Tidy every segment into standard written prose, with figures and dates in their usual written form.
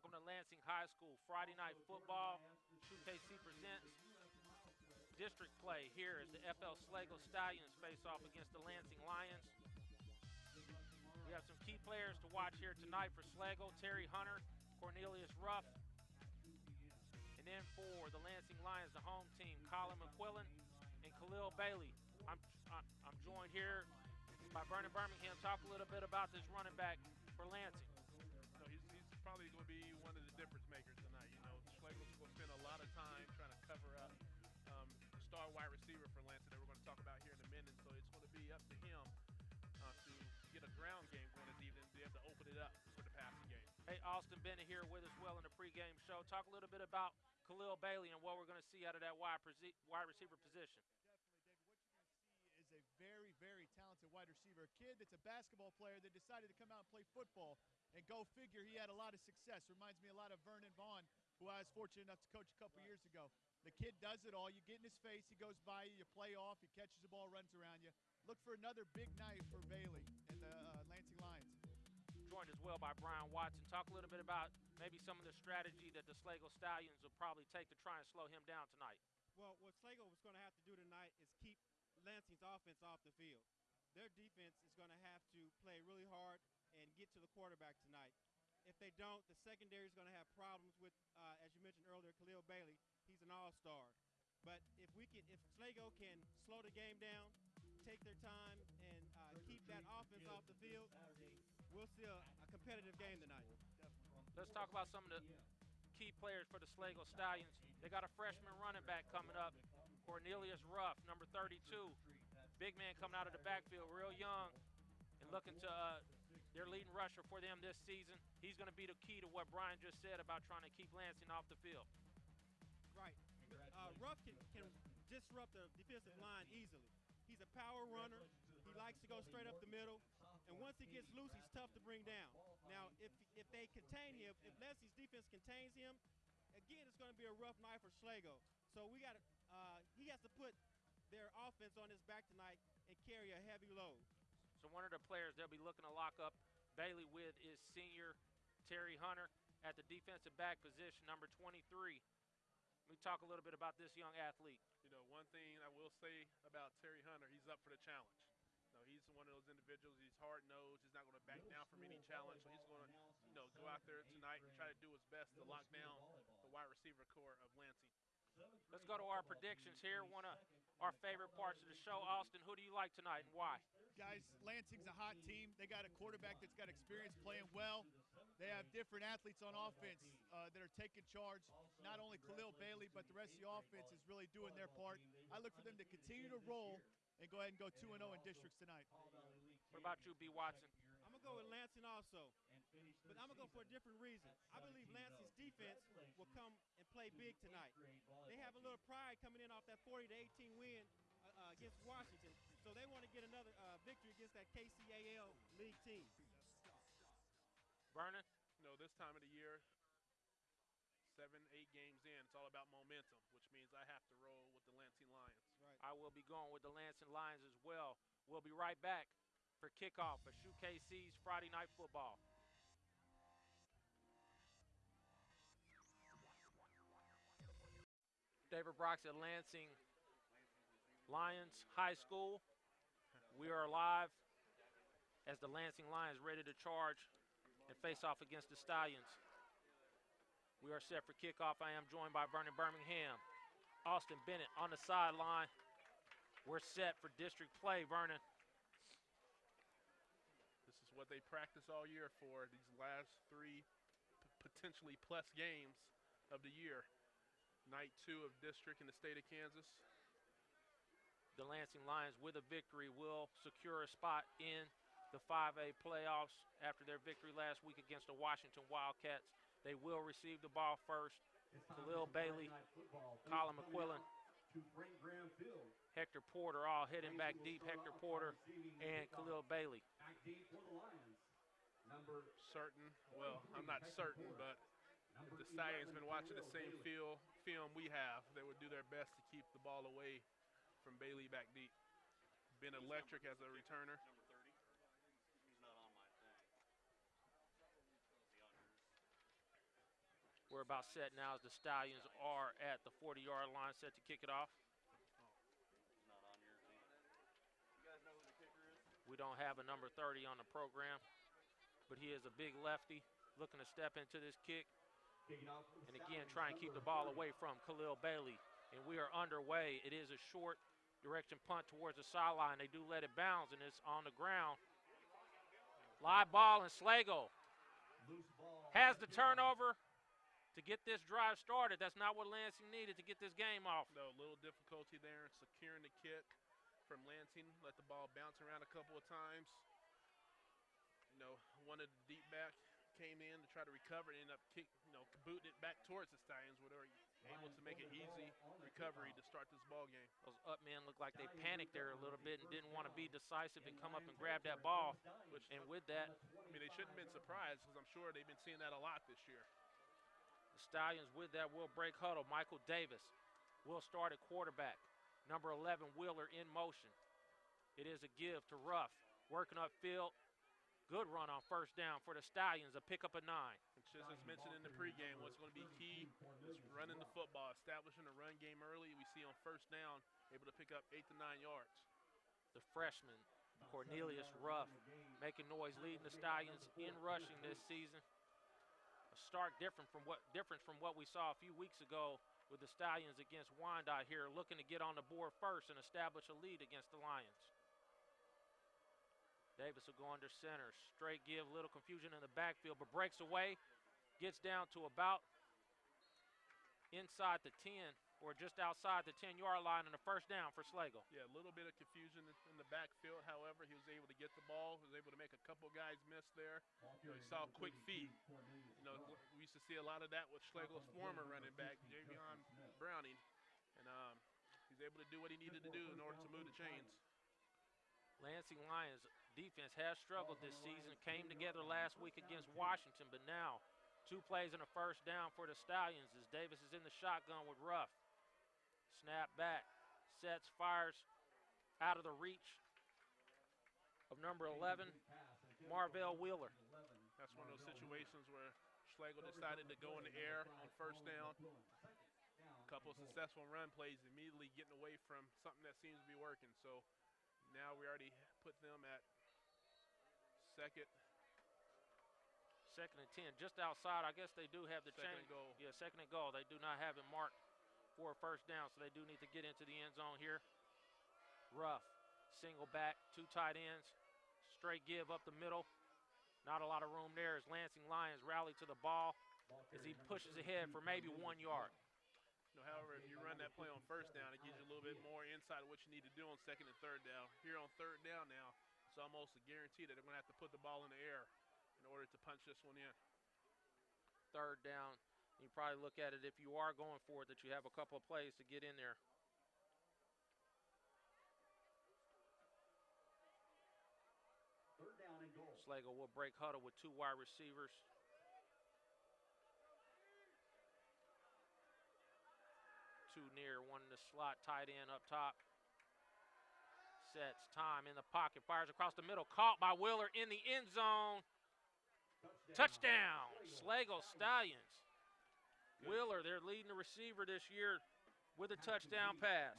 Welcome to Lansing High School Friday Night Football. SHUKC presents district play. Here as the FL Schlagle Stallions face off against the Lansing Lions. We have some key players to watch here tonight for Schlagle: Terry Hunter, Cornelius Ruff. And then for the Lansing Lions, the home team, Colin McQuillan and Khalil Bailey. I'm joined here by Vernon Birmingham. Talk a little bit about this running back for Lansing. So he's probably going to be one of the difference makers tonight. You know, Schlagle's going to spend a lot of time trying to cover up the star wide receiver for Lansing that we're going to talk about here in a minute. So it's going to be up to him to get a ground game going this evening, be able to open it up for the passing game. Hey, Austin Bennett here with us well in the pregame show. Talk a little bit about Khalil Bailey and what we're going to see out of that wide receiver position. Definitely, David. What you're going to see is a very, very talented wide receiver, a kid that's a basketball player that decided to come out and play football. And go figure, he had a lot of success. Reminds me a lot of Vernon Vaughn, who I was fortunate enough to coach a couple years ago. The kid does it all. You get in his face, he goes by you, you play off, he catches the ball, runs around you. Look for another big night for Bailey and the Lansing Lions. Joined as well by Brian Watson. Talk a little bit about maybe some of the strategy that the Schlagle Stallions will probably take to try and slow him down tonight. Well, what Schlagle was going to have to do tonight is keep Lansing's offense off the field. Their defense is going to have to play really hard and get to the quarterback tonight. If they don't, the secondary is going to have problems with, as you mentioned earlier, Khalil Bailey. He's an all-star. But if Schlagle can slow the game down, take their time, and keep that offense off the field, we'll see a competitive game tonight. Let's talk about some of the key players for the Schlagle Stallions. They got a freshman running back coming up, Cornelius Ruff, number 32. Big man coming out of the backfield, real young, and looking to their leading rusher for them this season. He's going to be the key to what Brian just said about trying to keep Lansing off the field. Right. Ruff can disrupt the defensive line easily. He's a power runner. He likes to go straight up the middle. And once he gets loose, he's tough to bring down. Now, if they contain him, if Lansing's defense contains him, again, it's going to be a rough night for Schlagle. So he has to put their offense on his back tonight and carry a heavy load. So one of the players they'll be looking to lock up Bailey with is senior Terry Hunter at the defensive back position, number 23. Let me talk a little bit about this young athlete. You know, one thing I will say about Terry Hunter, he's up for the challenge. You know, he's one of those individuals, he's hard-nosed, he's not going to back down from any challenge, so he's going to, go out there tonight and try to do his best to lock down the wide receiver core of Lansing. Let's go to our predictions here. One of our favorite parts of the show. Austin, who do you like tonight and why? Guys, Lansing's a hot team. They got a quarterback that's got experience playing well. They have different athletes on offense that are taking charge. Not only Khalil Bailey, but the rest of the offense is really doing their part. I look for them to continue to roll and go ahead and go 2-0 in districts tonight. What about you, B. Watson? I'm going to go with Lansing also, but I'm going to go for a different reason. I believe Lansing's defense will come and play big tonight. They have a little pride coming in off that 40-18 win against Washington, so they want to get another victory against that KCAL league team. Vernon? You know, this time of the year, 7, 8 games in, it's all about momentum, which means I have to roll with the Lansing Lions. Right. I will be going with the Lansing Lions as well. We'll be right back for kickoff for SHUKC's Friday Night Football. David Brox at Lansing Lions High School. We are live as the Lansing Lions ready to charge and face off against the Stallions. We are set for kickoff. I am joined by Vernon Birmingham, Austin Bennett on the sideline. We're set for district play, Vernon. This is what they practice all year for, these last 3 potentially plus games of the year. Night 2 of district in the state of Kansas. The Lansing Lions, with a victory, will secure a spot in the 5A playoffs after their victory last week against the Washington Wildcats. They will receive the ball first. Khalil Bailey, Colin McQuillan, Hector Porter all heading back deep. Hector Porter and Khalil Bailey. Certain, well, I'm not certain, but if the Stallions been watching the same film we have, they would do their best to keep the ball away from Bailey back deep. Been electric as a returner. Number 30. He's not on my thing. We're about set now as the Stallions are at the 40-yard line set to kick it off. We don't have a number 30 on the program, but he is a big lefty looking to step into this kick. And again, try and keep the ball away from Khalil Bailey. And we are underway. It is a short direction punt towards the sideline. They do let it bounce, and it's on the ground. Live ball, and Schlagle has the turnover to get this drive started. That's not what Lansing needed to get this game off. No, a little difficulty there in securing the kick from Lansing. Let the ball bounce around a couple of times. You know, one of the deep back came in to try to recover and ended up booting it back towards the Stallions, where they were able to make an easy recovery to start this ball game. Those up men looked like they panicked there a little bit and didn't want to be decisive and come up and grab that ball. And with that, I mean, they shouldn't have been surprised, because I'm sure they've been seeing that a lot this year. the Stallions with that will break huddle. Michael Davis will start at quarterback. Number 11, Wheeler in motion. It is a give to Ruff, working upfield. Good run on first down for the Stallions, a pickup of 9. Just as mentioned in the pregame, what's going to be key is running the football, establishing a run game early. We see on first down, able to pick up 8 to 9 yards. The freshman, Cornelius Ruff, making noise, leading the Stallions in rushing this season. A stark difference from what we saw a few weeks ago with the Stallions against Wyandotte here, looking to get on the board first and establish a lead against the Lions. Davis will go under center. Straight give, little confusion in the backfield, but breaks away. Gets down to about inside the 10 or just outside the 10-yard line, and a first down for Schlagle. Yeah, a little bit of confusion in the backfield. However, he was able to get the ball. He was able to make a couple guys miss there. You saw quick feet. We used to see a lot of that with Schlagle's former running back, Javion Browning. And he's able to do what he needed to do in order to move the chains. Lansing Lions defense has struggled this season. Came together last week against Washington, but now 2 plays and a first down for the Stallions as Davis is in the shotgun with Ruff. Snap back, sets, fires out of the reach of number 11, Marvell Wheeler. That's one of those situations where Schlagle decided to go in the air on first down. A couple of successful run plays, immediately getting away from something that seems to be working. So now we already put them at second and 10, just outside. I guess they do have the second chain. and goal. Yeah, second and goal. They do not have it marked for a first down, so they do need to get into the end zone here. Ruff, single back, 2 tight ends, straight give up the middle. Not a lot of room there as Lansing Lions rally to the ball as he pushes ahead for maybe 1 yard. However, if you run that play on first down, it gives you a little bit more insight of what you need to do on second and third down. Here on third down now, it's almost a guarantee that they're going to have to put the ball in the air in order to punch this one in. Third down, you probably look at it if you are going for it that you have a couple of plays to get in there. Third down and goal. Schlagle will break huddle with 2 wide receivers. Two near, one in the slot, tight end up top. Sets, time in the pocket, fires across the middle, caught by Wheeler in the end zone. Touchdown, Schlagle Stallions. Wheeler, they're leading the receiver this year with a touchdown pass.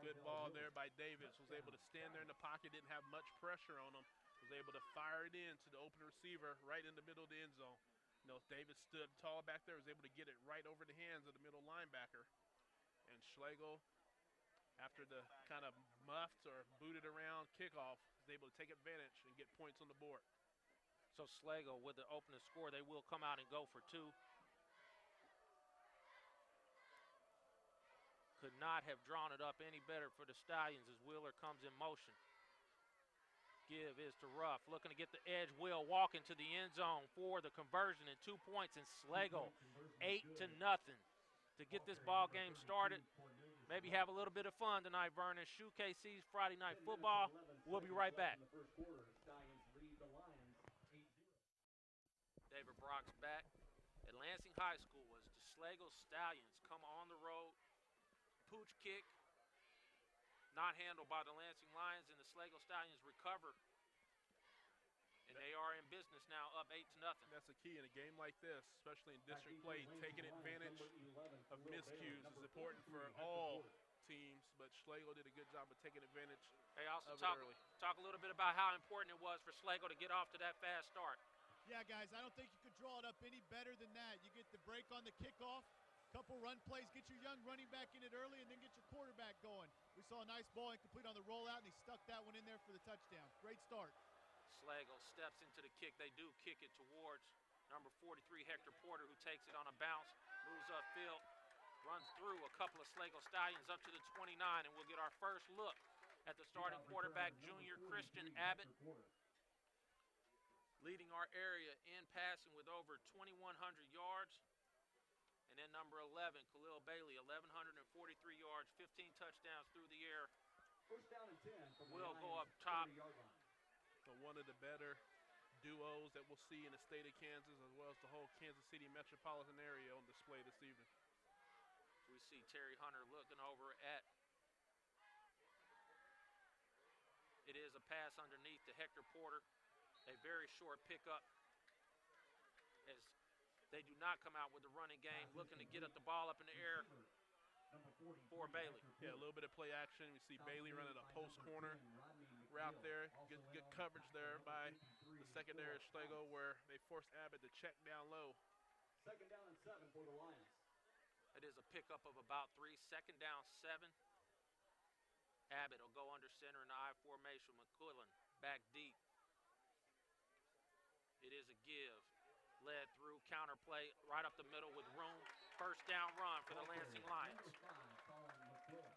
Good ball there by Davis. Was able to stand there in the pocket, didn't have much pressure on him. Was able to fire it in to the open receiver right in the middle of the end zone. Davis stood tall back there, was able to get it right over the hands of the middle linebacker. And Schlagle, after the kind of muffed or booted around kickoff, was able to take advantage and get points on the board. So Schlagle with the opening score, they will come out and go for 2. Could not have drawn it up any better for the Stallions as Wheeler comes in motion. Give is to Ruff, looking to get the edge. Will walk into the end zone for the conversion and 2 points, and Schlagle 8-0 to get this ball game started. Maybe have a little bit of fun tonight, Vernon. SHUKC's Friday Night Football. We'll be right back. David Brock's back at Lansing High School as the Schlagle Stallions come on the road. Pooch kick, not handled by the Lansing Lions, and the Schlagle Stallions recover. And And they are in business now, up 8-0. That's the key in a game like this, especially in district play. Taking advantage of miscues is important for all teams, but Schlagle did a good job of taking advantage They also of it early. talk a little bit about how important it was for Schlagle to get off to that fast start. Yeah, guys, I don't think you could draw it up any better than that. You get the break on the kickoff, couple run plays, get your young running back in it early, and then get your quarterback going. We saw a nice ball incomplete on the rollout, and he stuck that one in there for the touchdown. Great start. Schlagle steps into the kick. They do kick it towards number 43, Hector Porter, who takes it on a bounce, moves upfield, runs through a couple of Schlagle Stallions up to the 29, and we'll get our first look at the starting quarterback, junior Christian Abbott, leading our area in passing with over 2,100 yards. And then number 11, Khalil Bailey, 1,143 yards, 15 touchdowns through the air. First down and 10 from the Will go Lions' up top. 30-yard line. So one of the better duos that we'll see in the state of Kansas, as well as the whole Kansas City metropolitan area on display this evening. We see Terry Hunter looking over at. It is a pass underneath to Hector Porter. A very short pickup as they do not come out with the running game, looking to get the ball up in the air for Bailey. Yeah, a little bit of play action. We see Bailey running a post corner route there. Good coverage there by the secondary of Schlagle, where they forced Abbott to check down low. Second down and 7 for the Lions. It is a pickup of about 3. Second down, 7. Abbott will go under center in the I formation. McQuillan back deep. It is a give. Led through, counter play right up the middle with room. First down run for the Lansing Lions.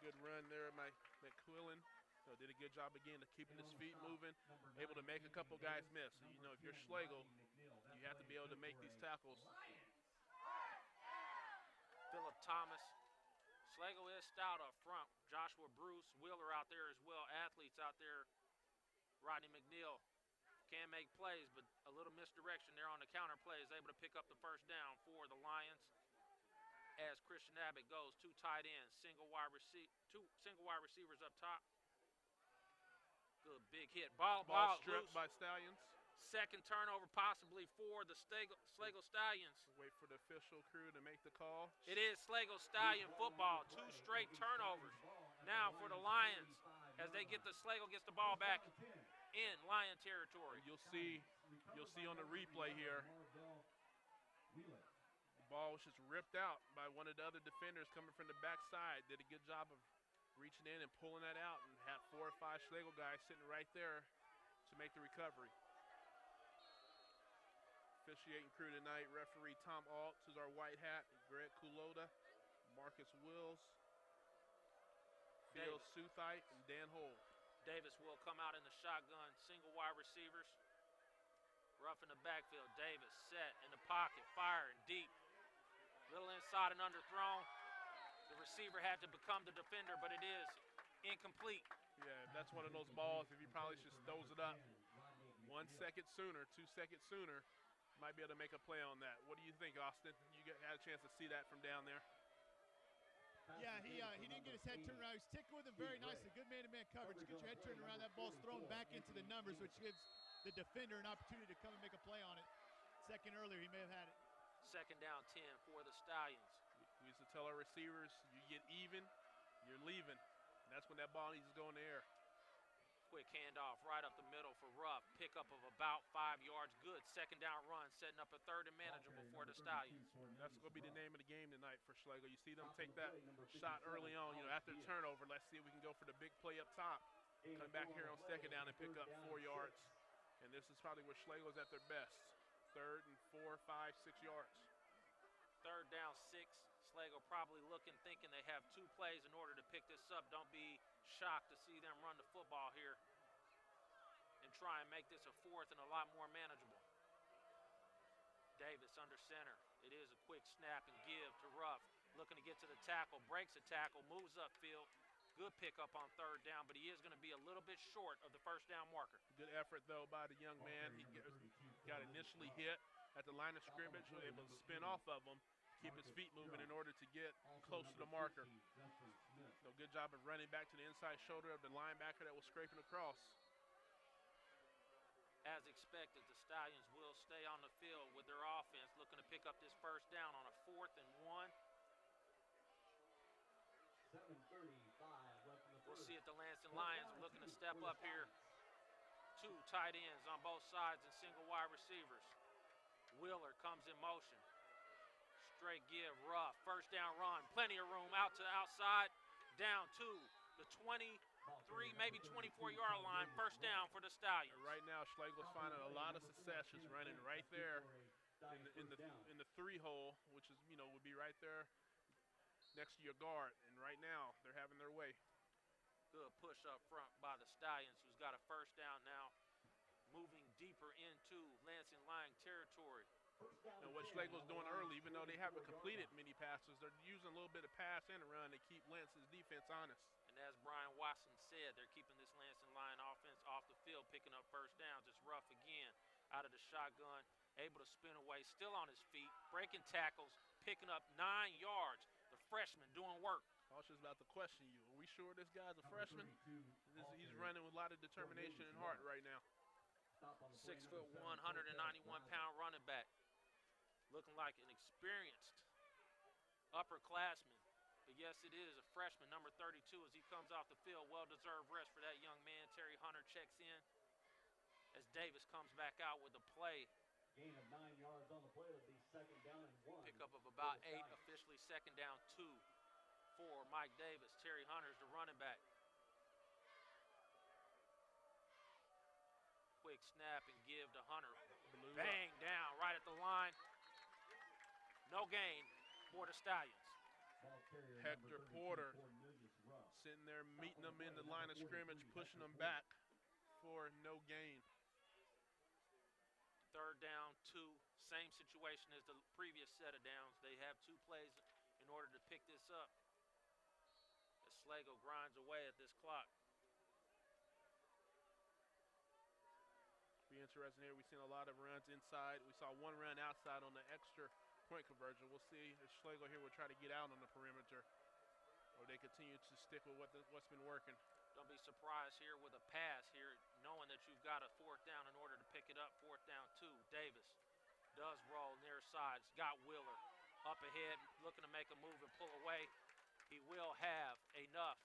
Good run there by McQuillan. So did a good job again of keeping his feet moving, able to make a couple guys miss. So, you know, if you're Schlagle, you have to be able to make these tackles. Phillip Thomas. Schlagle is stout up front. Joshua Bruce, Wheeler out there as well. Athletes out there. Rodney McNeil can make plays, but a little misdirection there on the counter play is able to pick up the first down for the Lions. As Christian Abbott goes, 2 tight ends, two single wide receivers up top. Good big hit. Ball Stripped loose. by Stallions. Second turnover possibly for the Schlagle Stallions. Wait for the official crew to make the call. It is Schlagle Stallion football. 2 straight turnovers now for the Lions as Schlagle gets the ball back in Lion territory. You'll see on the replay here, the ball was just ripped out by one of the other defenders coming from the backside. Did a good job of reaching in and pulling that out, and had 4 or 5 Schlagle guys sitting right there to make the recovery. Officiating crew tonight, referee Tom Alt, who's our white hat, Greg Kulota, Marcus Wills, Phil Suthite, and Dan Hole. Davis will come out in the shotgun, single wide receivers. Rough in the backfield. Davis set in the pocket, firing deep. Little inside and underthrown. The receiver had to become the defender, but it is incomplete. Yeah, that's one of those balls, if he probably just throws it up 1 second sooner, 2 seconds sooner, might be able to make a play on that. What do you think, Austin? You had a chance to see that from down there. Yeah, he didn't get his head turned around. He was ticking with him very nicely. Good man-to-man coverage. You get your head turned around, that ball's thrown back into the numbers, which gives the defender an opportunity to come and make a play on it. Second earlier, he may have had it. Second down 10 for the Stallions. We used to tell our receivers, you get even, you're leaving. And that's when that ball needs to go in the air. Quick handoff right up the middle for Ruff. Pickup of about 5 yards. Good second down run, setting up a third and manageable for the Stallions. That's going to be the name of the game tonight for Schlagle. You see them take that shot early on, after the turnover. Let's see if we can go for the big play up top. Come back here on second down and pick up 4 yards. And this is probably where Schlagle's at their best. 3rd and 4, 5, 6 yards. Third down 6. Schlagle probably looking, thinking they have 2 plays in order to pick this up. Don't be shocked to see them run the football here and try and make this a 4th and a lot more manageable. Davis under center. It is a quick snap and give to Ruff. Looking to get to the tackle, breaks a tackle, moves upfield. Good pickup on third down, but he is going to be a little bit short of the first down marker. Good effort, though, by the young man. He got initially hit at the line of scrimmage, was able to spin off of him, keep his feet moving in order to get close to the marker. So good job of running back to the inside shoulder of the linebacker that was scraping across. As expected, the Stallions will stay on the field with their offense, looking to pick up this first down on a 4th and 1. 7:35 left in the We'll first. see if the Lansing Lions are looking to step up here. 2 tight ends on both sides and single wide receivers. Wheeler comes in motion. Straight give, rough. First down run. Plenty of room out to the outside. Down to the 23, maybe 24-yard line. First down for the Stallions. Right now, Schlagle's finding a lot of success just running right there in the 3-hole, which is, would be right there next to your guard. And right now, they're having their way. Good push up front by the Stallions, who's got a first down now, moving deeper into Lansing Lion territory. And what Schlagle's doing early, even though they haven't completed many passes, they're using a little bit of pass and a run to keep Lansing's defense honest. And as Brian Watson said, they're keeping this Lansing Lion offense off the field, picking up first downs. It's rough again out of the shotgun, able to spin away, still on his feet, breaking tackles, picking up 9 yards. The freshman doing work. I was just about to question you. Are we sure this guy's a freshman? He's running with a lot of determination and heart right now. 6'1", 191-pound running back. Looking like an experienced upperclassman. But yes, it is a freshman, number 32, as he comes off the field. Well-deserved rest for that young man. Terry Hunter checks in as Davis comes back out with a play. Gain of 9 yards on the play. It'll be 2nd down and 1. Pickup of about 8, officially 2nd down 2 for Mike Davis. Terry Hunter's the running back. Quick snap and give to Hunter. Bang down right at the line. No gain for the Stallions. Hector Porter sitting there meeting them in the line of scrimmage, pushing them back for no gain. 3rd down, 2. Same situation as the previous set of downs. They have 2 plays in order to pick this up. As Schlagle grinds away at this clock. Be interesting here. We've seen a lot of runs inside. We saw 1 run outside on the extra point conversion. We'll see if Schlagle here will try to get out on the perimeter, or they continue to stick with what's been working. Don't be surprised here with a pass here, knowing that you've got a 4th down in order to pick it up. 4th down 2. Davis does roll near side. He's got Wheeler up ahead, looking to make a move and pull away. He will have enough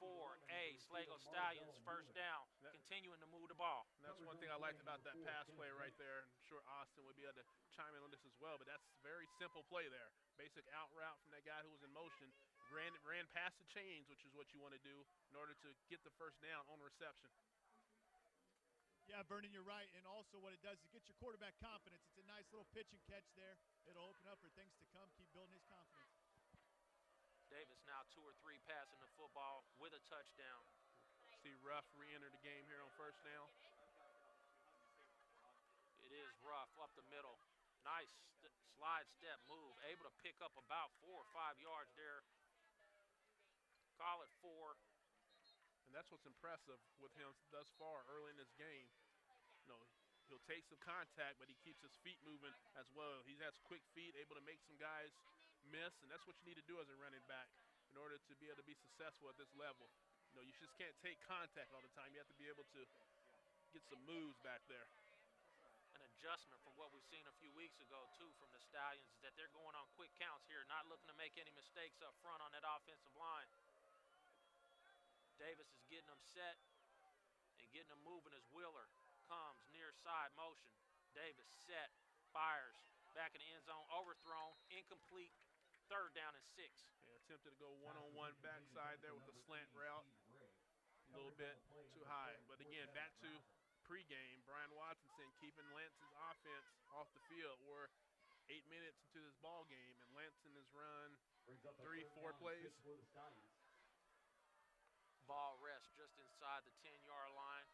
for a Schlagle Stallions first down, continuing to move the ball. And that's one thing I liked about that pass play right there. I'm sure Austin would be able to chime in on this as well, but that's a very simple play there. Basic out route from that guy who was in motion. Ran past the chains, which is what you want to do in order to get the first down on reception. Yeah, Vernon, you're right. And also what it does is get your quarterback confidence. It's a nice little pitch and catch there. It'll open up for things to come, keep building his confidence. Davis now 2 or 3 passing the football with a touchdown. See Ruff re-enter the game here on first down. It is Ruff up the middle. Nice slide step move. Able to pick up about 4 or 5 yards there. Call it 4. And that's what's impressive with him thus far early in this game. He'll take some contact, but he keeps his feet moving as well. He has quick feet, able to make some guys miss, and that's what you need to do as a running back in order to be able to be successful at this level. You just can't take contact all the time. You have to be able to get some moves back there. An adjustment from what we've seen a few weeks ago, too, from the Stallions, is that they're going on quick counts here, not looking to make any mistakes up front on that offensive line. Davis is getting them set and getting them moving as Wheeler comes near side motion. Davis set, fires, back in the end zone, overthrown, incomplete, 3rd down and 6. Yeah, attempted to go one-on-one backside there with a slant route. A little bit too high. But again, back to pregame. Brian Watson keeping Lansing's offense off the field. We're 8 minutes into this ball game, and Lansing has run 3-4 plays. Ball rests just inside the 10-yard line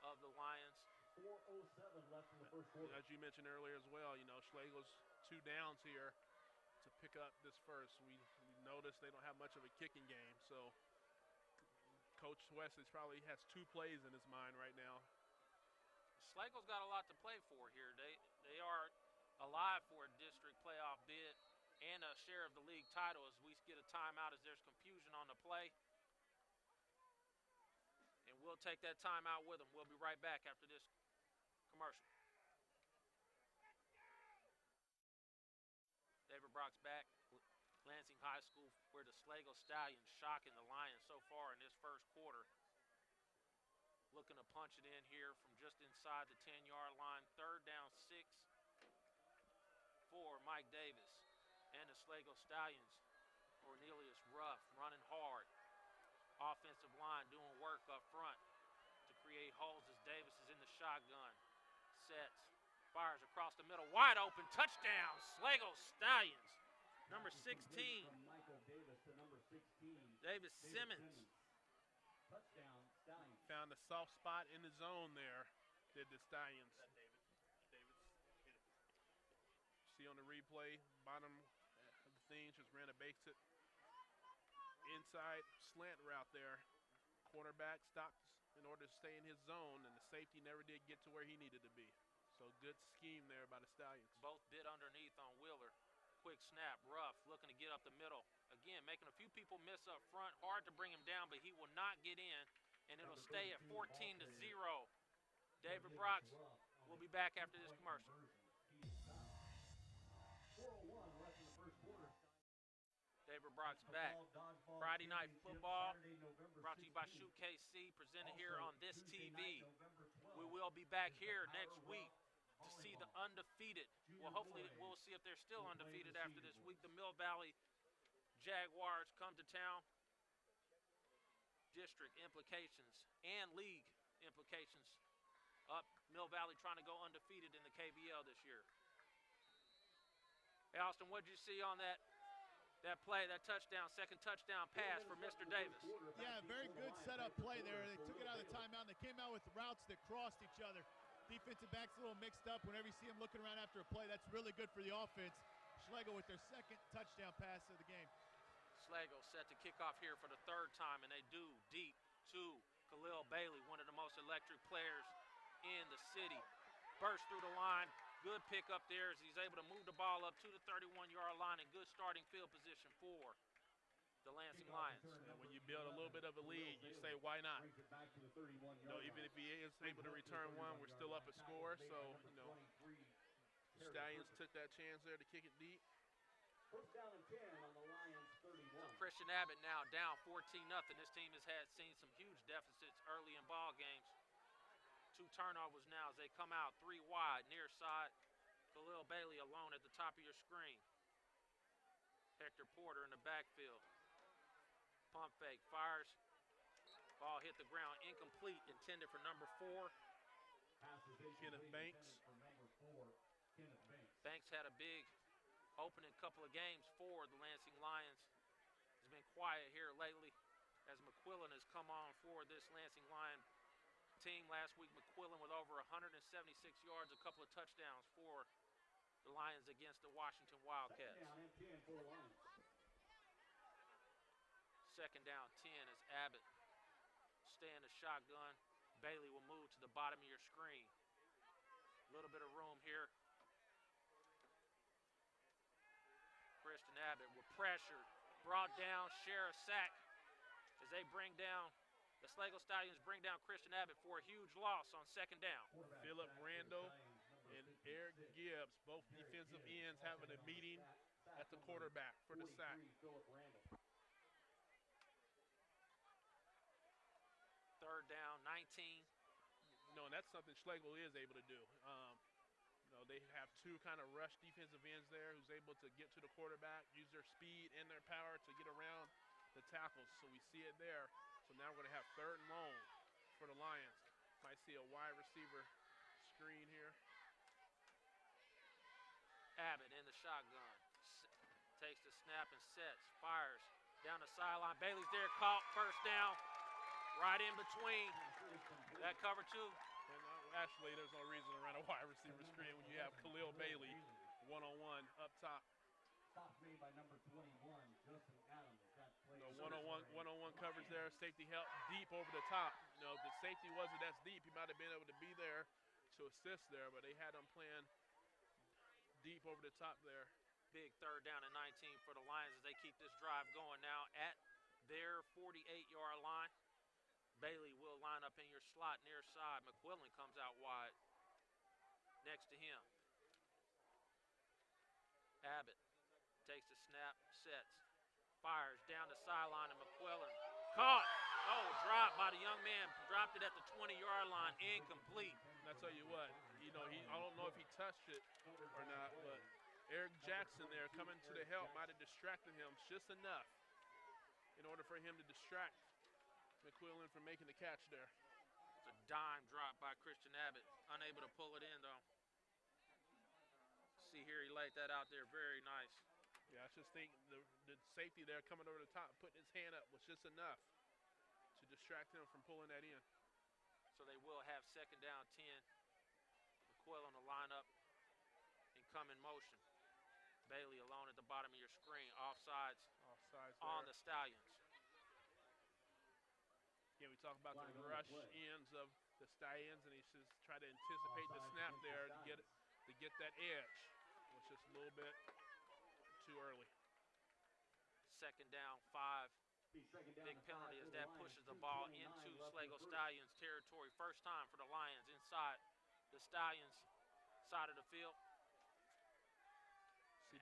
of the Lions. 4:07 left in the first quarter. As you mentioned earlier as well, Schlagle's 2 downs here to pick up this first. We noticed they don't have much of a kicking game, so Coach Wesley probably has 2 plays in his mind right now. Schlagle's got a lot to play for here. They are alive for a district playoff bid and a share of the league title as we get a timeout as there's confusion on the play. And We'll take that timeout with them. We'll be right back after this commercial. David Brock's back with Lansing High School, where the Schlagle Stallions shocking the Lions so far in this first quarter. Looking to punch it in here from just inside the 10-yard line. 3rd down 6 for Mike Davis and the Schlagle Stallions. Cornelius Ruff running hard. Offensive line doing work up front to create holes as Davis is in the shotgun. Sets, fires across the middle, wide open, touchdown, Schlagle Stallions. Number 16, From Michael Davis to number 16, Davis Simmons. Touchdown, Stallions. Found a soft spot in the zone there, did the Stallions. See on the replay, bottom of the thing, just ran a basic inside slant route there. Quarterback stopped in order to stay in his zone, and the safety never did get to where he needed to be. So good scheme there by the Stallions. Both bit underneath on Wheeler. Quick snap, Ruff looking to get up the middle. Again, making a few people miss up front. Hard to bring him down, but he will not get in, and it'll stay at 14-0. David Brooks will be back after this commercial. 4:01 left in the first quarter. David Brock's back. Friday Night Football, brought to you by SHUKC, presented here on this TV. We will be back here next week to see the undefeated. Well, hopefully we'll see if they're still undefeated after this week. The Mill Valley Jaguars come to town. District implications and league implications. Up Mill Valley trying to go undefeated in the KBL this year. Hey, Austin, what did you see on that play, that touchdown, second touchdown pass for Mr. Davis? Yeah, very good setup play there. They took it out of the timeout, and they came out with routes that crossed each other. Defensive back's a little mixed up. Whenever you see him looking around after a play, that's really good for the offense. Schlagle with their second touchdown pass of the game. Schlagle set to kick off here for the 3rd time, and they do deep to Khalil Bailey, one of the most electric players in the city. Burst through the line. Good pick up there as he's able to move the ball up to the 31-yard line in good starting field position for the Lansing Lions. And when you build a little bit of a lead, you say, why not? Even if he is able to return one, we're still up a score. So, the Stallions took that chance there to kick it deep. First down and 10 on the Lions 31. So Christian Abbott now down 14-0. This team has seen some huge deficits early in ball games. 2 turnovers now as they come out 3 wide, near side. Khalil Bailey alone at the top of your screen. Hector Porter in the backfield. Pump fake, fires. Ball hit the ground, incomplete, intended for number 4. Kenneth Banks. Banks had a big opening couple of games for the Lansing Lions. He's been quiet here lately as McQuillan has come on for this Lansing Lion team. Last week, McQuillan with over 176 yards, a couple of touchdowns for the Lions against the Washington Wildcats. Second down 10 as Abbott stay in the shotgun. Bailey will move to the bottom of your screen. A little bit of room here. Christian Abbott with pressure, brought down, share a sack as they bring down. The Schlagle Stallions bring down Christian Abbott for a huge loss on second down. Philip Randall and Eric Gibbs, both defensive ends, having a meeting at the quarterback for the sack. Third down, 19. And that's something Schlagle is able to do. They have 2 kind of rush defensive ends there who's able to get to the quarterback, use their speed and their power to get around the tackles. So we see it there. So now we're going to have 3rd and long for the Lions. Might see a wide receiver screen here. Abbott in the shotgun. Takes the snap and sets. Fires down the sideline. Bailey's there, caught. First down. Right in between. That cover 2. And actually, there's no reason to run a wide receiver screen when you have Khalil Bailey one-on-one up top. Stop made by number 21, Justin Adams. One-on-one coverage there. Safety help deep over the top. The safety wasn't that deep. He might have been able to be there to assist there, but they had him playing deep over the top there. Big 3rd down and 19 for the Lions as they keep this drive going now at their 48-yard line. Bailey will line up in your slot near side. McQuillan comes out wide next to him. Abbott takes the snap, sets, fires down the sideline, and McQuillan caught. Oh, dropped by the young man. Dropped it at the 20-yard line. Incomplete. And I tell you what, I don't know if he touched it or not, but Eric Jackson there coming to the help might have distracted him just enough in order for him to distract McQuillan from making the catch there. It's a dime drop by Christian Abbott. Unable to pull it in, though. See here, he laid that out there. Very nice. Yeah, I just think the safety there coming over the top, putting his hand up was just enough to distract him from pulling that in. So they will have second down 10. McQuillan will line up and come in motion. Bailey alone at the bottom of your screen. Offsides on the Stallions. Yeah, we talk about the rush ends of the Stallions, and he should try to anticipate the snap there to get that edge. It was just a little bit too early. Second down 5. Big penalty as that pushes the ball into Schlagle Stallions territory. First time for the Lions inside the Stallions side of the field.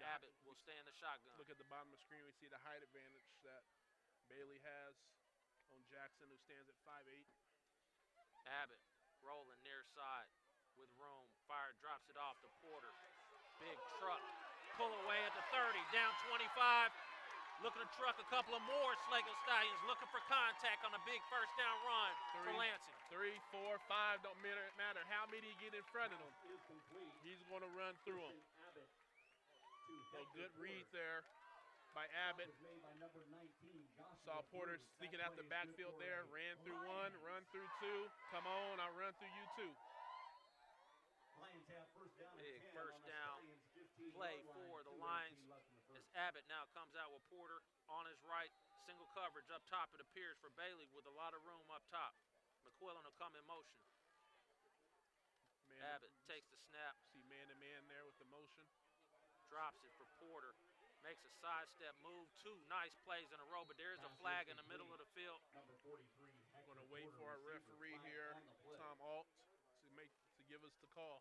Abbott will stay in the shotgun. Look at the bottom of the screen. We see the height advantage that Bailey has on Jackson, who stands at 5'8". Abbott rolling near side with room. Fire drops it off to Porter. Big truck. Pull away at the 30. Down 25. Looking to truck a couple of more Schlagle Stallions. Looking for contact on a big first down run for Lansing. 3, 4, 5, don't matter how many you get in front of him. He's going to run through them. So good read there by Abbott. Saw Porter sneaking out the backfield there. Ran through one, run through two. Come on, I'll run through you too. Big first down play for the Lions as Abbott now comes out with Porter on his right. Single coverage up top, it appears, for Bailey with a lot of room up top. McQuillan will come in motion. Abbott takes the snap. See man-to-man there with the motion. Drops it for Porter. Makes a sidestep move. 2 nice plays in a row, but there's a flag in the middle of the field. We're going to wait for our referee here, Tom Alt, to give us the call.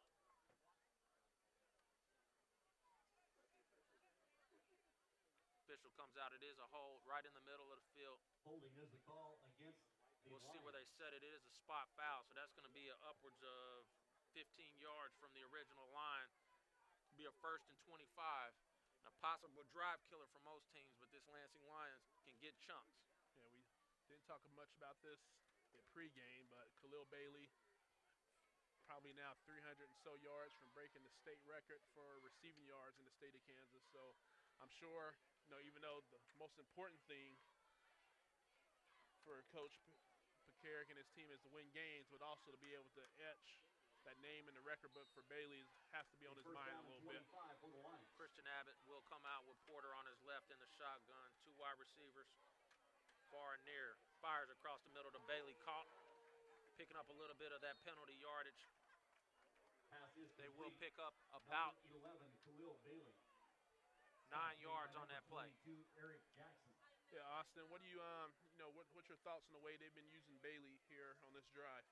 Official comes out. It is a hold right in the middle of the field. Holding is the call against the We'll see where they said it is a spot foul, so that's going to be upwards of 15 yards from the original line. Be a 1st and 25. A possible drive killer for most teams, but this Lansing Lions can get chunks. Yeah, we didn't talk much about this in pregame, but Khalil Bailey probably now 300 and so yards from breaking the state record for receiving yards in the state of Kansas. So I'm sure, even though the most important thing for Coach Pekaric and his team is to win games, but also to be able to etch that name in the record book for Bailey has to be on his mind a little bit. Christian Abbott will come out with Porter on his left in the shotgun. 2 wide receivers, far and near. Fires across the middle to Bailey. Caught, picking up a little bit of that penalty yardage. They will pick up about 9 yards on that play. Yeah, Austin, what do you, what's your thoughts on the way they've been using Bailey here on this drive?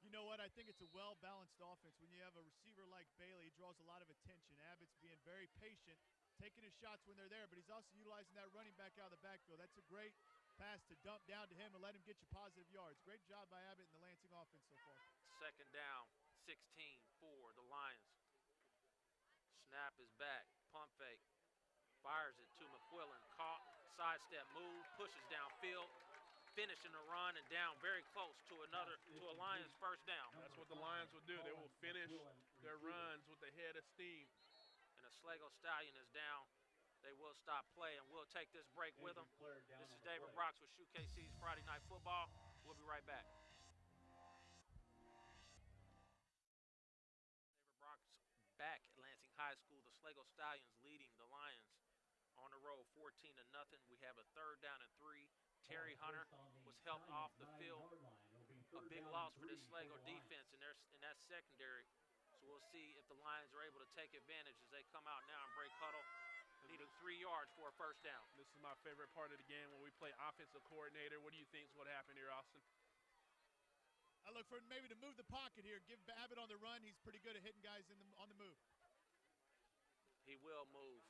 You know what? I think it's a well-balanced offense. When you have a receiver like Bailey, he draws a lot of attention. Abbott's being very patient, taking his shots when they're there, but he's also utilizing that running back out of the backfield. That's a great pass to dump down to him and let him get you positive yards. Great job by Abbott and the Lansing offense so far. Second down, 16 for the Lions. Snap is back. Pump fake. Fires it to McQuillan. Caught. Sidestep move. Pushes downfield. Finishing the run and down very close to a Lions first down. That's what the Lions will do. They will finish their runs with a head of steam. And a Schlagle Stallion is down. They will stop play, and we'll take this break with them. This is David Brox with SHUKC's Friday Night Football. We'll be right back. David Brox back at Lansing High School. The Schlagle Stallions leading the Lions on the road 14-0. We have a 3rd down and 3. Terry Hunter was helped off the field. A big loss for this Schlagle defense in that secondary. So we'll see if the Lions are able to take advantage as they come out now and break huddle. Needing 3 yards for a first down. This is my favorite part of the game when we play offensive coordinator. What do you think is what happened here, Austin? I look for maybe to move the pocket here. Give Abbott on the run. He's pretty good at hitting guys on the move. He will move.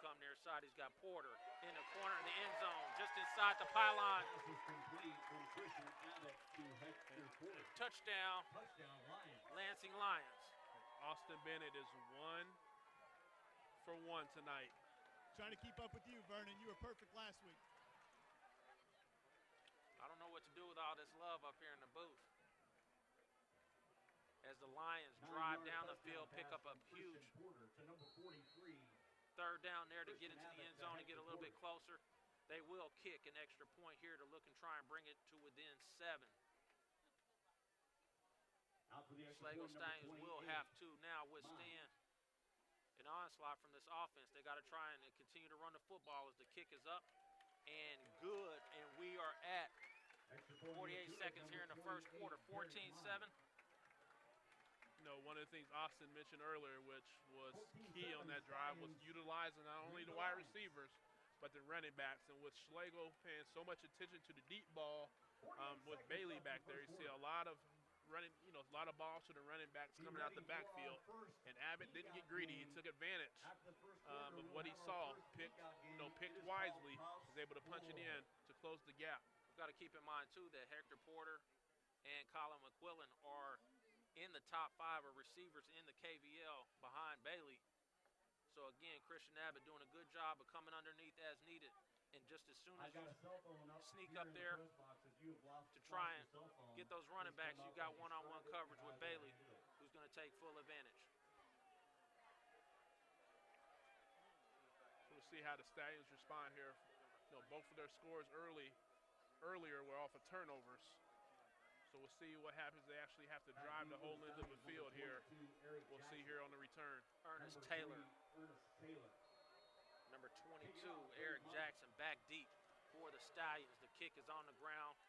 Come near side. He's got Porter in the corner of the end zone, just inside the pylon. Pass is complete from Christian Abbott to Hector Porter. Touchdown, Touchdown, Lions. Lansing Lions. Austin Bennett is 1 for 1 tonight. Trying to keep up with you, Vernon. You were perfect last week. I don't know what to do with all this love up here in the booth. As the Lions drive down the field, pick up a huge Porter to number 43. third down there to get into the end zone and get a little bit closer. They will kick an extra point here to look and try and bring it to within 7. Out for the extra Schlagle point, Stallions number will 28. have to now withstand an onslaught from this offense. They got to try and continue to run the football as the kick is up and good. And we are at Extra point 48 seconds here in the first quarter, 14-7. You know, one of the things Austin mentioned earlier, which was key on that drive, was utilizing not only the wide receivers, but the running backs. And with Schlagle paying so much attention to the deep ball with Bailey back there, you see a lot of running, you know, a lot of balls to the running backs coming out the backfield. And Abbott didn't get greedy. He took advantage of what he saw, picked wisely, was able to punch it in to close the gap. We've got to keep in mind, too, that Hector Porter and Colin McQuillan are in the top 5 of receivers in the KVL behind Bailey. So, again, Christian Abbott doing a good job of coming underneath as needed. And just as soon as you sneak up there to try and get those running backs, you got one-on-one coverage with Bailey, who's going to take full advantage. So we'll see how the Stallions respond here. You know, both of their scores earlier were off of turnovers. So we'll see what happens. They actually have to drive the whole length of the field here. We'll see here on the return. Ernest Taylor. Number 22, Eric Jackson, back deep for the Stallions. The kick is on the ground.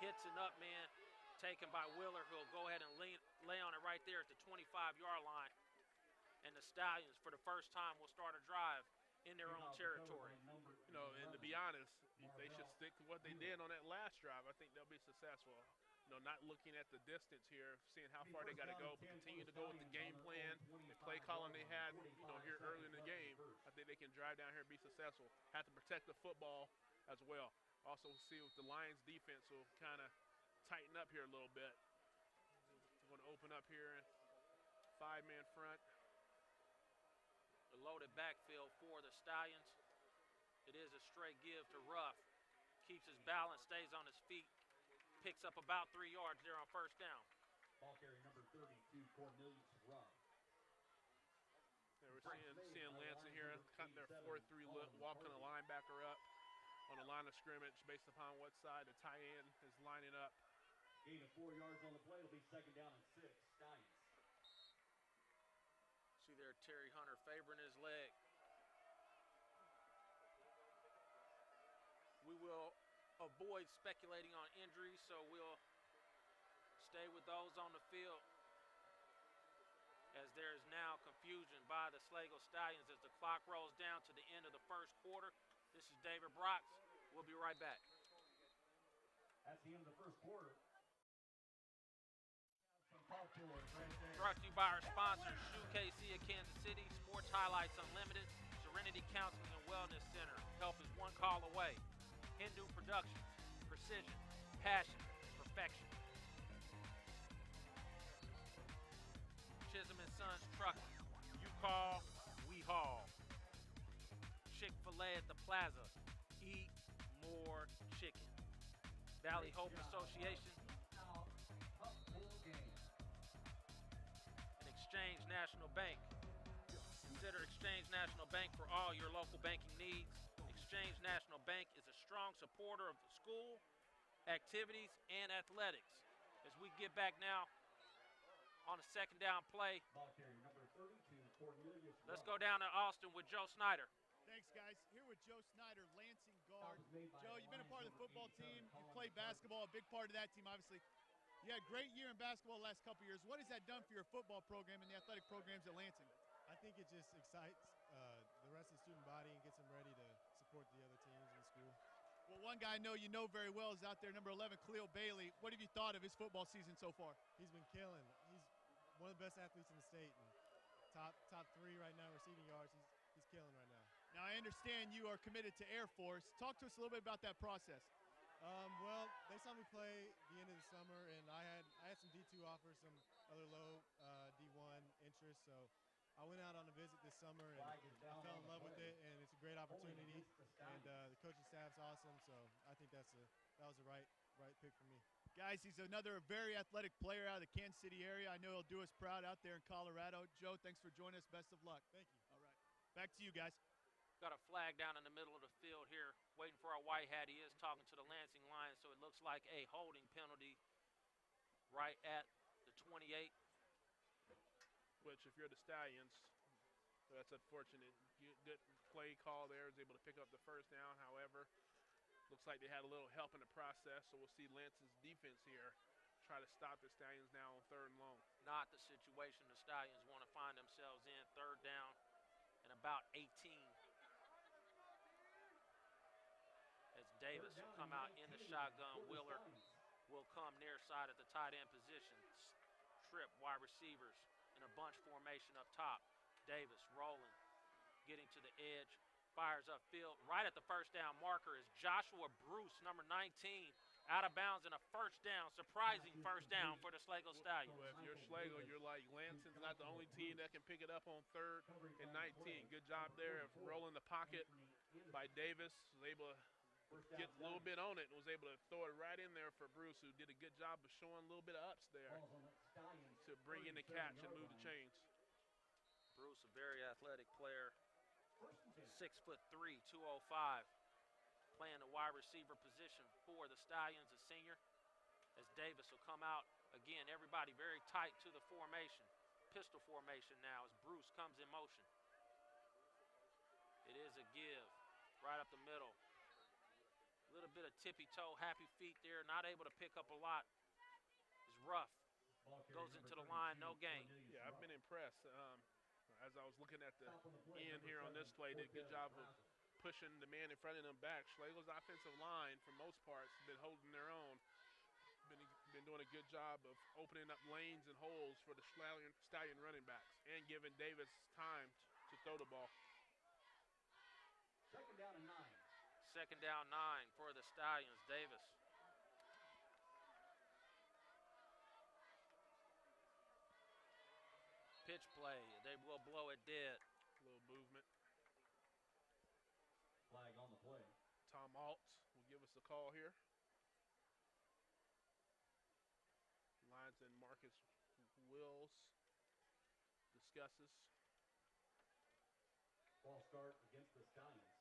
Hits an up man, taken by Wheeler, who'll go ahead and lay on it right there at the 25-yard line. And the Stallions, for the first time, will start a drive in their own territory. You know, and to be honest, they should stick to what they did on that last drive. I think they'll be successful. You know, not looking at the distance here, seeing how far they got to go, but continue to go with the game plan, the play calling they had, you know, here early in the game. I think they can drive down here and be successful. Have to protect the football as well. Also see if the Lions defense will kind of tighten up here a little bit. Going to open up here, 5-man front. The loaded backfield for the Stallions. It is a straight give to Ruff. Keeps his balance, stays on his feet. Picks up about 3 yards there on first down. Ball carrier number 32, Cornelius Ruff. Yeah, we're seeing Lansing here cutting their 4-3 walking the linebacker up on the line of scrimmage based upon what side the tight end is lining up. Gain of 4 yards on the play. It'll be 2nd down and 6. Stallions. See there Terry Hunter favoring his leg. We will avoid speculating on injuries, so we'll stay with those on the field, as there is now confusion by the Schlagle Stallions as the clock rolls down to the end of the first quarter. This is David Brox. We'll be right back. That's the end of the first quarter. Brought to you by our sponsors, SHUKC of Kansas City, Sports Highlights Unlimited, Serenity Counseling and Wellness Center. Help is one call away. Hindu Productions, precision, passion, perfection. Chisholm & Sons Trucking. You call, we haul. Chick-fil-A at the Plaza. Eat more chicken. Valley Hope Association. And Exchange National Bank. Consider Exchange National Bank for all your local banking needs. Exchange National Bank is a strong supporter of the school, activities, and athletics. As we get back now on a 2nd down play, let's go down to Austin with Joe Snyder. Thanks, guys. Here with Joe Snyder, Lansing guard. Joe, you've been a part of the football team. You played basketball, a big part of that team, obviously. You had a great year in basketball the last couple years. What has that done for your football program and the athletic programs at Lansing? I think it just excites the rest of the student body and gets them ready to support the other teams in school. Well, one guy I know you know very well is out there, number 11, Khalil Bailey. What have you thought of his football season so far? He's been killing. He's one of the best athletes in the state. And top 3 right now receiving yards. He's killing right now. Now, I understand you are committed to Air Force. Talk to us a little bit about that process. Well, they saw me play the end of the summer, and I had some D2 offers, some other low D1 interests. So I went out on a visit this summer, and I fell in love with it, and it's a great opportunity. And the coaching staff's awesome, so I think that was the right pick for me. Guys, he's another very athletic player out of the Kansas City area. I know he'll do us proud out there in Colorado. Joe, thanks for joining us. Best of luck. Thank you. All right. Back to you guys. Got a flag down in the middle of the field here, waiting for our white hat. He is talking to the Lansing Lions, so it looks like a holding penalty right at the 28. Which, if you're the Stallions, that's unfortunate. Good play call there. Was able to pick up the first down. However, looks like they had a little help in the process, so we'll see Lansing's defense here try to stop the Stallions now on 3rd and long. Not the situation the Stallions want to find themselves in. 3rd down and about 18. As Davis will come out in the shotgun. Willard will come near side at the tight end position. Trip wide receivers in a bunch formation up top. Davis rolling, getting to the edge, fires upfield. Right at the 1st down marker is Joshua Bruce, number 19, out of bounds and a 1st down, surprising 1st down for the Schlagle Stallions. Well, if you're Schlagle, you're like, Lansing's not the only team that can pick it up on 3rd and 19. Good job there of rolling the pocket by Davis. Was able to get a little bit on it and was able to throw it right in there for Bruce, who did a good job of showing a little bit of ups there to bring in the catch and move the chains. Bruce, a very athletic player, 6'3", 205, playing the wide receiver position for the Stallions, a senior. As Davis will come out again, everybody very tight to the formation, pistol formation now as Bruce comes in motion. It is a give right up the middle. A little bit of tippy toe, happy feet there, not able to pick up a lot. It's rough. Goes into the line, no gain. Yeah, I've been impressed. As I was looking at the end here on this play, did a good job of pushing the man in front of them back. Schlagle's offensive line, for most parts, has been holding their own. Been doing a good job of opening up lanes and holes for the Stallion running backs and giving Davis time to throw the ball. 2nd down and 9. 2nd down 9 for the Stallions. Davis. Pitch play. They will blow it dead. A little movement. Flag on the play. Tom Alt will give us a call here. Linesman Marcus Wills discusses. Ball start against the Stallions.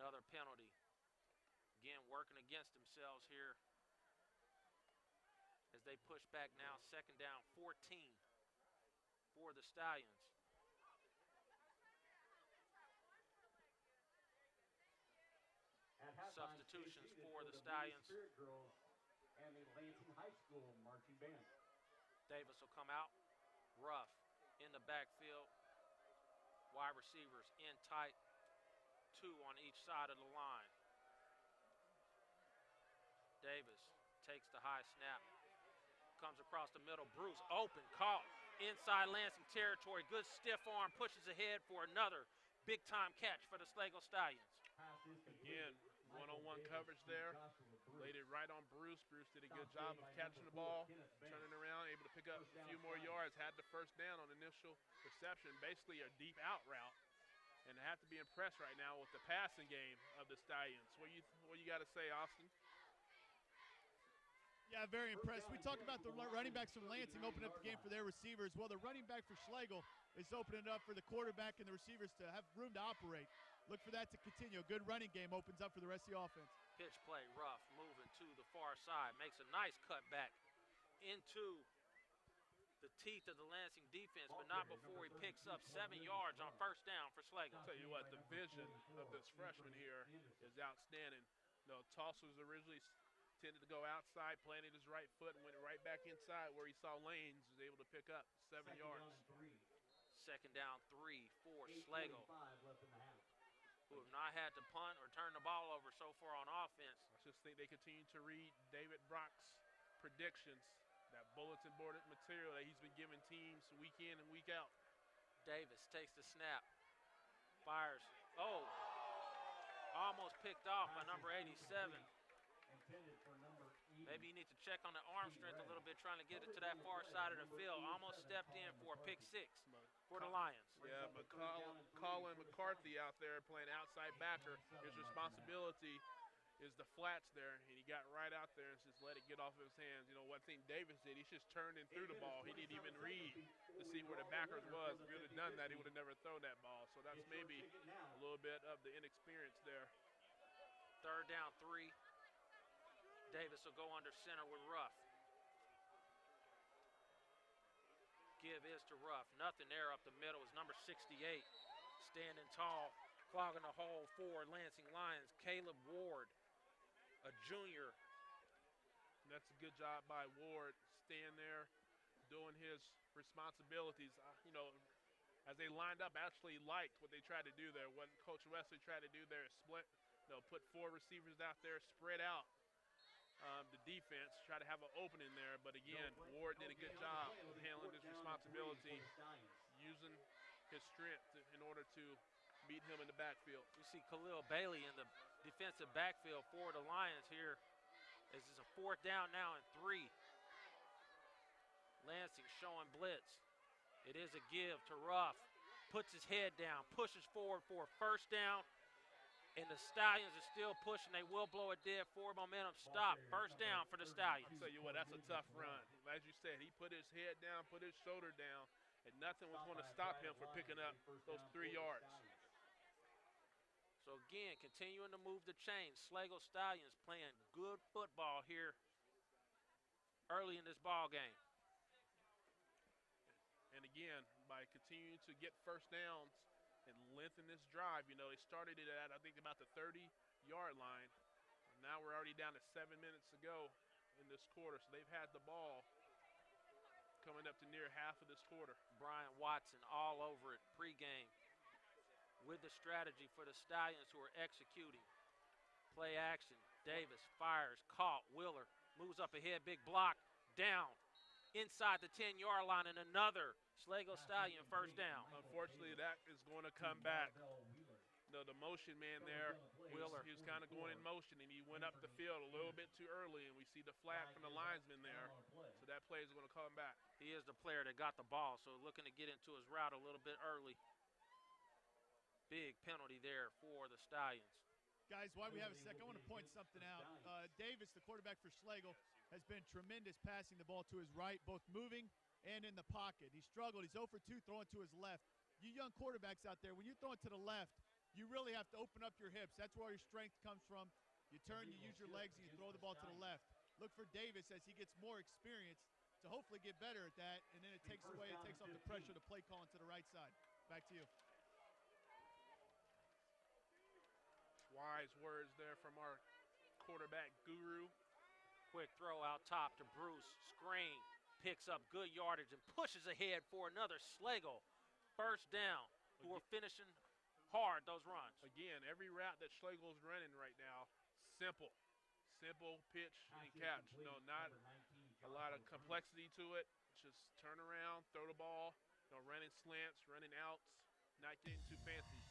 Another penalty. Again, working against themselves here as they push back now. 2nd down, 14 for the Stallions. At halftime, Substitutions stay seated for the Lady Stallions. Spirit Girls and the Lansing High School marching band. Davis will come out. Ruff in the backfield. Wide receivers in tight. 2 on each side of the line. Davis takes the high snap. Comes across the middle. Bruce open, caught inside Lansing territory. Good stiff arm, pushes ahead for another big-time catch for the Schlagle Stallions. Again, one-on-one coverage there. Laid it right on Bruce. Bruce did a good job of catching the ball, turning around, able to pick up a few more yards. Had the 1st down on initial reception, basically a deep out route. And I have to be impressed right now with the passing game of the Stallions. What you got to say, Austin? Yeah, very impressed. We talked about the running backs from Lansing opening up the game for their receivers. Well, the running back for Schlagle is opening it up for the quarterback and the receivers to have room to operate. Look for that to continue. A good running game opens up for the rest of the offense. Pitch play, Ruff moving to the far side. Makes a nice cutback into the teeth of the Lansing defense, but not before he picks up 7 yards on 1st down for Schlagle. I'll tell you what, the vision of this freshman here is outstanding. The toss was originally tended to go outside, planted his right foot, and went right back inside where he saw lanes, was able to pick up 7 yards. 2nd down 3 for Schlagle. 8:45 left in the half. who have not had to punt or turn the ball over so far on offense. I just think they continue to read David Brock's predictions, that bulletin board material that he's been giving teams week in and week out. Davis takes the snap, fires. Oh, almost picked off by number 87. Maybe you need to check on the arm strength a little bit, trying to get it to that far side of the field. Almost stepped in for a pick 6 for the Lions. Yeah, but Colin McCarthy out there playing outside backer, his responsibility is the flats there, and he got right out there and just let it get off of his hands. You know, one thing Davis did, he just turned and threw the ball. He didn't even read to see where the backers was. If he would have done that, he would have never thrown that ball. So that's maybe a little bit of the inexperience there. 3rd down, 3. Davis will go under center with Ruff. Give is to Ruff. Nothing there up the middle is number 68. Standing tall, clogging the hole for Lansing Lions, Caleb Ward, a junior. That's a good job by Ward, staying there, doing his responsibilities. You know, as they lined up, I actually liked what they tried to do there. What Coach Wesley tried to do there is split, you know, put 4 receivers out there, spread out the defense, try to have an opening there. But again, Ward did a good job of handling this responsibility, using his strength in order to beat him in the backfield. You see Khalil Bailey in the defensive backfield for the Lions here. This is a 4th down now and 3. Lansing showing blitz. It is a give to Ruff. Puts his head down, pushes forward for a 1st down. And the Stallions are still pushing. They will blow it dead. Forward momentum stop. 1st down for the Stallions. I'll tell you what, that's a tough run. As you said, he put his head down, put his shoulder down, and nothing was going to stop him from picking up those 3 yards. So again, continuing to move the chain. Schlagle Stallions playing good football here early in this ball game. And again, by continuing to get 1st downs and lengthen this drive, you know, they started it at, I think, about the 30-yard line. Now we're already down to 7 minutes to go in this quarter, so they've had the ball coming up to near half of this quarter. Brian Watson all over it pregame with the strategy for the Stallions who are executing. Play action. Davis fires, caught. Wheeler moves up ahead, big block, down. Inside the 10-yard line, and another Schlagle Stallion 1st down. Unfortunately, that is going to come back. No, the motion man there, Wheeler, he was kind of going in motion, and he went up the field a little bit too early, and we see the flag from the linesman there. So that play is going to come back. He is the player that got the ball, so looking to get into his route a little bit early. Big penalty there for the Stallions. Guys, while we have a second, I want to point something out. Davis, the quarterback for Schlagle, has been tremendous passing the ball to his right, both moving and in the pocket. He struggled. He's 0 for 2 throwing to his left. You young quarterbacks out there, when you're throwing to the left, you really have to open up your hips. That's where your strength comes from. You turn, you use your legs, and you throw the ball to the left. Look for Davis as he gets more experience to hopefully get better at that, and then it takes off the pressure to play calling to the right side. Back to you. Wise words there from our quarterback guru. Quick throw out top to Bruce. Screen. Picks up good yardage and pushes ahead for another Schlagle 1st down, who are finishing hard those runs. Again, every route that Schlagle's running right now, simple. Simple pitch and catch. No, not a lot of complexity to it. Just turn around, throw the ball, you know, running slants, running outs, not getting too fancy.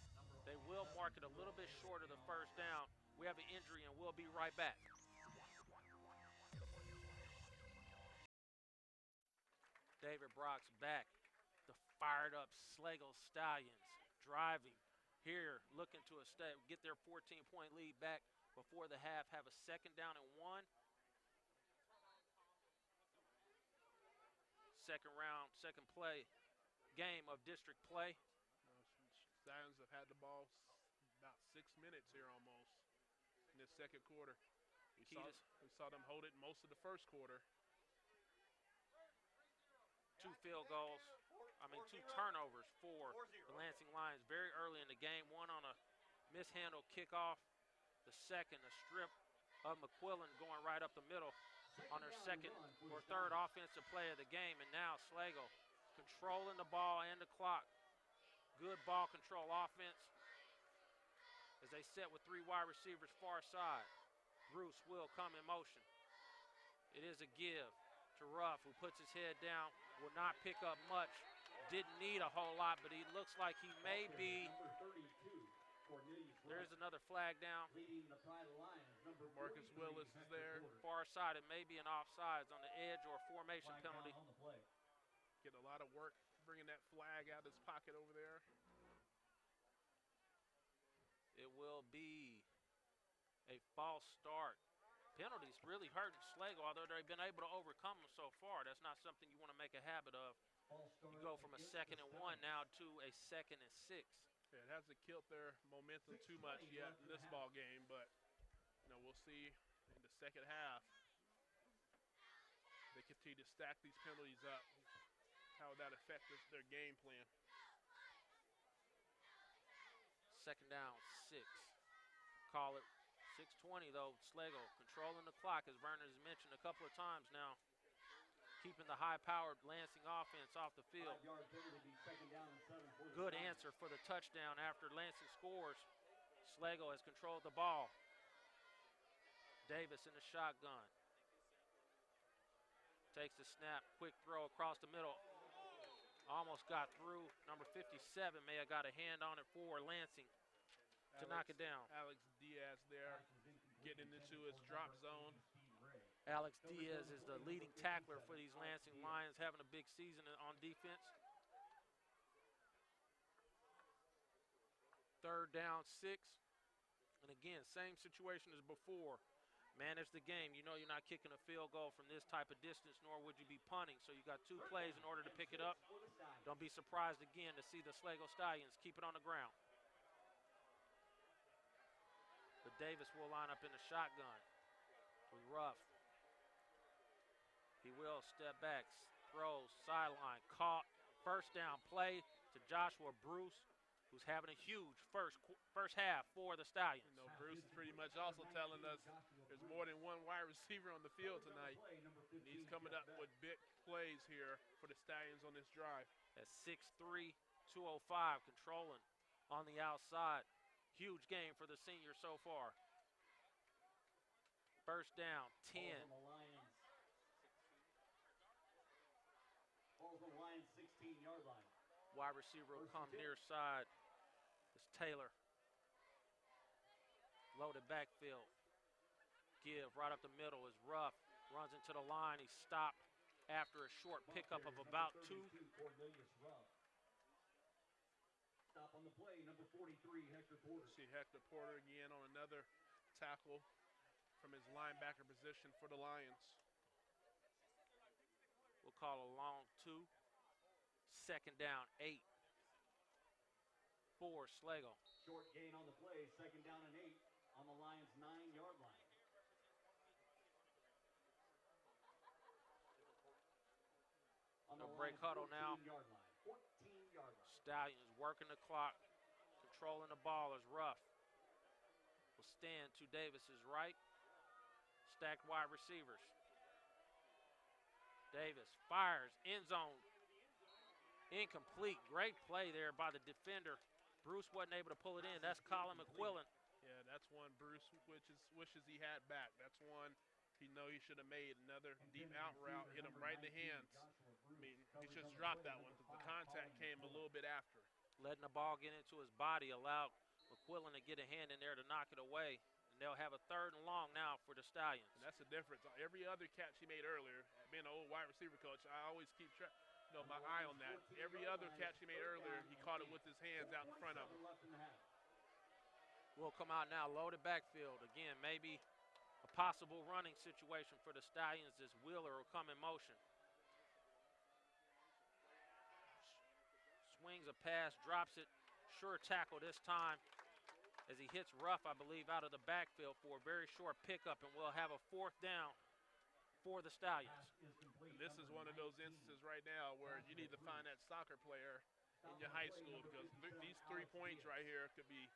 They will mark it a little bit short of the 1st down. We have an injury, and we'll be right back. David Brock's back. The fired-up Schlagle Stallions driving here, looking to get their 14-point lead back before the half, have a 2nd down and 1. Second play game of district play. Stallions have had the ball about 6 minutes here almost in this 2nd quarter. We saw them hold it most of the 1st quarter. 2 turnovers for the Lansing Lions very early in the game. One on a mishandled kickoff. The second, a strip of McQuillan going right up the middle on their 2nd or 3rd offensive play of the game. And now Schlagle controlling the ball and the clock. Good ball control offense. as they set with 3 wide receivers far side. Bruce will come in motion. It is a give to Ruff, who puts his head down, will not pick up much. Didn't need a whole lot, but he looks like he may be. There's another flag down. Marcus Willis is there. Far side, it may be an offsides on the edge or a formation penalty. Getting a lot of work bringing that flag out of his pocket over there. It will be a false start. Penalties really hurting Schlagle, although they've been able to overcome them so far. That's not something you want to make a habit of. You go from a 2nd and 1 now to a 2nd and 6. Yeah, it hasn't killed their momentum too much yet in this ball game, but we'll see in the second half. They continue to stack these penalties up. How would that affect their game plan? 2nd down, 6. Call it 6:20 though. Schlagle controlling the clock, as Vernon has mentioned a couple of times now. Keeping the high-powered Lansing offense off the field. Good answer for the touchdown after Lansing scores. Schlagle has controlled the ball. Davis in the shotgun. Takes the snap, quick throw across the middle. Almost got through. Number 57 may have got a hand on it for Lansing to knock it down. Alex Diaz there getting into his drop zone. Alex Diaz is the leading tackler for these Lansing Lions, having a big season on defense. 3rd down, 6. And again, same situation as before. Manage the game. You know you're not kicking a field goal from this type of distance, nor would you be punting. So you got 2 plays in order to pick it up. Don't be surprised again to see the Schlagle Stallions keep it on the ground. But Davis will line up in the shotgun with Ruff. He will step back, throws, sideline, caught. 1st down play to Joshua Bruce, who's having a huge first half for the Stallions. Bruce is pretty much also telling us there's more than one wide receiver on the field tonight. And he's coming up with big plays here for the Stallions on this drive. At 6'3", 205, controlling on the outside. Huge game for the senior so far. 1st down, 10. Lions 16-yard line. Wide receiver will come near side. It's Taylor. Loaded backfield. Give right up the middle is Ruff. Runs into the line. He's stopped after a short pickup of about 2. Stop on the play, number 43, Hector Porter. See Hector Porter again on another tackle from his linebacker position for the Lions. We'll call a long 2. 2nd down, 8. For Schlagle. Short gain on the play, 2nd down and 8 on the Lions' 9-yard line. No break huddle now. 14-yard line. Stallions working the clock, controlling the ball is Ruff. Will stand to Davis's right. Stacked wide receivers. Davis fires, end zone. Incomplete. Great play there by the defender. Bruce wasn't able to pull it in. That's Colin McQuillan. Yeah, that's one Bruce wishes he had back. That's one he should have made. Another deep out route, hit him right in the hands. I mean, he just dropped that one. The contact came a little bit after. Letting the ball get into his body allowed McQuillan to get a hand in there to knock it away. And they'll have a 3rd and long now for the Stallions. And that's the difference. Every other catch he made earlier, being an old wide receiver coach, I always keep my eye on that. Every other catch he made earlier, he caught it with his hands out in front of him. Will come out now, loaded backfield. Again, maybe a possible running situation for the Stallions as Wheeler will come in motion. Swings a pass, drops it. Sure tackle this time as he hits Ruff, I believe, out of the backfield for a very short pickup, and we'll have a 4th down for the Stallions. And this is one of those instances right now where you need to find that soccer player in your high school, because these 3 points right here could be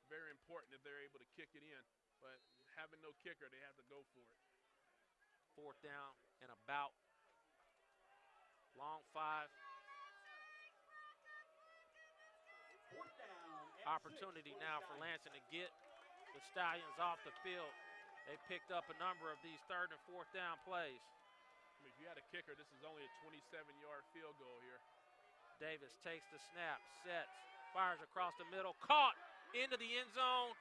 very important if they're able to kick it in. But having no kicker, they have to go for it. 4th down and about. Long 5. 4th down Opportunity now for Lansing to get the Stallions off the field. They picked up a number of these 3rd and 4th down plays. I mean, if you had a kicker, this is only a 27-yard field goal here. Davis takes the snap, sets, fires across the middle, caught into the end zone.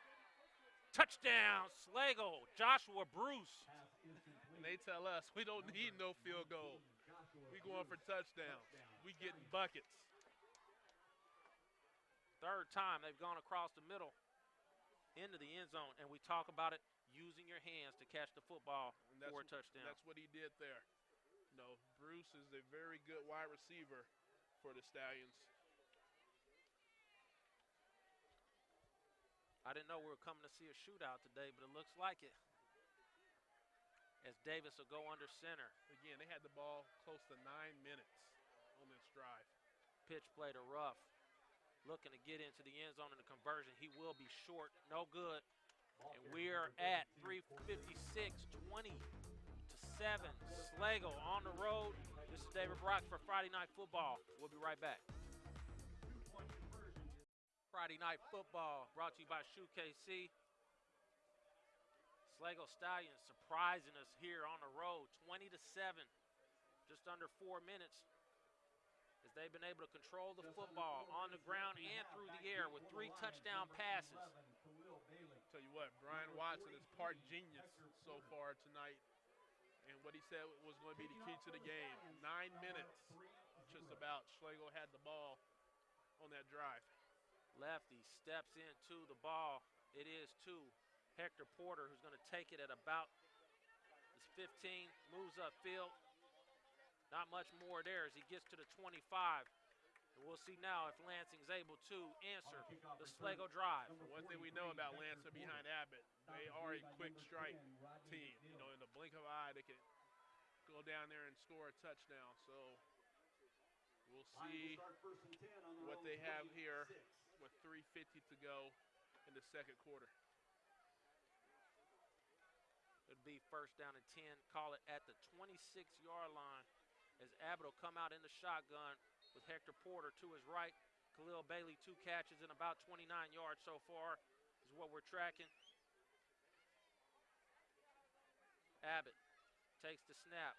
Touchdown, Schlagle, Joshua Bruce. And they tell us we don't need no field goal. We going for touchdowns. We getting buckets. 3rd time they've gone across the middle into the end zone, and we talk about it, using your hands to catch the football for a touchdown. That's what he did there. You know, Bruce is a very good wide receiver for the Stallions. I didn't know we were coming to see a shootout today, but it looks like it. As Davis will go under center. Again, they had the ball close to 9 minutes on this drive. Pitch play to Ruff. Looking to get into the end zone in the conversion. He will be short, no good. And we're at 3:56, 20-7. Schlagle on the road. This is David Brock for Friday Night Football. We'll be right back. Friday Night Football brought to you by SHUKC. Schlagle Stallions surprising us here on the road, 20-7, just under 4 minutes, as they've been able to control the football on the ground and through the air with 3 touchdown passes. Tell you what, Brian Watson is part genius so far tonight, and what he said was going to be the key to the game. 9 minutes, just about. Schlagle had the ball on that drive. Lefty steps into the ball. It is to Hector Porter, who's going to take it at about his 15, moves upfield. Not much more there as he gets to the 25. And we'll see now if Lansing's able to answer the Schlagle drive. One thing we know about Lansing behind Abbott, they are a quick strike team. You know, in the blink of an eye, they can go down there and score a touchdown. So we'll see what they have here with 3:50 to go in the second quarter. It'll be 1st down and 10. Call it at the 26-yard line as Abbott will come out in the shotgun with Hector Porter to his right. Khalil Bailey, 2 catches and about 29 yards so far is what we're tracking. Abbott takes the snap,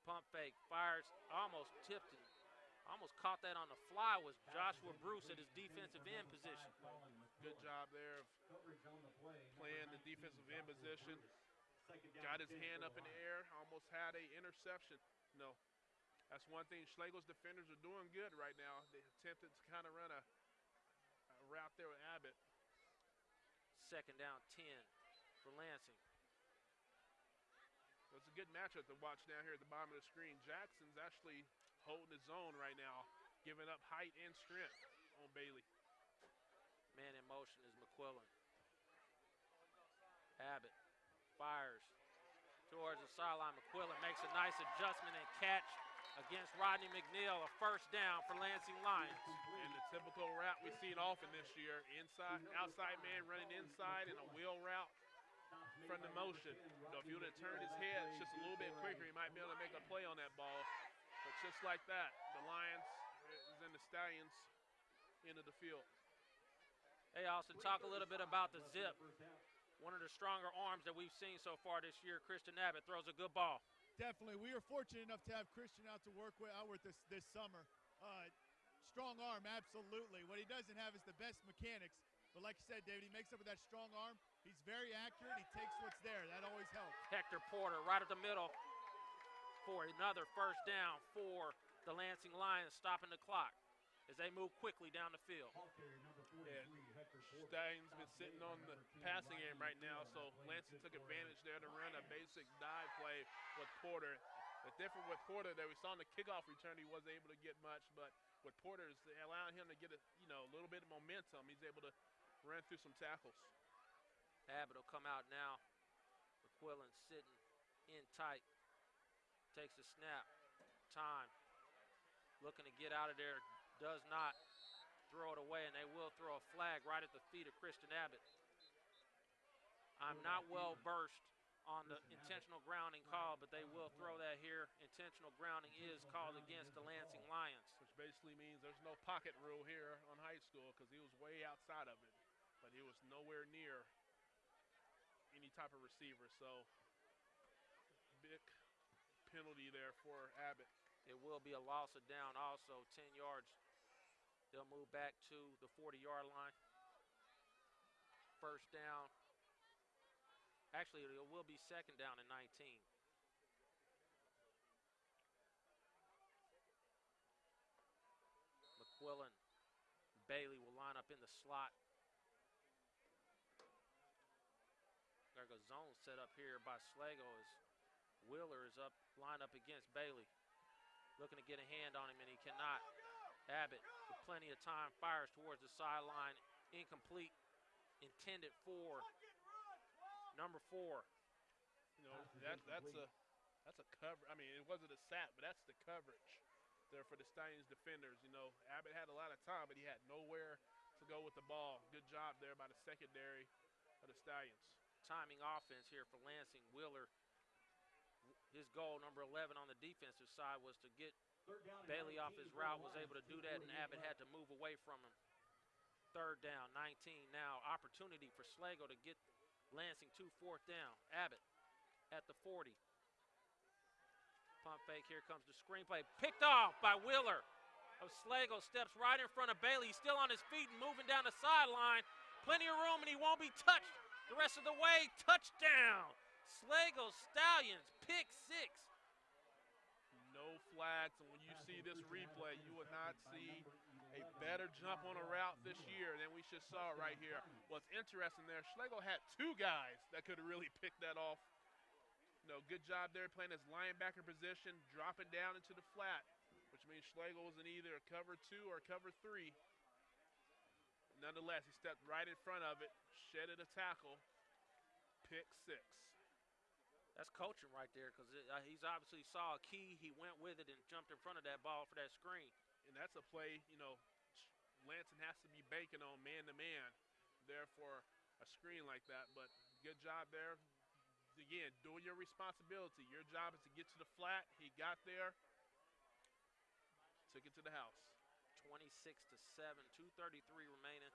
pump fake, fires, almost tipped it. Almost caught that on the fly was Joshua Bruce at his defensive end position. Good job there of playing the defensive end position. Got his hand up in the air, almost had an interception. No, that's one thing Schlagle's defenders are doing good right now. They attempted to kind of run a route there with Abbott. 2nd down 10 for Lansing. It's a good matchup to watch down here at the bottom of the screen. Jackson's actually holding his own right now, giving up height and strength on Bailey. Man in motion is McQuillan. Abbott fires towards the sideline. McQuillan makes a nice adjustment and catch against Rodney McNeil. A 1st down for Lansing Lions. And the typical route we've seen often this year, inside, outside man running inside in a wheel route from the motion. You know, if he would have turned his head just a little bit quicker, he might be able to make a play on that ball. But just like that, the Lions is in the Stallions end of the field. Hey, Austin, talk a little bit about the zip. One of the stronger arms that we've seen so far this year. Christian Abbott throws a good ball. Definitely. We are fortunate enough to have Christian out to work with this summer. Strong arm, absolutely. What he doesn't have is the best mechanics. But like you said, David, he makes up with that strong arm. He's very accurate. He takes what's there. That always helps. Hector Porter right at the middle for another 1st down for the Lansing Lions, stopping the clock as they move quickly down the field. Yeah, Stallions been sitting on the passing game right now, so Lansing took advantage there to run a basic dive play with Porter. The difference with Porter that we saw in the kickoff return, he wasn't able to get much, but with Porter, is allowing him to get a little bit of momentum. He's able to run through some tackles. Abbott will come out now. McQuillan sitting in tight. Takes a snap. Time. Looking to get out of there. Does not throw it away, and they will throw a flag right at the feet of Christian Abbott. I'm not well versed on the intentional grounding call, but they will throw that here. Intentional grounding is called against the Lansing Lions. Which basically means there's no pocket rule here on high school because he was way outside of it, but he was nowhere near any type of receiver. So big penalty there for Abbott. It will be a loss of down also, 10 yards. They'll move back to the 40-yard line. First down. Actually, it will be second down and 19. McQuillan, Bailey will line up in the slot. There's a zone set up here by Schlagle as Wheeler is up, lined up against Bailey. Looking to get a hand on him, and he cannot. Abbott, with plenty of time, fires towards the sideline. Incomplete. Intended for number 4. You know, that's a cover. I mean, it wasn't a sack, but that's the coverage there for the Stallions defenders. You know, Abbott had a lot of time, but he had nowhere to go with the ball. Good job there by the secondary of the Stallions. Timing offense here for Lansing. Wheeler, his goal, number 11 on the defensive side, was to get Bailey off his route, was able to do that, and Abbott had to move away from him. Third down, 19 now. Opportunity for Schlagle to get Lansing to fourth down. Abbott at the 40. Pump fake, here comes the screen play. Picked off by Wheeler. Schlagle steps right in front of Bailey. He's still on his feet and moving down the sideline. Plenty of room, and he won't be touched the rest of the way. Touchdown. Schlagle Stallions, pick 6. No flags, and when you see this replay, you will not see a better jump on a route this year than we just saw right here. What's interesting there, Schlagle had 2 guys that could have really picked that off. You know, good job there playing his linebacker position, dropping down into the flat, which means Schlagle was in either cover 2 or cover 3. Nonetheless, he stepped right in front of it, shedded a tackle, pick 6. That's coaching right there, because he's obviously saw a key. He went with it and jumped in front of that ball for that screen. And that's a play, you know, Lansing has to be banking on man-to-man there for a screen like that. But good job there. Again, doing your responsibility. Your job is to get to the flat. He got there, took it to the house. 26-7, 2:33 remaining.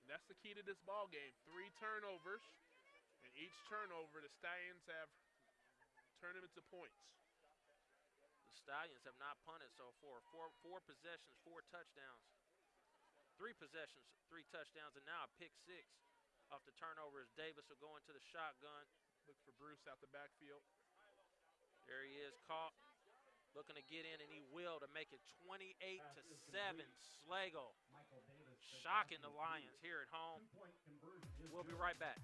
And that's the key to this ball game. 3 turnovers, and each turnover the Stallions have turned them into points. The Stallions have not punted so far. Four possessions, 4 touchdowns. 3 possessions, 3 touchdowns, and now a pick 6 off the turnover as Davis will go into the shotgun. Look for Bruce out the backfield. There he is, caught. Looking to get in, and he will to make it 28-7. Schlagle shocking the Lions here at home. We'll be right back.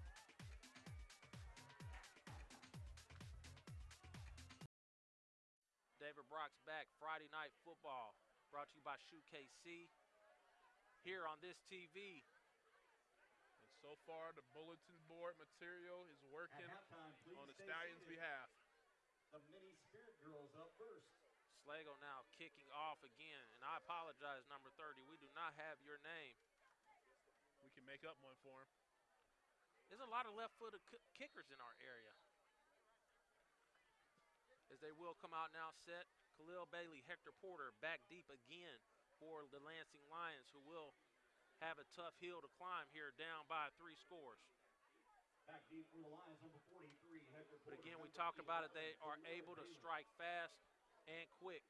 David Brock's back. Friday Night Football brought to you by SHUKC here on this TV. And so far, the bulletin board material is working on the Stallions' behalf. The mini Spirit Girls up first. Schlagle now kicking off again, and I apologize, number 30. We do not have your name. We can make up one for him. There's a lot of left-footed kickers in our area. As they will come out now set, Khalil Bailey, Hector Porter back deep again for the Lansing Lions, who will have a tough hill to climb here, down by 3 scores. Back deep for the Lions, number 43, Hector Porter. But again, we talked about it. They are able to strike fast and quick.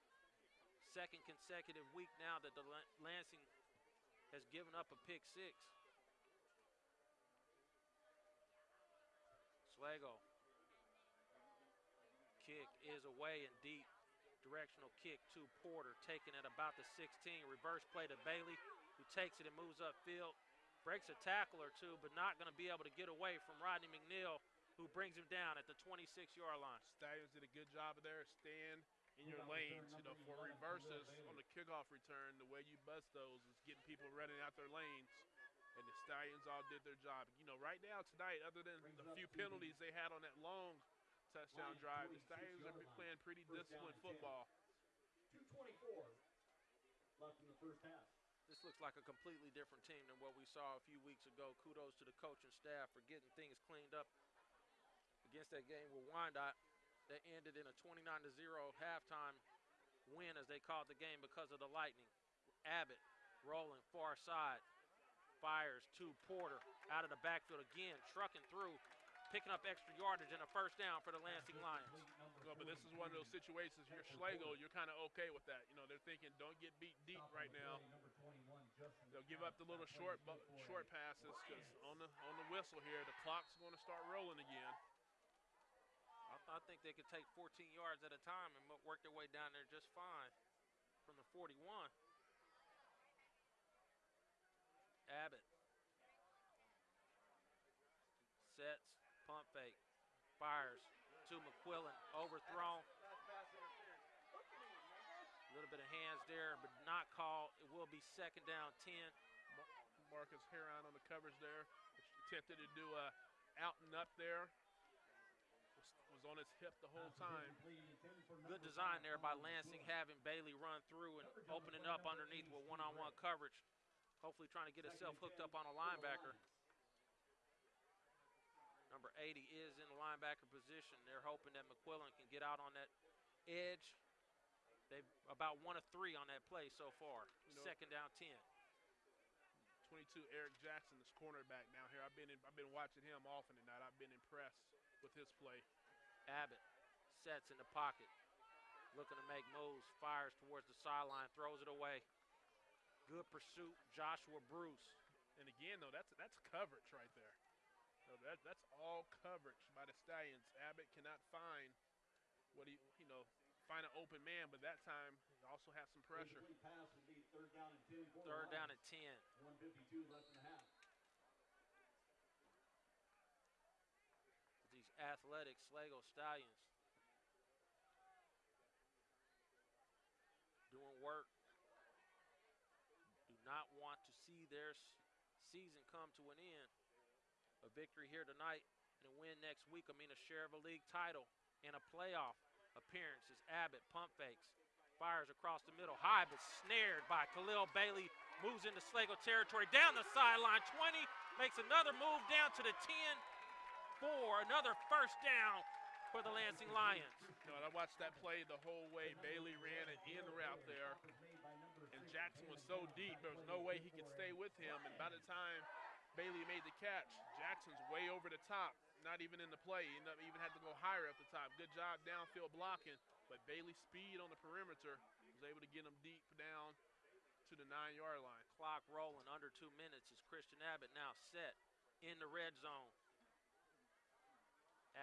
Second consecutive week now that the Lansing has given up a pick 6. Schlagle. Kick is away and deep. Directional kick to Porter, taken at about the 16. Reverse play to Bailey, who takes it and moves upfield. Breaks a tackle or 2, but not going to be able to get away from Rodney McNeil, who brings him down at the 26-yard line. Stallions did a good job of there. Stand in your lanes. You know, for reverses on the kickoff return, the way you bust those is getting people running out their lanes. And the Stallions all did their job. You know, right now tonight, other than the few penalties they had on that long touchdown drive, the Stallions are playing pretty disciplined football. 2:24 left in the first half. This looks like a completely different team than what we saw a few weeks ago. Kudos to the coaching staff for getting things cleaned up against that game with Wyandotte that ended in a 29-0 halftime win, as they called the game, because of the lightning. Abbott rolling far side, fires to Porter out of the backfield again, trucking through, picking up extra yardage and a first down for the Lansing Lions. No, but this is one of those situations, you're Schlagle, you're kind of okay with that. You know, they're thinking, don't get beat deep right now. They'll give up the little short passes, because on the whistle here, the clock's going to start rolling again. I think they could take 14 yards at a time and work their way down there just fine from the 41. Abbott sets, pump fake, fires to McQuillan, overthrown. A little bit of hands there, but not called. It will be second down 10. Marcus Heron on the coverage there. Attempted to do a out and up there. Was on his hip the whole time. Good design there by Lansing, having Bailey run through and opening up underneath with one-on-one coverage. Hopefully trying to get himself hooked up on a linebacker. Number 80 is in the linebacker position. They're hoping that McQuillan can get out on that edge. They've about 1 of 3 on that play so far. Second down 10. 22 Eric Jackson, this cornerback down here. I've been watching him often tonight. I've been impressed with his play. Abbott sets in the pocket, looking to make moves, fires towards the sideline, throws it away. Good pursuit, Joshua Bruce. And again, though, that's coverage right there. So that's all coverage by the Stallions. Abbott cannot find find an open man, but that time he also has some pressure. Third down and 10. 1:52 left in the half. These athletic Schlagle Stallions doing work. Do not want to see their season come to an end. A victory here tonight and a win next week will mean a share of a league title and a playoff appearance as Abbott pump fakes, fires across the middle, high but snared by Khalil Bailey, moves into Schlagle territory, down the sideline, 20, makes another move down to the 10, for another first down for the Lansing Lions. I watched that play the whole way. Bailey ran an in route there, and Jackson was so deep, there was no way he could stay with him, and by the time Bailey made the catch, Jackson's way over the top, not even in the play. He even had to go higher up the top. Good job downfield blocking, but Bailey's speed on the perimeter was able to get him deep down to the 9-yard line. Clock rolling under 2 minutes as Christian Abbott now set in the red zone.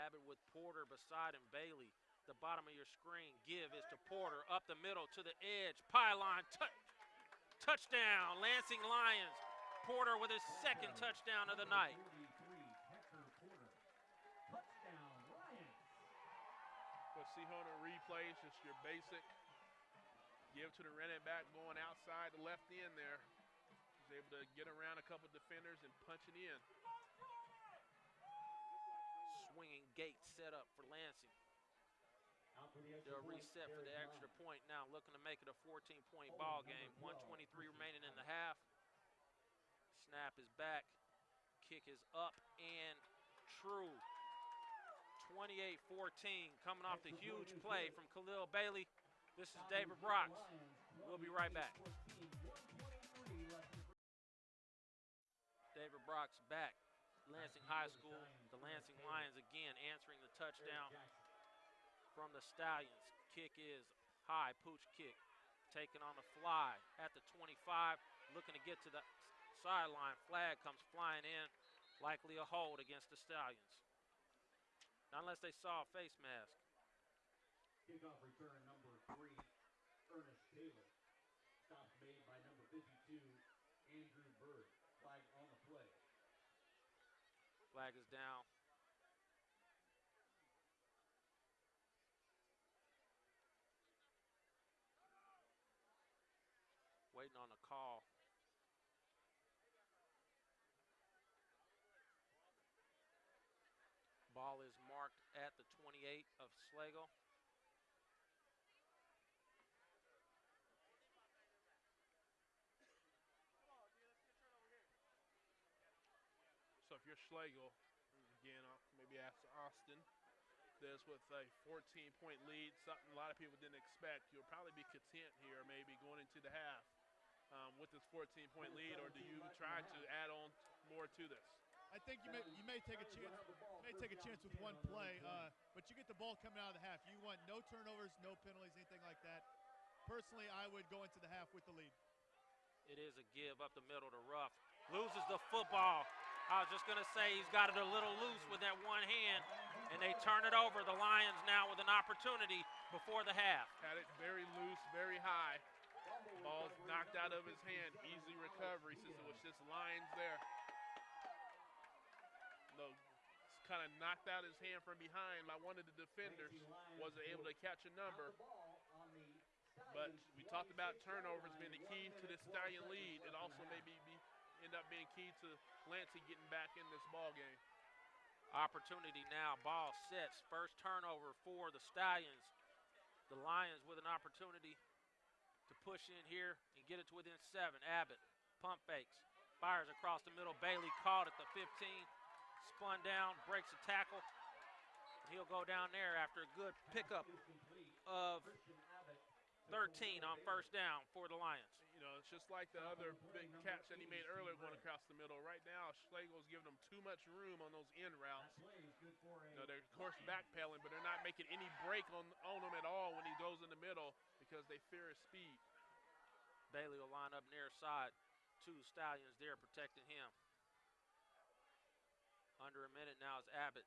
Abbott with Porter beside him. Bailey, the bottom of your screen. Give is to Porter, up the middle to the edge. Pylon, touchdown, Lansing Lions. Porter with his second touchdown of the night. But see on the replays, just your basic give to the running back going outside the left end there. He's able to get around a couple defenders and punch it in. Swinging gate set up for Lansing. They'll reset for the extra point now, looking to make it a 14-point ball game. 1:23 remaining in the half. Snap is back. Kick is up and true. 28-14, coming off the huge play from Khalil Bailey. This is David Brox. We'll be right back. David Brox back. Lansing High School. The Lansing Lions again answering the touchdown from the Stallions. Kick is high, pooch kick. Taken on the fly at the 25. Looking to get to the sideline. Flag comes flying in. Likely a hold against the Stallions. Not unless they saw a face mask. Kickoff return number 3, Ernest Taylor. Stop made by number 52, Andrew Bird. Flag on the play. Flag is down. Waiting on the call. Ball is marked at the 28 of Schlagle. So if you're Schlagle, Again, maybe ask Austin. This with a 14-point lead, something a lot of people didn't expect. You'll probably be content here maybe going into the half with this 14-point lead, or do you try to add on more to this? I think you may take a chance with one play, but you get the ball coming out of the half. You want no turnovers, no penalties, anything like that. Personally, I would go into the half with the lead. It is a give up the middle to Ruff. Loses the football. I was just going to say he's got it a little loose with that one hand, and they turn it over. The Lions now with an opportunity before the half. Had it very loose, very high. Ball's knocked out of his hand. Easy recovery since it was just lines there. No, kind of knocked out his hand from behind by one of the defenders. Wasn't able to catch a number. But we talked about turnovers being the key to this Stallion lead. It also may end up being key to Lansing getting back in this ball game. Opportunity now. Ball sets. First turnover for the Stallions. The Lions with an opportunity to push in here and get it to within 7. Abbott pump fakes. Fires across the middle. Bailey caught at the 15. Spun down. Breaks a tackle. He'll go down there after a good pickup of 13 on first down for the Lions. You know, it's just like the other big catch that he made earlier going across the middle. Right now, Schlagle's giving them too much room on those end routes. You know, they're, of course, backpedaling, but they're not making any break on him at all when he goes in the middle because they fear his speed. Bailey will line up near side. 2 Stallions there protecting him. Under a minute now is Abbott.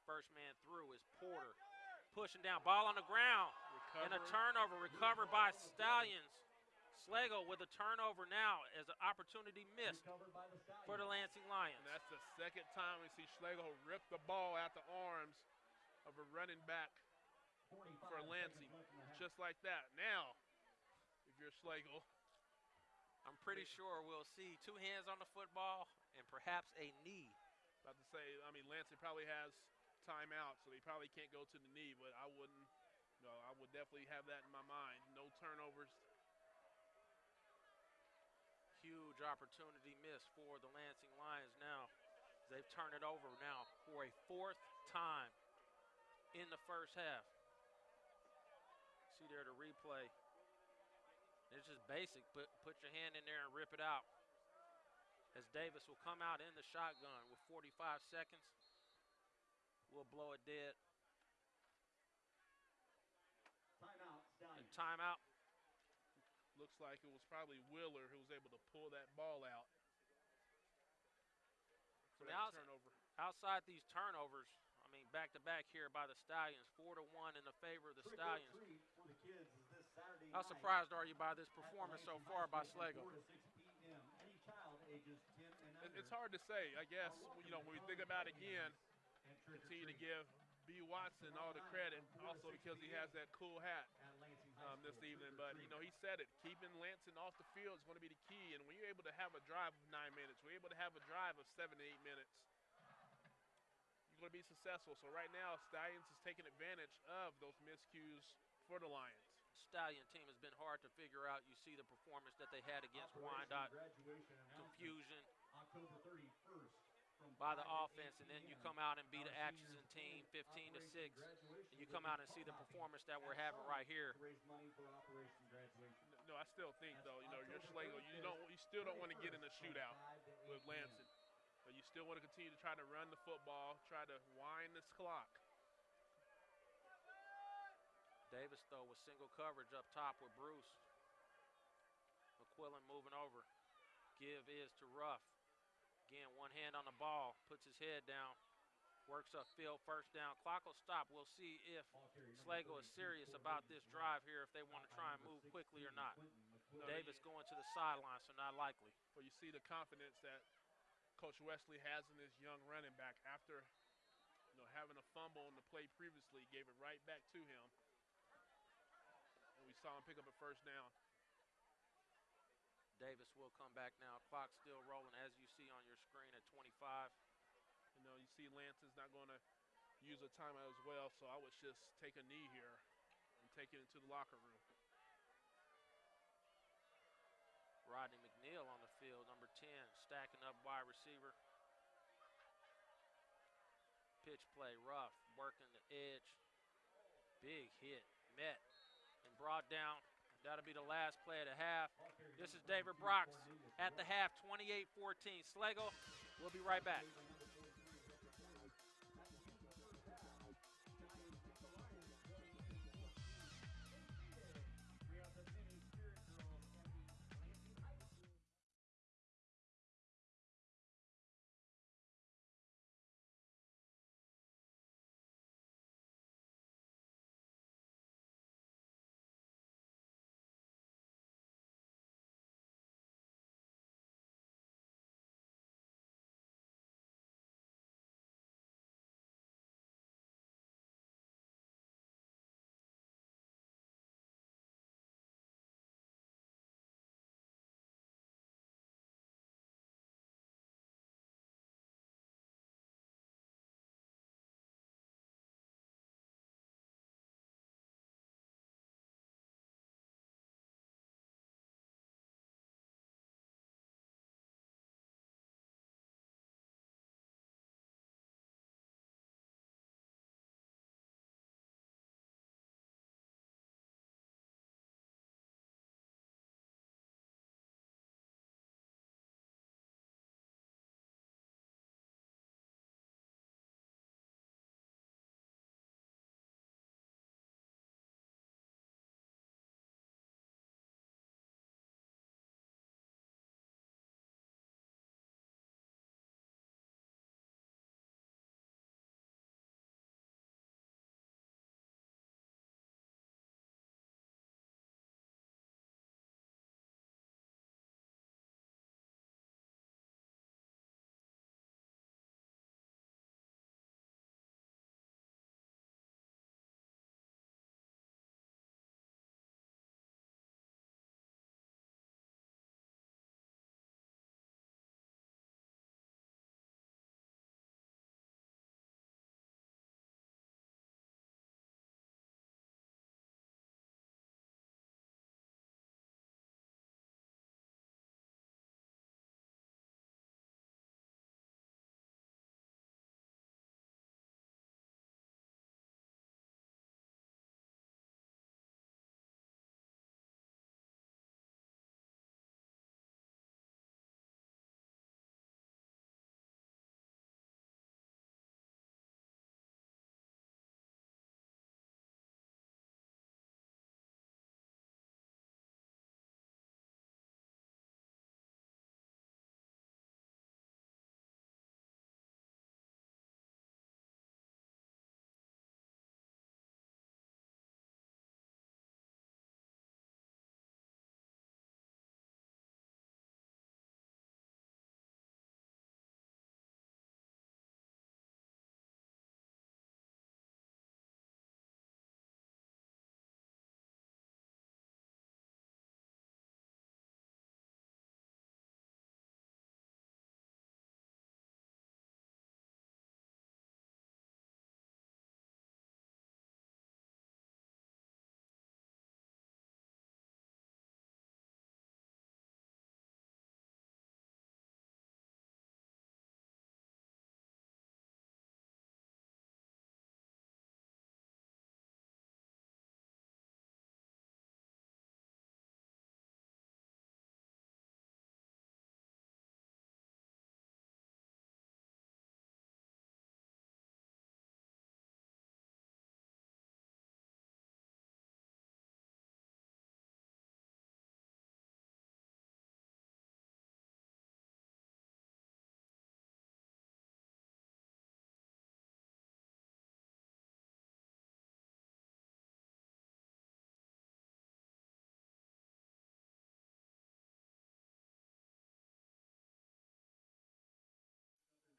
First man through is Porter. Pushing down, ball on the ground. And a turnover recovered by Stallions. Schlagle with a turnover now as an opportunity missed for the Lansing Lions. And that's the second time we see Schlagle rip the ball out the arms of a running back for Lansing. Just like that. Now, if you're Schlagle, I'm pretty sure we'll see 2 hands on the football and perhaps a knee. About to say, I mean, Lansing probably has timeout, so they probably can't go to the knee, but I wouldn't. No, I would definitely have that in my mind. No turnovers. Huge opportunity missed for the Lansing Lions now. They've turned it over now for a 4th time in the first half. See there the replay. It's just basic. Put your hand in there and rip it out. As Davis will come out in the shotgun with 45 seconds. We'll blow it dead. Timeout. Looks like it was probably Wheeler who was able to pull that ball out. For that turnover. Outside these turnovers, I mean, back-to-back here by the Stallions, 4-1 in the favor of the Stallions. How surprised are you by this performance so far by Schlagle? It's hard to say. I guess, you know, when we think about it again, continue to give B. Watson all the credit, also because he has that cool hat this evening. But, you know, he said it. Keeping Lansing off the field is going to be the key. And when you're able to have a drive of 9 minutes, we're able to have a drive of 7 to 8 minutes, you're going to be successful. So right now, Stallions is taking advantage of those miscues for the Lions. Stallion team has been hard to figure out. You see the performance that they had against Wyandotte. Confusion by the offense, and then you come out and beat an Atchison team 15-6, and you come out and see the performance that we're having right here. No, I still think though, you know, you're Schlagle. You still don't want to get in a shootout with Lansing. But you still want to continue to try to run the football, try to wind this clock. Davis though with single coverage up top with Bruce. McQuillan moving over. Give is to Ruff. Again, one hand on the ball, puts his head down, works upfield, first down. Clock will stop. We'll see if Schlagle is serious about this drive here, if they want to try and move quickly or not. Davis going to the sideline, so not likely. Well, you see the confidence that Coach Wesley has in this young running back after, you know, having a fumble on the play previously, gave it right back to him. And we saw him pick up a first down. Davis will come back now. Clock still rolling, as you see on your screen at 25. You know, you see Lansing's not going to use a timeout as well, so I would just take a knee here and take it into the locker room. Rodney McNeil on the field, number 10, stacking up wide receiver. pitch play, rough, working the edge. Big hit, met, and brought down. That'll be the last play of the half. This is David Brox at the half, 28-14. Schlagle, we'll be right back.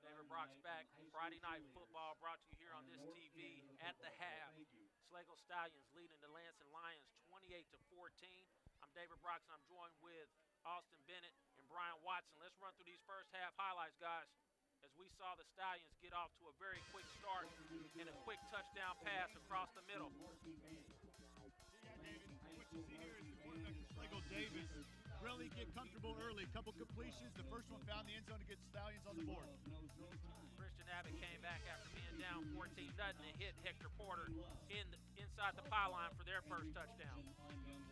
David Brox back. Friday night football brought to you here on this TV at the half. Schlagle Stallions leading the Lansing Lions 28-14. I'm David Brox, and I'm joined with Austin Bennett and Brian Watson. Let's run through these first half highlights, guys, as we saw the Stallions get off to a very quick start and a quick touchdown pass across the middle. David, what you see here is the quarterback, Schlagle Davis, really get comfortable early. A couple completions. The first one found the end zone to get Stallions on the board. Christian Abbott came back after being down 14-0 and hit Hector Porter inside the pylon for their first touchdown.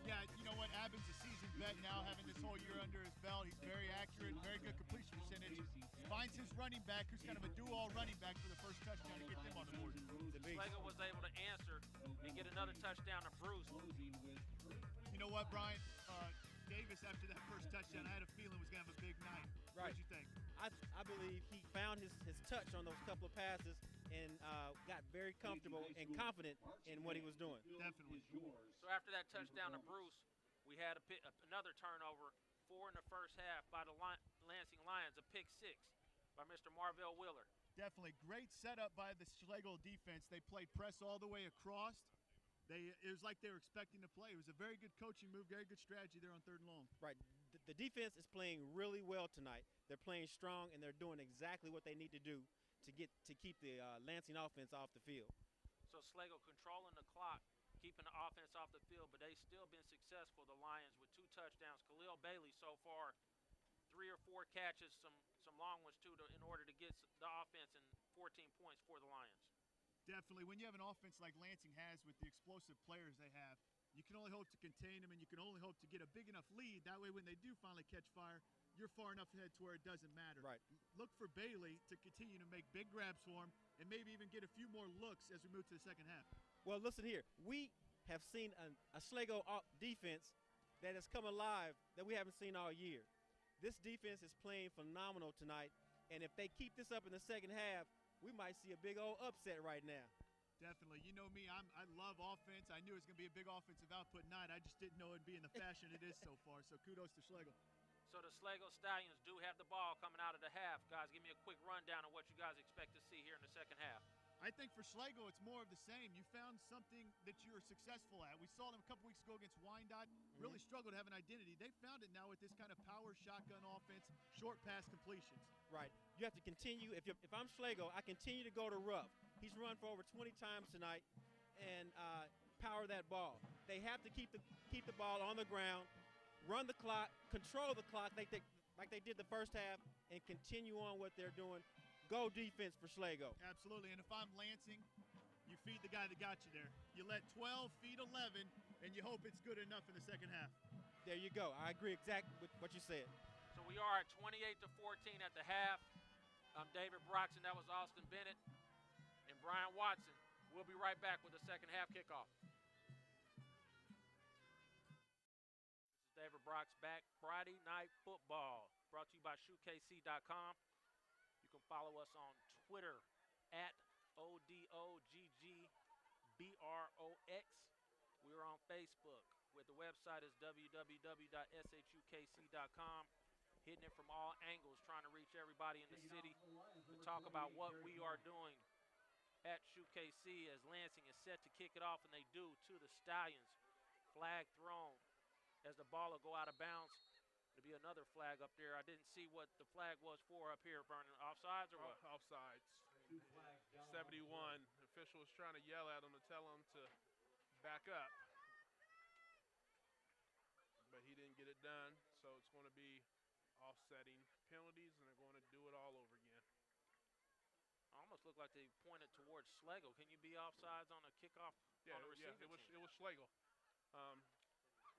Yeah, you know what? Abbott's a seasoned vet now, having this whole year under his belt. He's very accurate, very good completion percentage. Finds his running back, who's kind of a do-all running back, for the first touchdown to get them on the board. Schlagle was able to answer and get another touchdown to Bruce. You know what, Brian? Davis, after that first touchdown, I had a feeling was going to have a big night. Right. What did you think? I believe he found his touch on those couple of passes and got very comfortable and confident in what he was doing. Definitely. So after that touchdown to Bruce, we had another turnover, 4 in the first half by the Lansing Lions, a pick 6 by Mr. Marvell Wheeler. Definitely. Great setup by the Schlagle defense. They played press all the way across. It was like they were expecting to play. It was a very good coaching move, very good strategy there on 3rd and long. Right. The defense is playing really well tonight. They're playing strong, and they're doing exactly what they need to do to keep the Lansing offense off the field. So Schlagle controlling the clock, keeping the offense off the field, but they've still been successful, the Lions, with 2 touchdowns. Khalil Bailey so far, 3 or 4 catches, some long ones too, in order to get the offense, and 14 points for the Lions. Definitely. When you have an offense like Lansing has with the explosive players they have, you can only hope to contain them, and you can only hope to get a big enough lead. That way, when they do finally catch fire, you're far enough ahead to where it doesn't matter. Right. Look for Bailey to continue to make big grabs for him and maybe even get a few more looks as we move to the second half. Well, listen here. We have seen a Schlagle defense that has come alive that we haven't seen all year. This defense is playing phenomenal tonight, and if they keep this up in the second half, we might see a big old upset right now. Definitely. You know me, I love offense. I knew it was going to be a big offensive output night. I just didn't know it'd be in the fashion it is so far. So kudos to Schlagle. So the Schlagle Stallions do have the ball coming out of the half. Guys, give me a quick rundown of what you guys expect to see here in the second half. I think for Schlagle, it's more of the same. You found something that you're successful at. We saw them a couple weeks ago against Wyandotte. Really struggled to have an identity. They found it now with this kind of power shotgun offense, short pass completions. Right. You have to continue. If I'm Schlagle, I continue to go to Ruff. He's run for over 20 times tonight and power that ball. They have to keep the ball on the ground, run the clock, control the clock like they did the first half, and continue on what they're doing. Go defense for Schlagle. Absolutely. And if I'm Lansing, you feed the guy that got you there. You let 12 feed 11, and you hope it's good enough in the second half. There you go. I agree exactly with what you said. So we are at 28-14 at the half. I'm David Broxton. That was Austin Bennett and Brian Watson. We'll be right back with the second half kickoff. This is David Brox back. Friday Night Football, brought to you by SHUKC.com. You can follow us on Twitter at ODOGGBROX. We're on Facebook, where the website is www.shukc.com. Hitting it from all angles, trying to reach everybody in the city to talk about what we are doing at SHUKC as Lansing is set to kick it off, and they do, to the Stallions. Flag thrown as the ball will go out of bounds. There'll be another flag up there. I didn't see what the flag was for up here, Vernon. Offsides or what? Offsides. 71. The official was trying to yell at him to tell him to back up. But he didn't get it done, so it's going to be offsetting penalties, and they're going to do it all over again. Almost looked like they pointed towards Schlagle. Can you be offsides on a kickoff on the receiving team? It was Schlagle.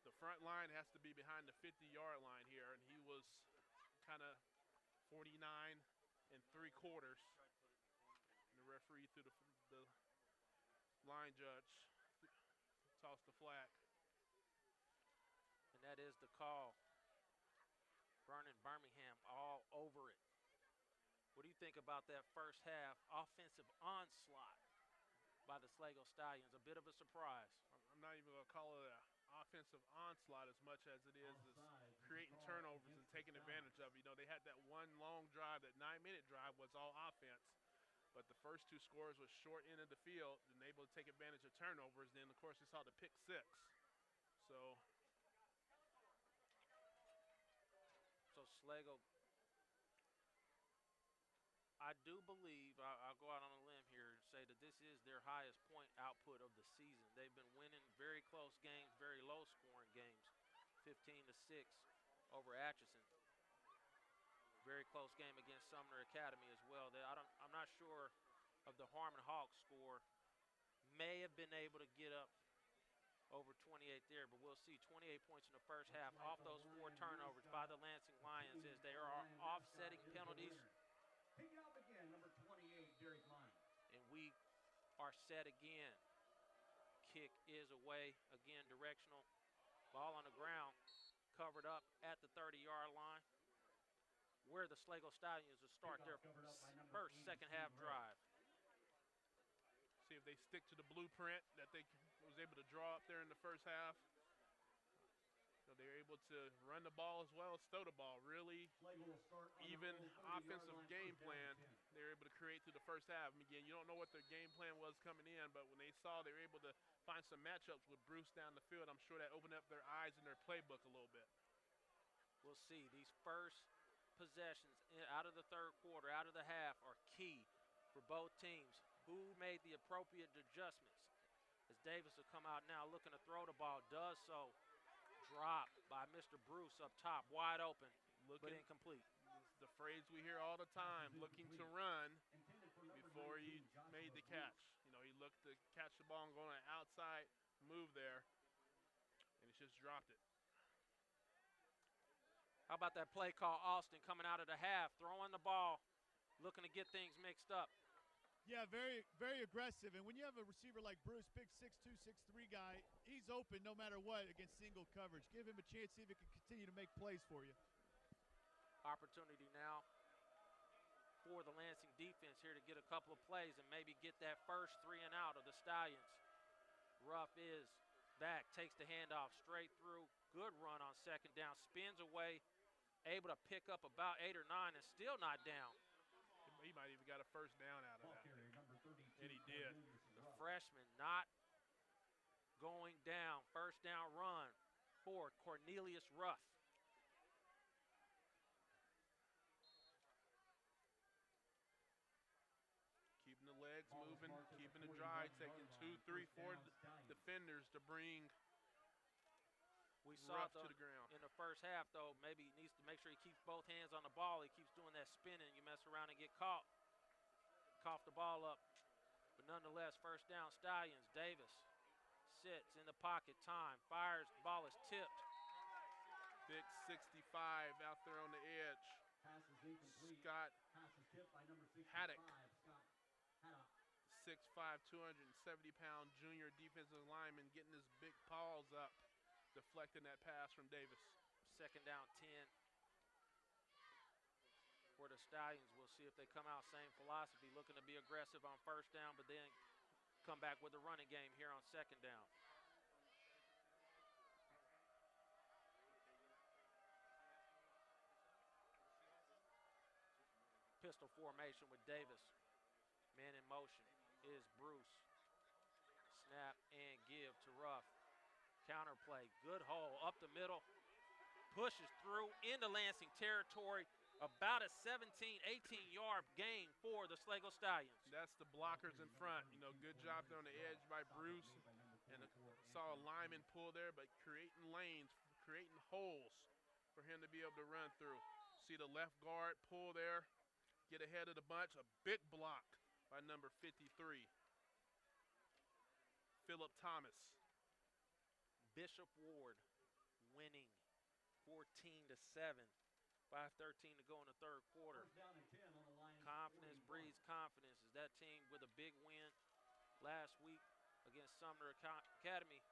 The front line has to be behind the 50-yard line here, and he was kind of 49 3/4. The referee threw the line judge tossed the flag. And that is the call. Vernon Birmingham all over it. What do you think about that first half offensive onslaught by the Schlagle Stallions? A bit of a surprise. I'm not even going to call it an offensive onslaught as much as it is creating turnovers and taking advantage of it. You know, they had that one long drive, that 9-minute drive was all offense. But the first 2 scores was short end of the field and able to take advantage of turnovers. Then, of course, we saw the pick 6. So Schlagle, I do believe, I'll go out on a limb here and say that this is their highest point output of the season. They've been winning very close games, very low-scoring games, 15-6 over Atchison. Very close game against Sumner Academy as well. I'm not sure of the Harmon Hawks score. May have been able to get up over 28 there, but we'll see. 28 points in the first half off those 4 turnovers by the Lansing Lions as they are offsetting penalties. Pick it up again, number 28, Derek Lyons. And we are set again. Kick is away, again directional. Ball on the ground, covered up at the 30-yard line, where the Schlagle Stallions will start their first second half drive. See if they stick to the blueprint that they was able to draw up there in the first half. So they're able to run the ball as well as throw the ball. Really even offensive game plan they're able to create through the first half. And again, you don't know what their game plan was coming in, but when they saw they were able to find some matchups with Bruce down the field, I'm sure that opened up their eyes and their playbook a little bit. We'll see. These first possessions out of the third quarter, out of the half, are key for both teams. Who made the appropriate adjustments? As Davis will come out now looking to throw the ball, does so. Dropped by Mr. Bruce up top, wide open, but incomplete. The phrase we hear all the time, looking to run before he made the catch. You know, he looked to catch the ball and go on an outside move there, and he's just dropped it. How about that play call, Austin, coming out of the half, throwing the ball, looking to get things mixed up. Yeah, very, very aggressive. And when you have a receiver like Bruce, big 6'2", 6'3" guy, he's open no matter what against single coverage. Give him a chance, see if he can continue to make plays for you. Opportunity now for the Lansing defense here to get a couple of plays and maybe get that first 3 and out of the Stallions. Ruff is back, takes the handoff straight through. Good run on second down, spins away, able to pick up about 8 or 9 and still not down. He might even got a first down out of that. And he did. The freshman not going down. First down run for Cornelius Ruff. Keeping the legs moving, keeping the drive, taking 2, 3, 4 defenders to bring Ruff to the ground. In the first half, though, maybe he needs to make sure he keeps both hands on the ball. He keeps doing that spinning. You mess around and get caught. Cough the ball up. But nonetheless, first down, Stallions. Davis sits in the pocket. Time. Fires. The ball is tipped. Big 65 out there on the edge. Scott Haddock. 6'5", 270-pound junior defensive lineman getting his big paws up, deflecting that pass from Davis. Second down, 10 for the Stallions. We'll see if they come out same philosophy, looking to be aggressive on first down, but then come back with a running game here on second down. Pistol formation with Davis. Man in motion is Bruce. Snap and give to Ruff. Counter play, good hole up the middle. Pushes through into Lansing territory. About a 17, 18-yard gain for the Schlagle Stallions. That's the blockers in front. You know, good job there on the edge by Bruce. And saw a lineman pull there, but creating lanes, creating holes for him to be able to run through. See the left guard pull there, get ahead of the bunch. A big block by number 53, Phillip Thomas. Bishop Ward winning 14-7. 5:13 to go in the third quarter. Confidence breeds confidence as that team with a big win last week against Sumner Academy.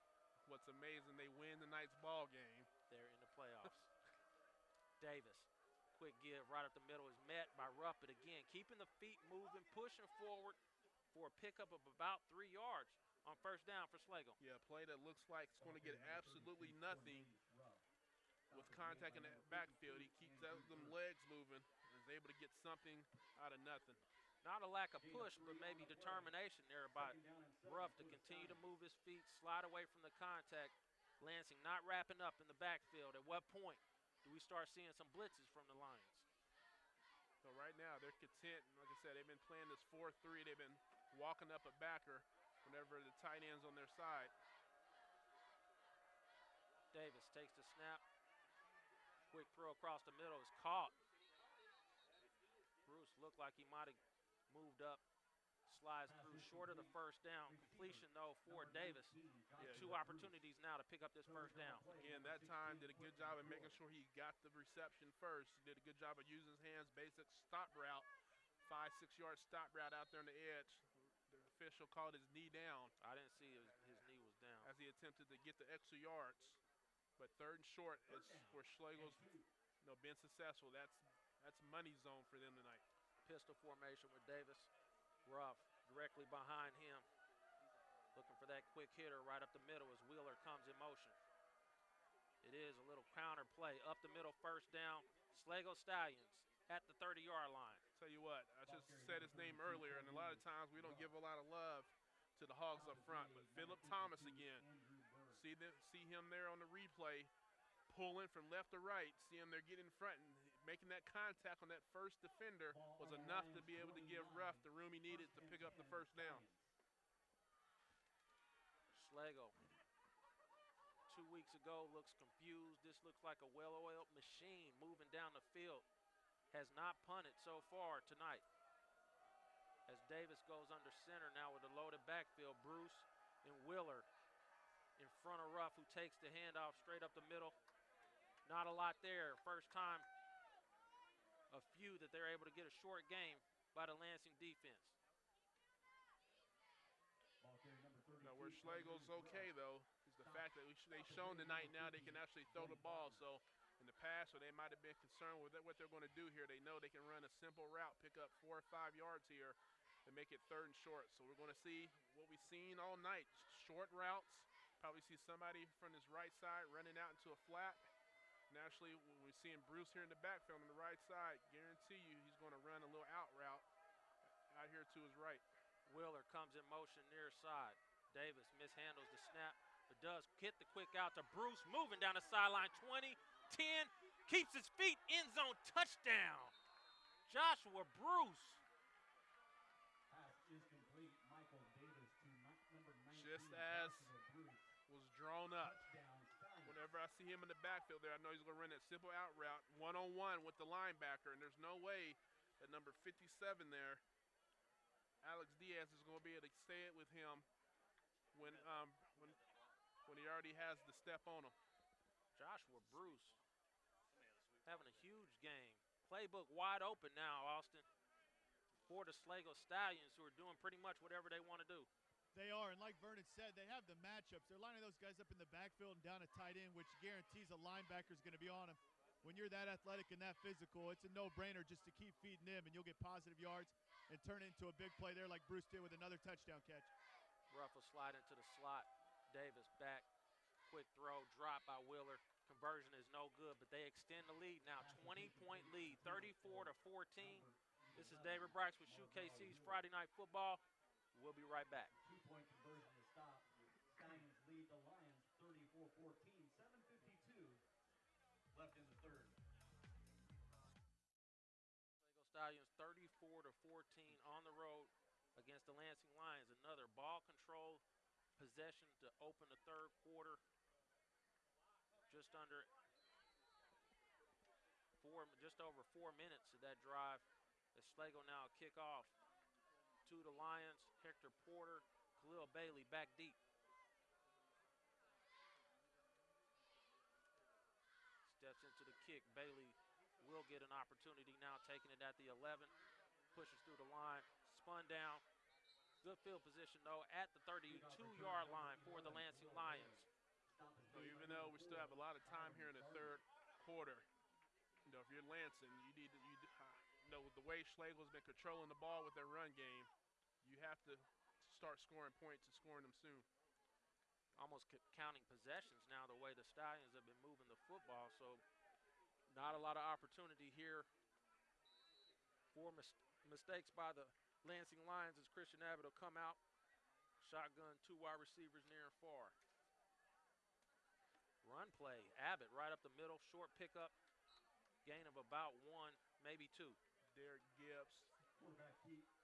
What's amazing, they win tonight's ball game. They're in the playoffs. Davis, quick give right up the middle, is met by Rupp, but again, keeping the feet moving, pushing forward for a pickup of about 3 yards on first down for Schlagle. Yeah, a play that looks like it's going to get absolutely nothing with contact in the backfield. He keeps them legs moving and is able to get something out of nothing. Not a lack of push, but maybe determination there by Ruff to continue to move his feet, slide away from the contact. Lansing not wrapping up in the backfield. At what point do we start seeing some blitzes from the Lions? So right now they're content. Like I said, they've been playing this 4-3. They've been walking up a backer whenever the tight end's on their side. Davis takes the snap. Quick throw across the middle is caught. Bruce looked like he might have moved up, slides through short of the first down. Completion, though, for Davis. Yeah, 2 opportunities now to pick up this first down. Again, that time did a good job of making sure he got the reception first. He did a good job of using his hands, basic stop route, 5-6 yard stop route out there on the edge. The official called his knee down. I didn't see his knee was down. As he attempted to get the extra yards. But 3rd and short is where Schlagle's been successful. That's money zone for them tonight. Pistol formation with Davis. Ruff directly behind him. Looking for that quick hitter right up the middle as Wheeler comes in motion. It is a little counter play. Up the middle, first down. Schlagle Stallions at the 30-yard line. Tell you what, I just said his name earlier, and a lot of times we don't give a lot of love to the Hogs up front. But Phillip Thomas again. See him there on the replay, pulling from left to right. See him there getting in front and making that contact on that first defender was enough to be able to give Ruff the room he needed to pick up the first down. Schlagle, 2 weeks ago, looks confused. This looks like a well-oiled machine moving down the field. Has not punted so far tonight. As Davis goes under center now with a loaded backfield, Bruce and Wheeler in front of Ruff, who takes the handoff straight up the middle. Not a lot there. First time a few that they're able to get a short game by the Lansing defense. Now where Schlagle's okay, though, is the fact that they've shown tonight now they can actually throw the ball. So in the past, or they might have been concerned with what they're going to do here. They know they can run a simple route, pick up 4 or 5 yards here, and make it 3rd and short. So we're going to see what we've seen all night. Short routes. Probably see somebody from his right side running out into a flat. Naturally, we're seeing Bruce here in the backfield on the right side. Guarantee you he's going to run a little out route out here to his right. Wheeler comes in motion near side. Davis mishandles the snap, but does get the quick out to Bruce, moving down the sideline. 20, 10, keeps his feet, end zone, touchdown. Joshua Bruce. Pass is complete. Michael Davis to number 19. Just as was drawn up. Touchdown, Stallions. Whenever I see him in the backfield there, I know he's going to run that simple out route, one-on-one with the linebacker, and there's no way that number 57 there, Alex Diaz, is going to be able to stay it with him when he already has the step on him. Joshua Bruce having a huge game. Playbook wide open now, Austin, for the Schlagle Stallions, who are doing pretty much whatever they want to do. They are, and like Vernon said, they have the matchups. They're lining those guys up in the backfield and down a tight end, which guarantees a linebacker is going to be on them. When you're that athletic and that physical, it's a no-brainer just to keep feeding them, and you'll get positive yards and turn it into a big play there like Bruce did with another touchdown catch. Ruff will slide into the slot. Davis back. Quick throw, drop by Wheeler. Conversion is no good, but they extend the lead now. 20-point lead, 34-14. This is David Bracks with SHUKC's Friday Night Football. We'll be right back. 2-point conversion to stop. Stallions lead the Lions 34-14. 7:52 left in the third. Stallions 34-14 on the road against the Lansing Lions. Another ball control possession to open the third quarter. Just over 4 minutes of that drive. As Schlagle now kick off to the Lions. Hector Porter, Khalil Bailey back deep. Steps into the kick. Bailey will get an opportunity now, taking it at the 11. Pushes through the line, spun down. Good field position, though, at the 32-yard line for the Lansing Lions. So even though we still have a lot of time here in the third quarter, if you're Lansing, with the way Schlagle's been controlling the ball with their run game, you have to start scoring points and scoring them soon. Almost counting possessions now, the way the Stallions have been moving the football. So not a lot of opportunity here for mistakes by the Lansing Lions as Christian Abbott will come out. Shotgun, 2 wide receivers near and far. Run play, Abbott right up the middle, short pickup, gain of about 1, maybe 2. Derek Gibbs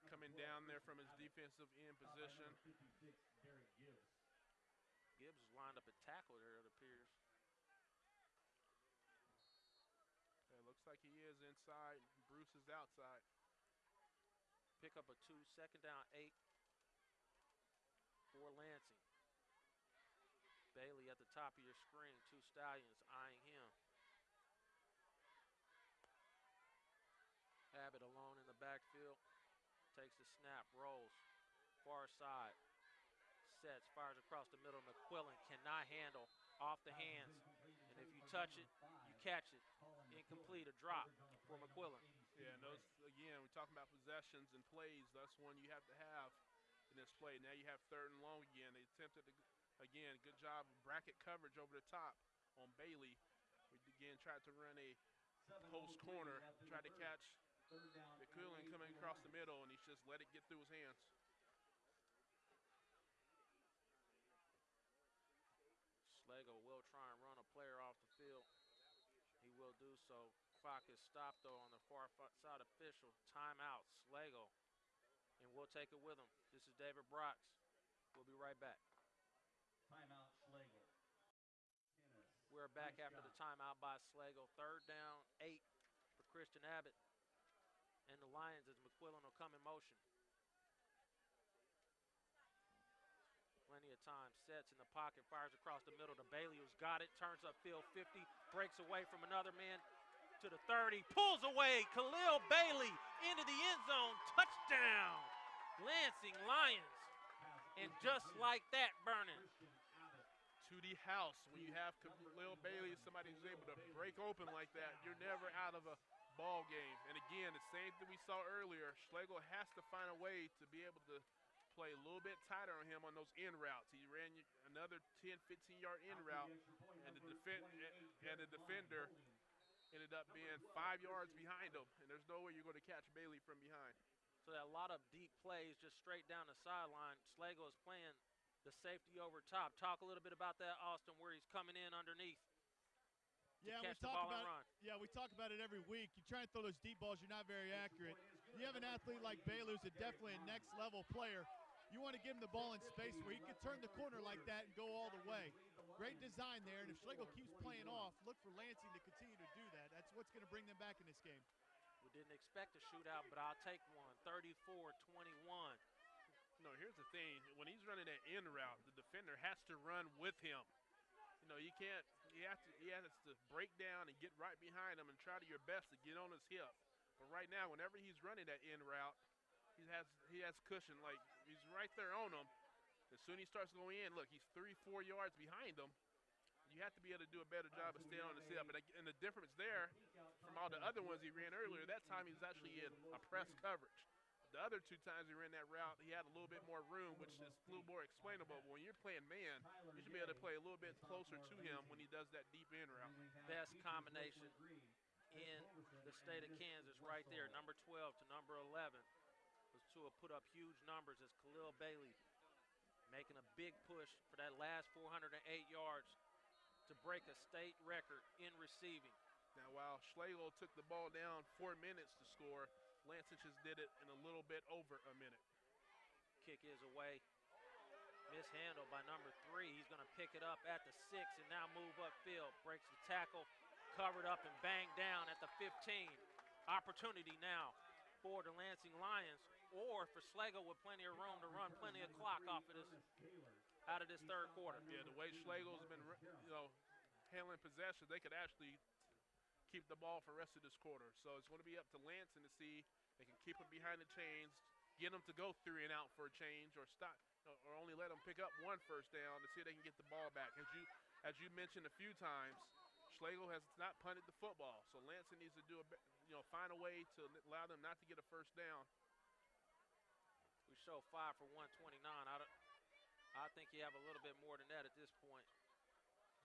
coming down there from his defensive end position. 56, Derek Gibbs. Gibbs is lined up at tackle there, it appears. It looks like he is inside. Bruce is outside. Pick Pickup of 2, 2nd down 8 for Lansing. Bailey at the top of your screen, 2 Stallions eyeing him. Abbott alone in the backfield, takes the snap, rolls, far side, sets, fires across the middle. McQuillan cannot handle, off the hands, and if you touch it, you catch it. Incomplete, a drop for McQuillan. Yeah, and those, again, we're talking about possessions and plays. That's one you have to have in this play. Now you have 3rd and long again. They attempted to, again, good job of bracket coverage over the top on Bailey. We again tried to run a post corner, tried to catch McQuillan coming across the middle, and he's just let it get through his hands. Schlagle will try and run a player off the field. He will do so. Clock is stopped, though, on the far side official. Timeout, Schlagle. And we'll take it with him. This is David Brox. We'll be right back. Timeout, Schlagle. We're back after the timeout by Schlagle. 3rd down 8 for Christian Abbott and the Lions as McQuillan will come in motion. Plenty of time, sets in the pocket, fires across the middle to Bailey, who's got it, turns upfield 50, breaks away from another man to the 30, pulls away, Khalil Bailey into the end zone, touchdown, Lansing Lions. And just like that, Vernon. To the house. When you have Khalil Bailey, somebody who's able to break open like that, you're never out of a ball game. And again, the same thing we saw earlier, Schlagle has to find a way to be able to play a little bit tighter on him on those in routes. He ran another 10, 15-yard in route, and the defender ended up being 5 yards behind him, and there's no way you're going to catch Bailey from behind. So that a lot of deep plays just straight down the sideline. Schlagle is playing the safety over top. Talk a little bit about that, Austin, where he's coming in underneath. Yeah, we talk about it every week. You try and throw those deep balls, you're not very accurate. You have an athlete like Bailey who's definitely a next-level player. You want to give him the ball in space where he can turn the corner like that and go all the way. Great design there, and if Schlagle keeps playing off, look for Lansing to continue to do that. That's what's going to bring them back in this game. We didn't expect a shootout, but I'll take one. 34-21. No, here's the thing. When he's running that in route, the defender has to run with him. You know, he can't. He has to break down and get right behind him and try to your best to get on his hip. But right now, whenever he's running that in route, he has cushion. Like, he's right there on him. As soon as he starts going in, look, he's 3-4 yards behind him. You have to be able to do a better job of staying on his hip. And the difference there from all the other ones he ran earlier, that time he was actually in a press coverage. The other 2 times he ran that route, he had a little bit more room, which is a little more explainable. But when you're playing man, you should be able to play a little bit closer to him when he does that deep in route. Best combination in the state of Kansas right there, number 12 to number 11. Those two have put up huge numbers as Khalil Bailey making a big push for that last 408 yards to break a state record in receiving. Now, while Schlagle took the ball down 4 minutes to score, Lansing just did it in a little bit over a minute. Kick is away. Mishandled by number 3. He's going to pick it up at the 6 and now move upfield. Breaks the tackle, covered up and banged down at the 15. Opportunity now for the Lansing Lions, or for Schlagle with plenty of room to run plenty of clock off of this, out of this 3rd quarter. Yeah, the way Schlagle's been, handling possession, they could actually keep the ball for the rest of this quarter. So it's going to be up to Lansing to see they can keep him behind the chains, get them to go 3 and out for a change, or stop, or only let them pick up 1 first down to see if they can get the ball back. As you mentioned a few times, Schlagle has not punted the football, so Lansing needs to find a way to allow them not to get a first down. We show 5 for 129. I think you have a little bit more than that at this point.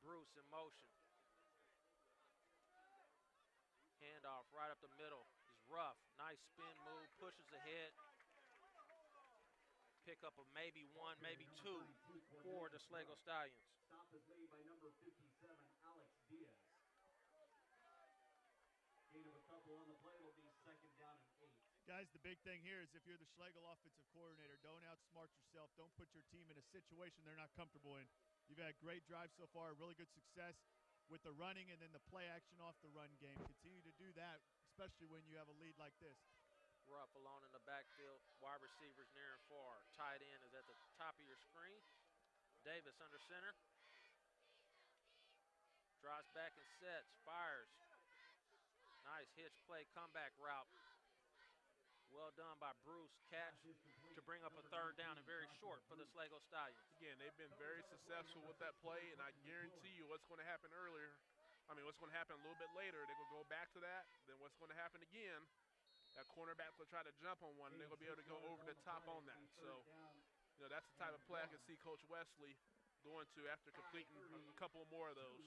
Bruce in motion. Handoff right up the middle is rough. Nice spin move, pushes ahead. Pick up of maybe 1, maybe 2 for the Schlagle Stallions. Stop is made by number 57, Alex Diaz. Gain of a couple on the play will be 2nd down and 8. Guys, the big thing here is if you're the Schlagle offensive coordinator, don't outsmart yourself. Don't put your team in a situation they're not comfortable in. You've had great drives so far, really good success with the running and then the play action off the run game. Continue to do that, especially when you have a lead like this. Ruff alone in the backfield. Wide receivers near and far. Tight end is at the top of your screen. Davis under center. Drives back and sets. Fires. Nice hitch play comeback route. Well done by Bruce. Catch to bring up a third down and very short for the Schlagle Stallions. Again, they've been very successful with that play, and I guarantee you what's going to happen what's going to happen a little bit later, they're going to go back to that. Then what's going to happen again, that cornerback will try to jump on one, and they're going to be able to go over the top on that. So, that's the type of play I can see Coach Wesley going to after completing a couple more of those.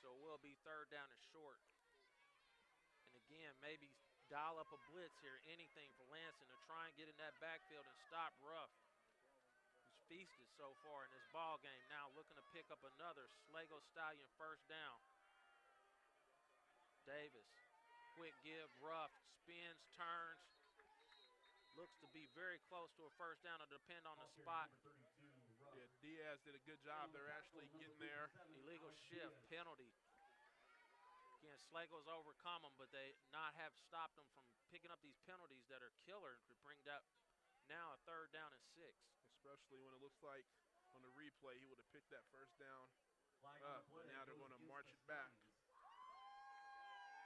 So it will be third down and short. And again, maybe dial up a blitz here, anything for Lansing to try and get in that backfield and stop Ruff, who's feasted so far in this ball game. Now looking to pick up another Schlagle Stallion first down. Davis, quick give, Ruff, spins, turns. Looks to be very close to a first down. It'll depend on the spot. Yeah, Diaz did a good job. They're actually getting there. Illegal shift, penalty. Again, Schlagle's overcome them, but they not have stopped them from picking up these penalties that are killer to bring that now a third down and 6. Especially when it looks like on the replay he would have picked that first down up. Now they're going to march it back.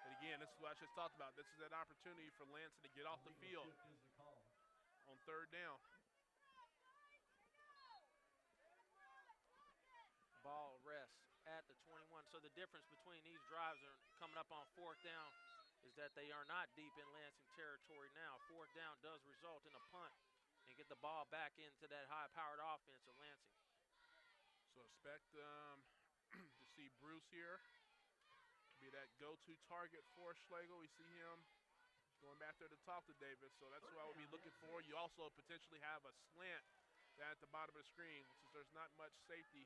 And again, this is what I just talked about. This is an opportunity for Lansing to get off the field on third down. Ball rests at the 21. So the difference between these drives are coming up on fourth down is that they are not deep in Lansing territory now. Fourth down does result in a punt and get the ball back into that high-powered offense of Lansing. So expect to see Bruce here be that go-to target for Schlagle. We see him going back there to talk to Davis, so that's what I would be looking for. You also potentially have a slant down at the bottom of the screen since there's not much safety.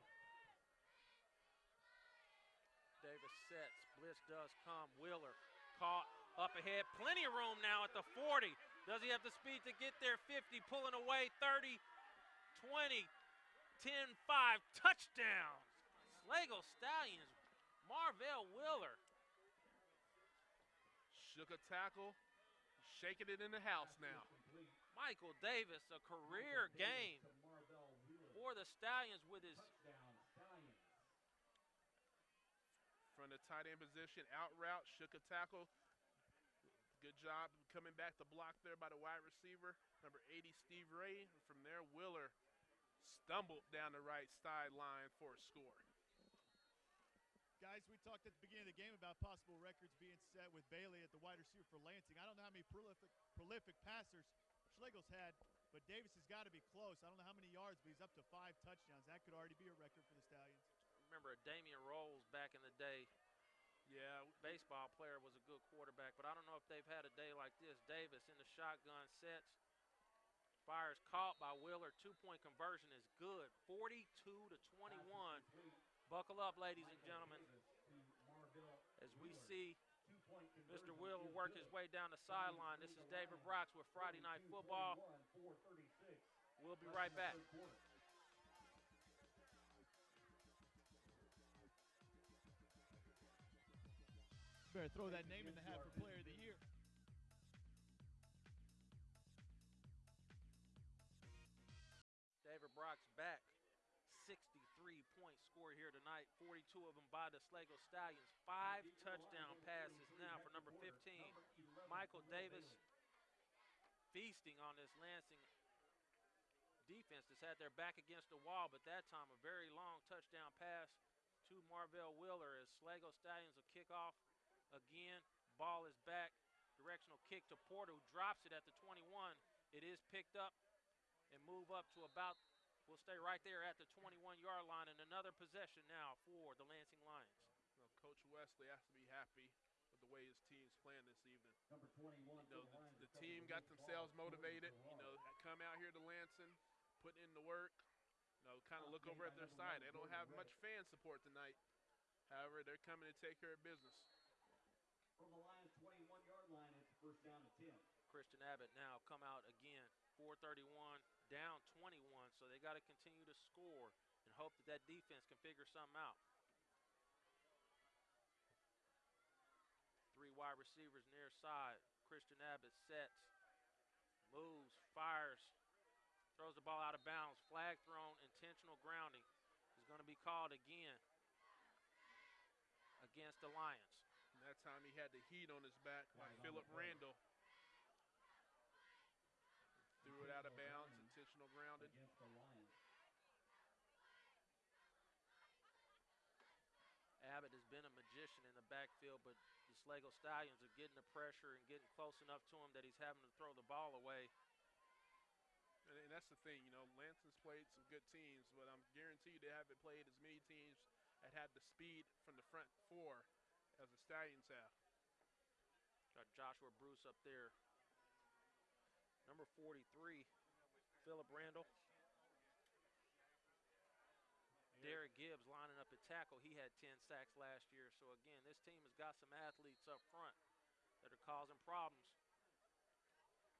Davis sets, blitz does come. Wheeler caught up ahead, plenty of room now at the 40. Does he have the speed to get there? 50, pulling away, 30, 20, 10, 5, touchdown. Schlagle Stallions, Marvell Wheeler. Shook a tackle, shaking it in the house now. Michael Davis, a career game for the Stallions with his from the tight end position, out route, shook a tackle. Good job coming back to block there by the wide receiver, number 80, Steve Ray. And from there, Wheeler stumbled down the right sideline for a score. Guys, we talked at the beginning of the game about possible records being set with Bailey at the wide receiver for Lansing. I don't know how many prolific passers Schlagle's had, but Davis has got to be close. I don't know how many yards, but he's up to 5 touchdowns. That could already be a record for the Stallions. Remember Damian Rolls back in the day. Yeah, baseball player, was a good quarterback, but I don't know if they've had a day like this. Davis in the shotgun sets. Fires caught by Wheeler. 2-point conversion is good. 42-21. Buckle up, ladies and gentlemen, as we see Mr. Wheeler work his way down the sideline. This is David Brox with Friday Night Football. We'll be right back. Better throw that name in the hat for Player of the Year. David Brox back. 63-point score here tonight. 42 of them by the Schlagle Stallions. 5 touchdown passes now for number 15. Michael Davis feasting on this Lansing defense that's had their back against the wall, but that time a very long touchdown pass to Marvell Wheeler as Schlagle Stallions will kick off again. Ball is back. Directional kick to Porter, who drops it at the 21. It is picked up and move up to about, we'll stay right there at the 21-yard line, and another possession now for the Lansing Lions. Well, Coach Wesley has to be happy with the way his team's playing this evening. Number 21. The team got themselves motivated. Come out here to Lansing, put in the work. Kind of look over at their side. They don't have much fan support tonight. However, they're coming to take care of business. From the Lions' 21-yard line, it's first down and 10. Christian Abbott now come out again. 4:31, down 21, so they got to continue to score and hope that that defense can figure something out. 3 wide receivers near side. Christian Abbott sets. the ball out of bounds. Flag thrown, intentional grounding is going to be called again against the Lions. And that time he had the heat on his back by Philip Randall. Threw it out of bounds, intentional grounded. Against the Lions. Abbott has been a magician in the backfield, but the Schlagle Stallions are getting the pressure and getting close enough to him that he's having to throw the ball away. And that's the thing, you know, Lansing's played some good teams, but I'm guaranteed they haven't played as many teams that had the speed from the front four as the Stallions have. Got Joshua Bruce up there. Number 43, Philip Randall. Derek Gibbs lining up at tackle. He had 10 sacks last year. So, again, this team has got some athletes up front that are causing problems.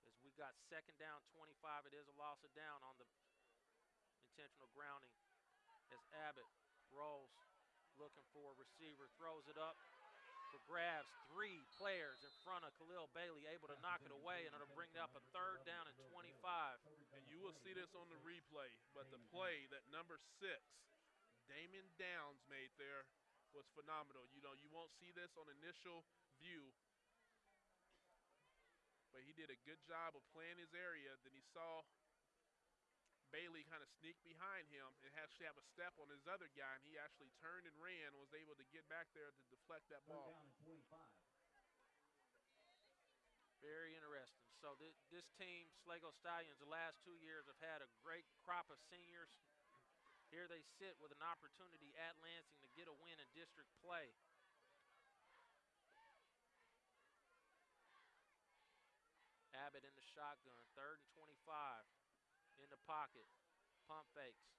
As we got second down, 25. It is a loss of down on the intentional grounding as Abbott rolls, looking for a receiver, throws it up for grabs. 3 players in front of Khalil Bailey able to knock it away, and it'll bring up a third down and 25. And you will see this on the replay, but the play that number 6, Damon Downs, made there was phenomenal. You know, you won't see this on initial view, but he did a good job of playing his area. Then he saw Bailey kind of sneak behind him and actually have a step on his other guy, and he actually turned and ran and was able to get back there to deflect that ball. Down at 25. Very interesting. So this team, Schlagle Stallions, the last 2 years have had a great crop of seniors. Here they sit with an opportunity at Lansing to get a win in district play. Abbott in the shotgun, 3rd and 25. In the pocket, pump fakes,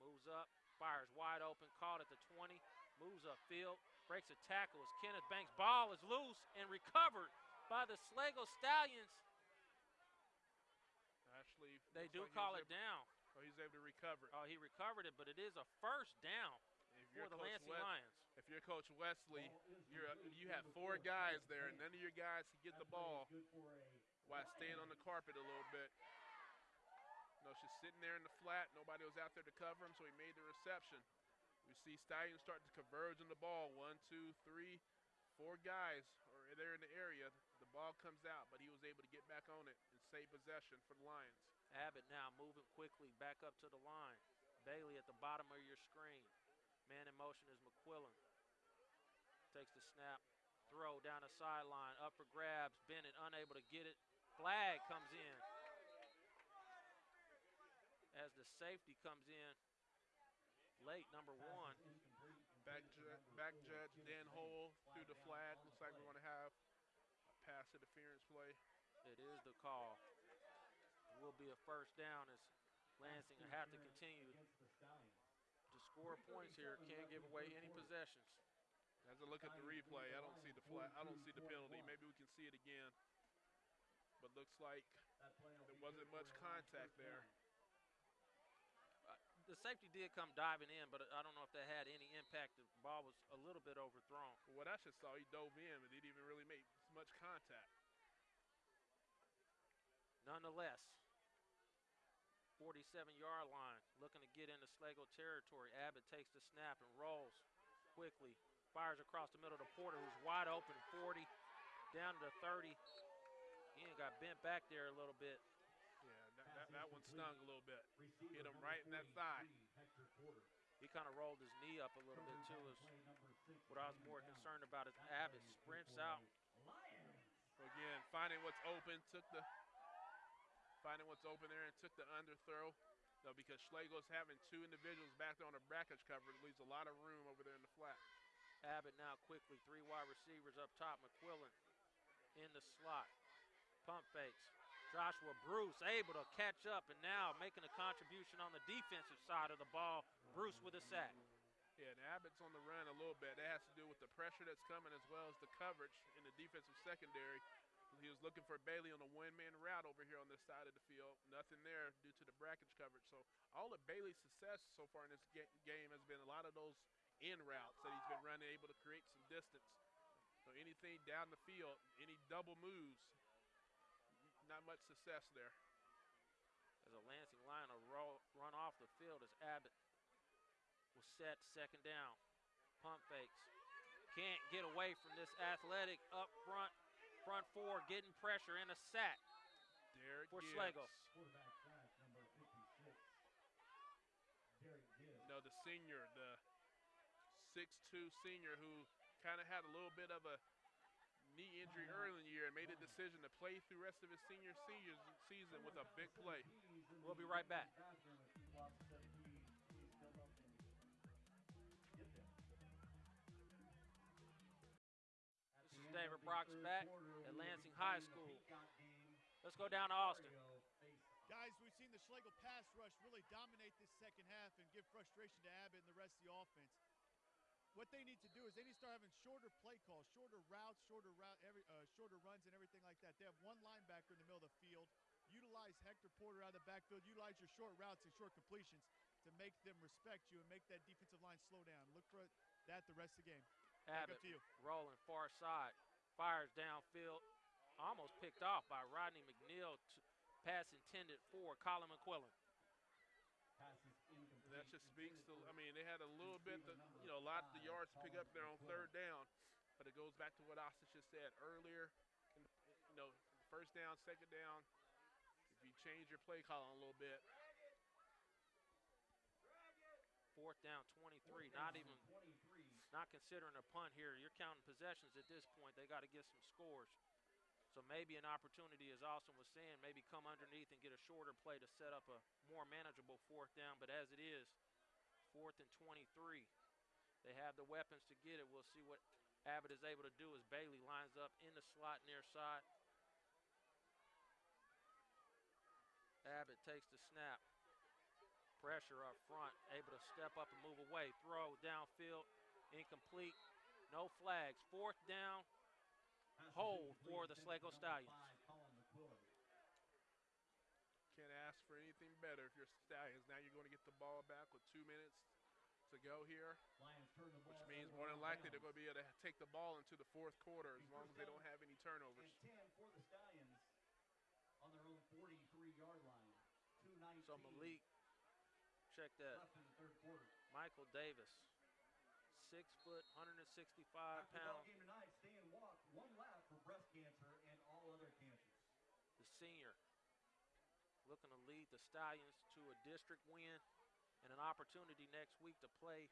moves up, fires wide open, caught at the 20, moves upfield, breaks a tackle as Kenneth Banks' ball is loose and recovered by the Schlagle Stallions. Actually, They do call it down. Oh, he's able to recover it. Oh, he recovered it, but it is a first down for the Lansing Lions. If you're Coach Wesley, you have 4 guys there, and none of your guys can get the ball while staying on the carpet a little bit. You know, she's sitting there in the flat. Nobody was out there to cover him, so he made the reception. We see Stallions start to converge on the ball. 1, 2, 3, 4 guys are there in the area. The ball comes out, but he was able to get back on it and save possession for the Lions. Abbott now moving quickly back up to the line. Bailey at the bottom of your screen. Man in motion is McQuillan. Takes the snap, throw down the sideline, up for grabs. Bennett unable to get it. Flag comes in as the safety comes in late, number 1. Back judge Dan Hole threw the flag. Looks like we're going to have a pass interference play. It is the call. It will be a first down as Lansing will have to continue to score points here. Can't give away any possessions. As I look at the replay, I don't see the flag. I don't see the penalty. Maybe we can see it again. But looks like there wasn't much contact there. The safety did come diving in, but I don't know if that had any impact. The ball was a little bit overthrown. Well, what I just saw, he dove in, but he didn't even really make much contact. Nonetheless, 47-yard line, looking to get into Schlagle territory. Abbott takes the snap and rolls quickly. Fires across the middle to Porter, who's wide open, 40, down to the 30. Ian got bent back there a little bit. Yeah, that one stung a little bit. Hit him right in that thigh. He kind of rolled his knee up a little bit too. Is what I was more concerned about is Abbott sprints out. Again, finding what's open there and took the underthrow. No, because Schlagle's having 2 individuals back there on a brackage cover. It leaves a lot of room over there in the flat. Abbott now quickly, 3 wide receivers up top. McQuillan in the slot. Pump fakes. Joshua Bruce able to catch up and now making a contribution on the defensive side of the ball. Bruce with a sack. Yeah, and Abbott's on the run a little bit. That has to do with the pressure that's coming as well as the coverage in the defensive secondary. He was looking for Bailey on a one-man route over here on this side of the field. Nothing there due to the brackage coverage. So all of Bailey's success so far in this game has been a lot of those in routes that he's been running, able to create some distance. So anything down the field, any double moves, not much success there. As as a Lansing Lion will run off the field as Abbott will set second down. Pump fakes. Can't get away from this athletic up front four, getting pressure and a sack for Schlagle. Quarterback sack, number 56. Derek Gibbs. No, the senior, the 6'2 senior who kind of had a little bit of a knee injury early in the year and made a decision to play through the rest of his senior season with a big play. We'll be right back. This is David Brock's back at Lansing High School. Let's go down to Austin. Guys, we've seen the Schlagle pass rush really dominate this second half and give frustration to Abbott and the rest of the offense. What they need to do is they need to start having shorter play calls, shorter routes, shorter runs and everything like that. They have one linebacker in the middle of the field. Utilize Hector Porter out of the backfield. Utilize your short routes and short completions to make them respect you and make that defensive line slow down. Look for that the rest of the game. Abbott rolling far side, fires downfield, almost picked off by Rodney McNeil. Pass intended for Colin McQuillan. That just speaks to, I mean, they had a little bit, a lot of the yards to pick up there on third down, but it goes back to what Austin just said earlier. First down, second down, if you change your play calling a little bit. Fourth down, 23, not considering a punt here. You're counting possessions at this point. They got to get some scores. So maybe an opportunity, as Austin was saying, maybe come underneath and get a shorter play to set up a more manageable fourth down. But as it is, 4th and 23. They have the weapons to get it. We'll see what Abbott is able to do as Bailey lines up in the slot near side. Abbott takes the snap. Pressure up front, able to step up and move away. Throw downfield, incomplete, no flags. 4th down. Hold for the Schlagle Stallions. Can't ask for anything better if you're Stallions. Now you're going to get the ball back with 2 minutes to go here, which means more than likely they're going to be able to take the ball into the fourth quarter as long as they don't have any turnovers. And 10 for the Stallions on their own 43-yard line. 2:19 So Malik, check that. left in the third quarter. Michael Davis, 6 foot, 165 After the ball pounds. game tonight, stay and walk one lap for breast cancer and all other cancers. The senior looking to lead the Stallions to a district win and an opportunity next week to play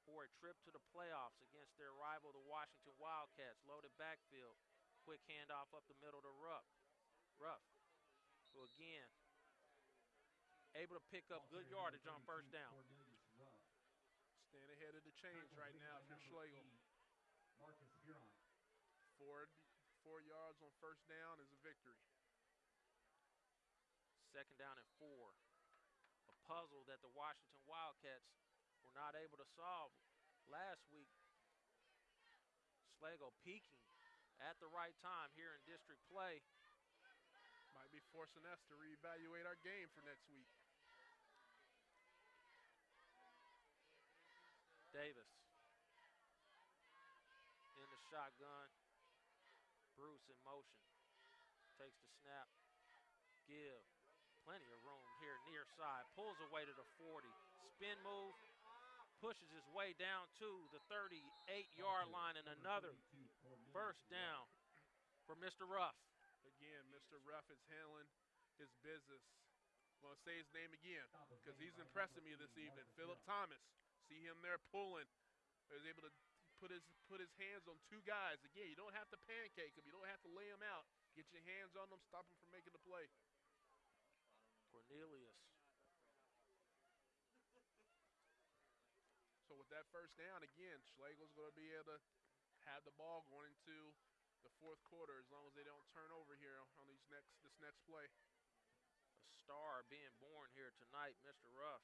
for a trip to the playoffs against their rival, the Washington Wildcats. Loaded backfield, quick handoff up the middle to Ruff, who again able to pick up good yardage on first down. Staying ahead of the chains right now if you're Schlagle. Marcus Huron. 4 yards on first down is a victory. 2nd down and 4. A puzzle that the Washington Wildcats were not able to solve last week. Schlagle peaking at the right time here in district play. Might be forcing us to reevaluate our game for next week. Davis in the shotgun. Bruce in motion. Takes the snap. Give. Plenty of room here near side. Pulls away to the 40. Spin move. Pushes his way down to the 38-yard line and another first down for Mr. Ruff. Again, Mr. Ruff is handling his business. I'm going to say his name again because he's impressing me this evening. Philip Thomas. See him there pulling. He was able to put his hands on 2 guys. Again, you don't have to pancake him. You don't have to lay him out. Get your hands on them. Stop him from making the play. Cornelius. So with that first down, again, Schlagle's going to be able to have the ball going into the fourth quarter as long as they don't turn over here on this next play. A star being born here tonight, Mr. Ruff,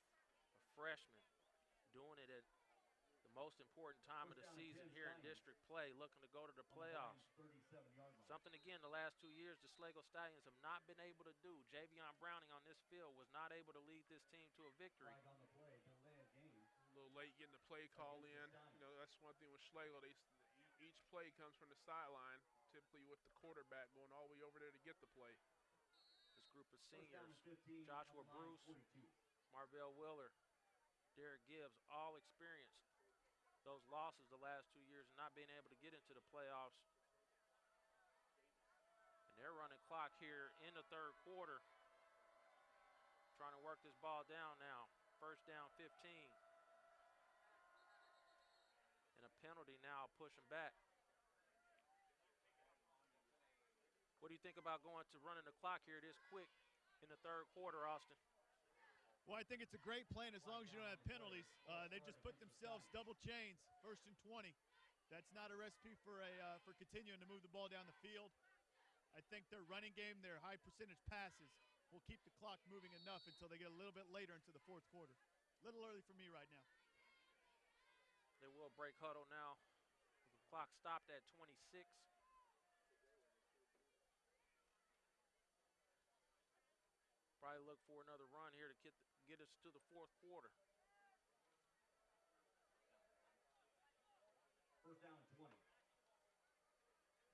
a freshman, doing it at the most important time of the season here in district play, looking to go to the playoffs. Something, again, the last 2 years the Schlagle Stallions have not been able to do. Javion Browning on this field was not able to lead this team to a victory. A little late getting the play call in. That's one thing with Schlagle. Each play comes from the sideline, typically with the quarterback going all the way over there to get the play. This group of seniors, Joshua Bruce, Marvell Willer, Derek Gibbs, all experienced those losses the last 2 years and not being able to get into the playoffs. And they're running clock here in the third quarter, trying to work this ball down now. First down 15. And a penalty now pushing back. What do you think about going to running the clock here this quick in the third quarter, Austin? Well, I think it's a great plan as long as you don't have penalties. They just put themselves double chains, 1st and 20. That's not a recipe for continuing to move the ball down the field. I think their running game, their high percentage passes, will keep the clock moving enough until they get a little bit later into the fourth quarter. A little early for me right now. They will break huddle now. The clock stopped at 26. Probably look for another run here to get us to the fourth quarter. First down 20.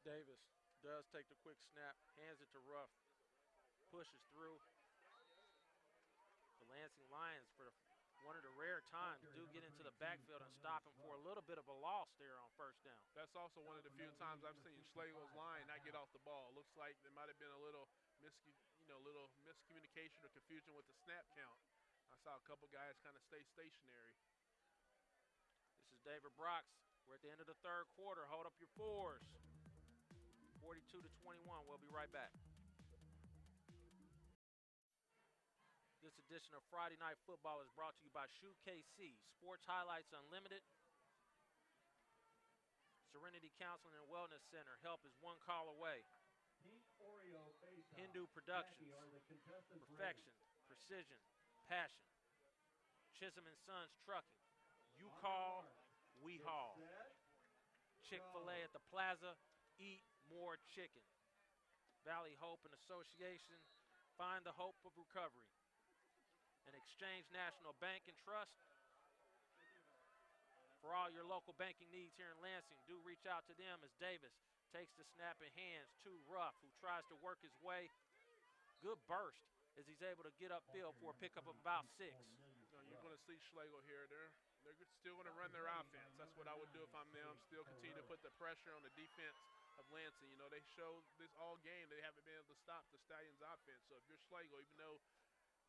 Davis does take the quick snap, hands it to Ruff, pushes through. The Lansing Lions, for one of the rare times, do get into the backfield and stop him for a little bit of a loss there on first down. That's also one of the few times I've seen Schlagle's line not get off the ball. Looks like there might have been a little miscommunication or confusion with the snap count. I saw a couple guys kind of stay stationary. This is David Brox. We're at the end of the third quarter. Hold up your fours. 42-21. We'll be right back. This edition of Friday Night Football is brought to you by SHUKC, Sports Highlights Unlimited, Serenity Counseling and Wellness Center. Help is one call away. Hindu Productions, perfection, precision, passion. Chisholm & Sons Trucking. You call, we haul. Chick-fil-A at the Plaza, eat more chicken. Valley Hope and Association, find the hope of recovery. And Exchange National Bank and Trust. For all your local banking needs here in Lansing, do reach out to them as Davis takes the snap in hands to Ruff, who tries to work his way. Good burst as he's able to get upfield for a pickup of about 6. You're going to see Schlagle here. They're still going to run their offense. That's what I would do if I'm them. Still continue to put the pressure on the defense of Lansing. You know, they showed this all game they haven't been able to stop the Stallions' offense. So if you're Schlagle, even though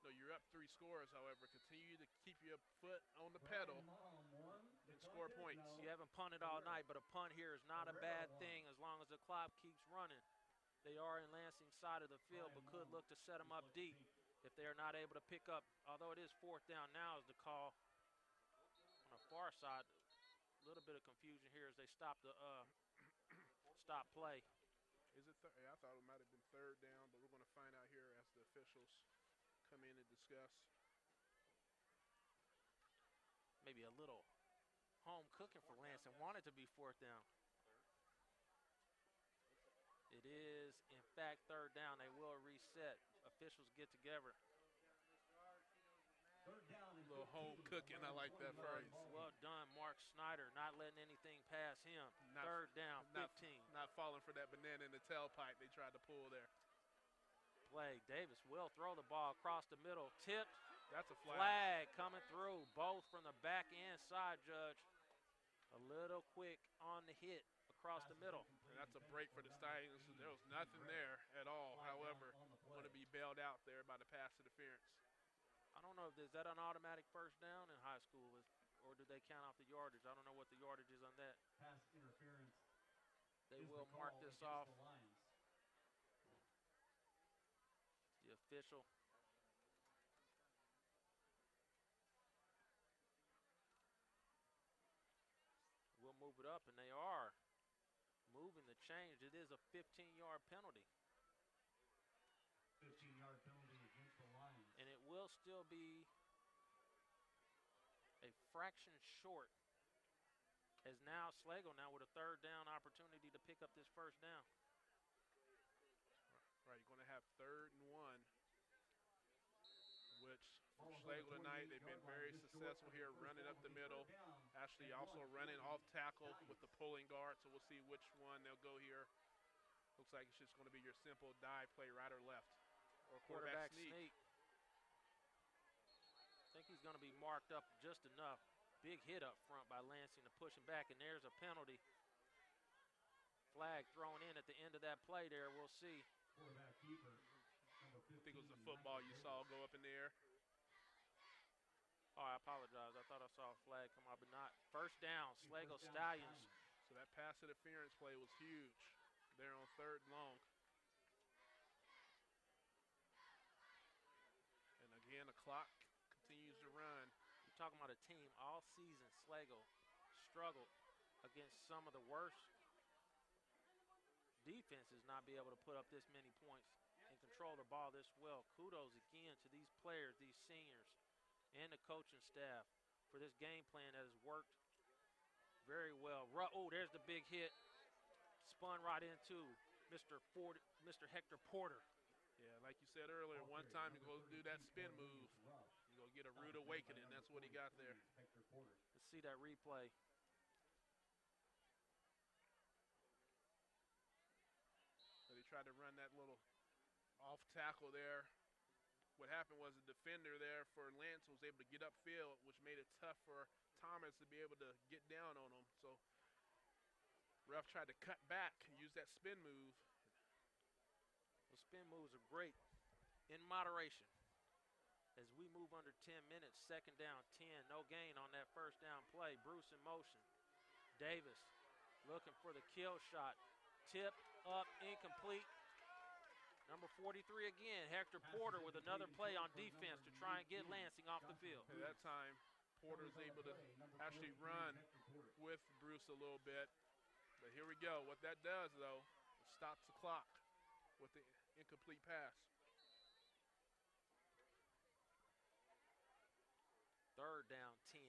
you're up 3 scores, however, continue to keep your foot on the pedal and score points. You haven't punted all night, but a punt here is not a bad thing as long as the clock keeps running. They are in Lansing's side of the field, but could look to set them up deep if they are not able to pick up. Although it is fourth down now is the call. On the far side, a little bit of confusion here as they stop the stop play. Is it third? Yeah, I thought it might have been third down, but we're going to find out here as the officials come in and discuss. Maybe a little home cooking for Lansing. Wanted to be fourth down. It is, in fact, third down. They will reset. Officials get together. Third down A little home cooking. I like that phrase. Well done, Mark Snyder, not letting anything pass him. Third down, 15. Not falling for that banana in the tailpipe they tried to pull there. Play. Davis will throw the ball across the middle. Tipped. That's a flag. Flag coming through, both from the back and side, Judge. A little quick on the hit across the middle. And that's a break for the Stallions. There was nothing there at all. However, going to be bailed out there by the pass interference. I don't know, is that an automatic first down in high school, or do they count off the yardage? I don't know what the yardage is on that. Pass interference. They will mark this off. The official. We'll move it up, and they are moving the change. It is a 15-yard penalty. 15-yard penalty against the Lions. And it will still be a fraction short, as now Schlagle now with a third down opportunity to pick up this first down. Right, you're going to have 3rd and 1, which for Schlagle tonight, they've been very successful here running up the middle. Actually also running off tackle with the pulling guard, so we'll see which one they'll go here. Looks like it's just going to be your simple dive play, right or left. or quarterback sneak. sneak. I think he's going to be marked up just enough. Big hit up front by Lansing to push him back, and there's a penalty. Flag thrown in at the end of that play there. We'll see. Quarterback keeper, number 15. I think it was the football you saw go up in the air. Oh, I apologize. I thought I saw a flag come out, but not. First down, Schlagle Stallions. So that pass interference play was huge there on 3rd and long. And again, the clock continues to run. You're talking about a team all season, Schlagle, struggled against some of the worst defenses not be able to put up this many points and control the ball this well. Kudos again to these players, these seniors, and the coaching staff for this game plan that has worked very well. Oh, there's the big hit. Spun right into Mr. Hector Porter. Yeah, like you said earlier, one time you go do that spin move, you're going to get a rude awakening. That's what he got there. Let's see that replay. So they tried to run that little off tackle there. What happened was the defender there for Lance was able to get upfield, which made it tough for Thomas to be able to get down on him. So ref tried to cut back and use that spin move. Well, spin moves are great in moderation. As we move under 10 minutes, 2nd down, 10, no gain on that first down play. Bruce in motion. Davis looking for the kill shot. Tip up, incomplete. Number 43 again, Hector Porter with another play on defense to try and get Lansing off the field. At that time, Porter's able to actually run with Bruce a little bit. But here we go. What that does, though, is stops the clock with the incomplete pass. 3rd down, 10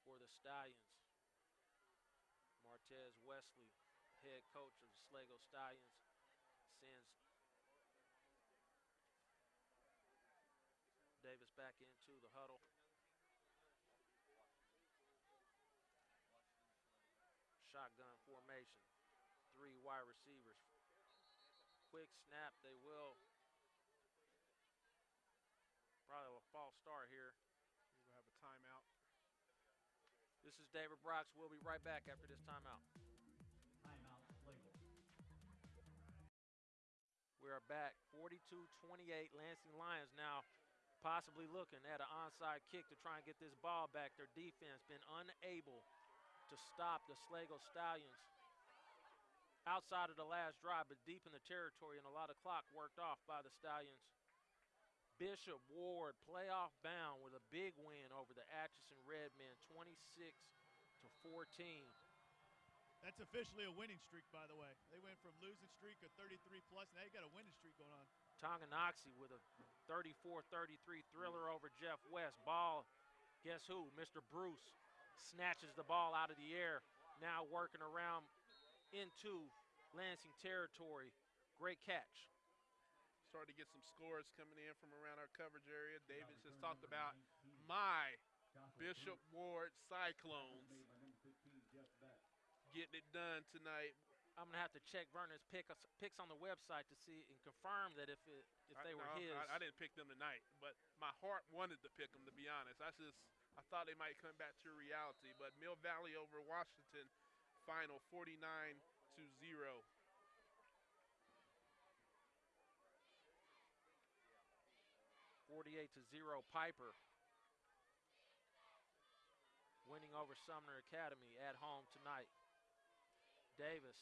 for the Stallions. Martez Wesley, head coach of the Schlagle Stallions, sends Davis back into the huddle. Shotgun formation, 3 wide receivers. Quick snap, they will. Probably a false start here. We're going to have a timeout. This is David Brox. We'll be right back after this timeout. Timeout, Schlagle. We are back, 42-28. Lansing Lions now possibly looking at an onside kick to try and get this ball back. Their defense been unable to stop the Schlagle Stallions outside of the last drive, but deep in the territory, and a lot of clock worked off by the Stallions. Bishop Ward, playoff bound with a big win over the Atchison Redmen, 26-14. That's officially a winning streak, by the way. They went from losing streak of 33+, now you got a winning streak going on. Tonganoxie with a 34-33 thriller over Jeff West. Ball, guess who? Mr. Bruce snatches the ball out of the air, now working around into Lansing territory. Great catch. Starting to get some scores coming in from around our coverage area. Davis has talked about my Bishop Ward Cyclones getting it done tonight. I'm going to have to check Vernon's picks on the website to see and confirm that if they were his. I didn't pick them tonight, but my heart wanted to pick them, to be honest. I thought they might come back to reality, but Mill Valley over Washington, final 49-0. 48-0 Piper winning over Sumner Academy at home tonight. Davis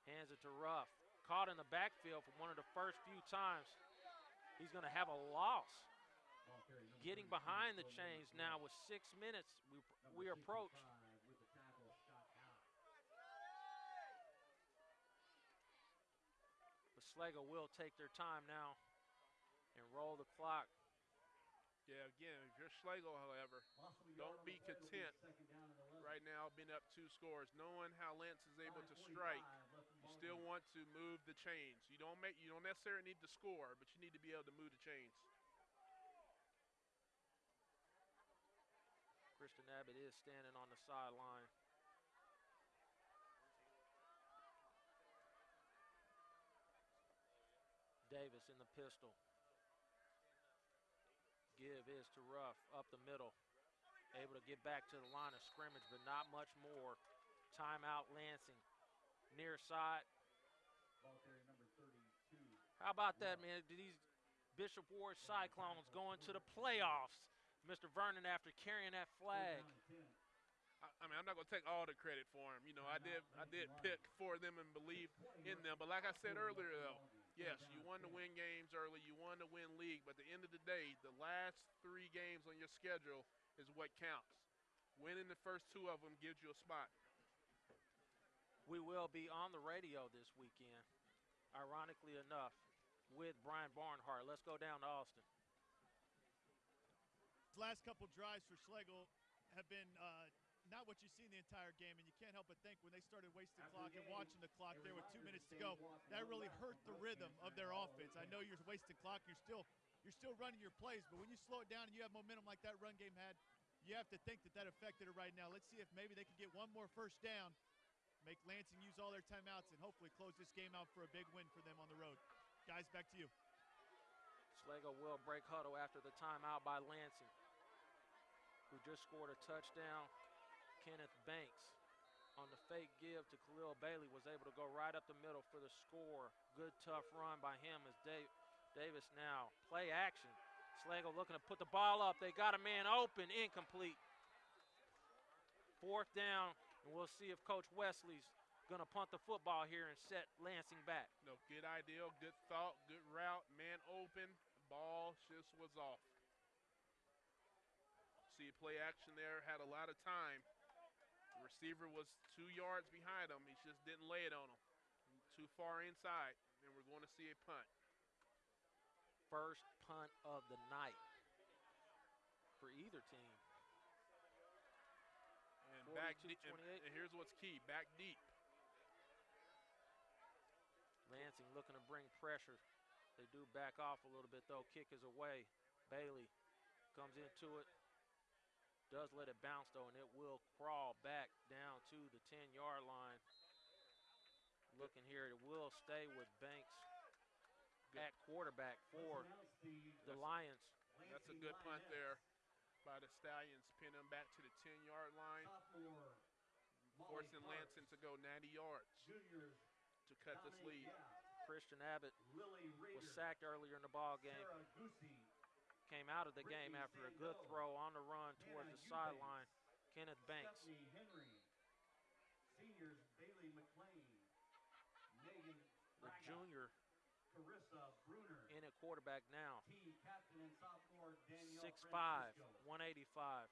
hands it to Ruff. Caught in the backfield for one of the first few times. He's going to have a loss. Getting behind the chains now with 6 minutes. We approach. But Schlagle will take their time now and roll the clock. Yeah, again, if you're Schlagle, however, don't be content right now being up 2 scores. Knowing how Lance is able to strike, you still want to move the chains. You don't necessarily need to score, but you need to be able to move the chains. Christian Abbott is standing on the sideline. Davis in the pistol. Give is to Ruff up the middle. Able to get back to the line of scrimmage, but not much more. Timeout Lansing. Near side. Ball carrier number 32. How about that, man? These Bishop Ward Cyclones going to the playoffs. Mr. Vernon after carrying that flag. I mean, I'm not going to take all the credit for him. You know, I did pick for them and believe in them. But like I said earlier, though, yes, you won to win games early. You won to win league. But at the end of the day, the last 3 games on your schedule is what counts. Winning the first 2 of them gives you a spot. We will be on the radio this weekend, ironically enough, with Brian Barnhart. Let's go down to Austin. Last couple drives for Schlagle have been not what you see in the entire game, and you can't help but think when they started wasting clock and watching the clock there with 2 minutes to go, that really hurt the rhythm of their offense. I know you're wasting clock, you're still running your plays, but when you slow it down and you have momentum like that run game had, you have to think that affected it right now. Let's see if maybe they can get one more first down, make Lansing use all their timeouts, and hopefully close this game out for a big win for them on the road. Guys, back to you. Schlagle will break huddle after the timeout by Lansing, who just scored a touchdown. Kenneth Banks on the fake give to Khalil Bailey was able to go right up the middle for the score. Good, tough run by him as Davis now. Play action. Schlagle looking to put the ball up. They got a man open, incomplete. 4th down, and we'll see if Coach Wesley's going to punt the football here and set Lansing back. No, good idea, good thought, good route, man open. Ball just was off. See play action there, had a lot of time. The receiver was 2 yards behind him. He just didn't lay it on him. Too far inside, and we're going to see a punt. First punt of the night for either team. And back deep, and here's what's key, back deep. Lansing looking to bring pressure. They do back off a little bit, though. Kick is away. Bailey comes into it. Does let it bounce, though, and it will crawl back down to the 10-yard line. Looking here, it will stay with Banks at quarterback for the Lions. That's a good punt there by the Stallions. Pin them back to the 10-yard line. Forcing Lansing to go 90 yards to cut this lead. Christian Abbott was sacked earlier in the ball game. Came out of the game after a good throw on the run towards the sideline. Kenneth Banks. The junior in at quarterback now. 6'5", 185.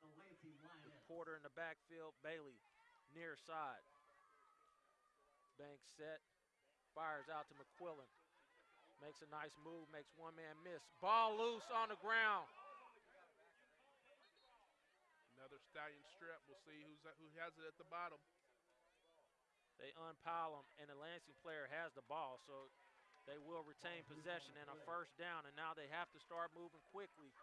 With Porter in the backfield, Bailey near side. Banks set, fires out to McQuillan. Makes a nice move, makes one man miss. Ball loose on the ground. Another Stallion strip. We'll see who has it at the bottom. They unpile him, and the Lansing player has the ball, so they will retain possession and a first down, and now they have to start moving quickly.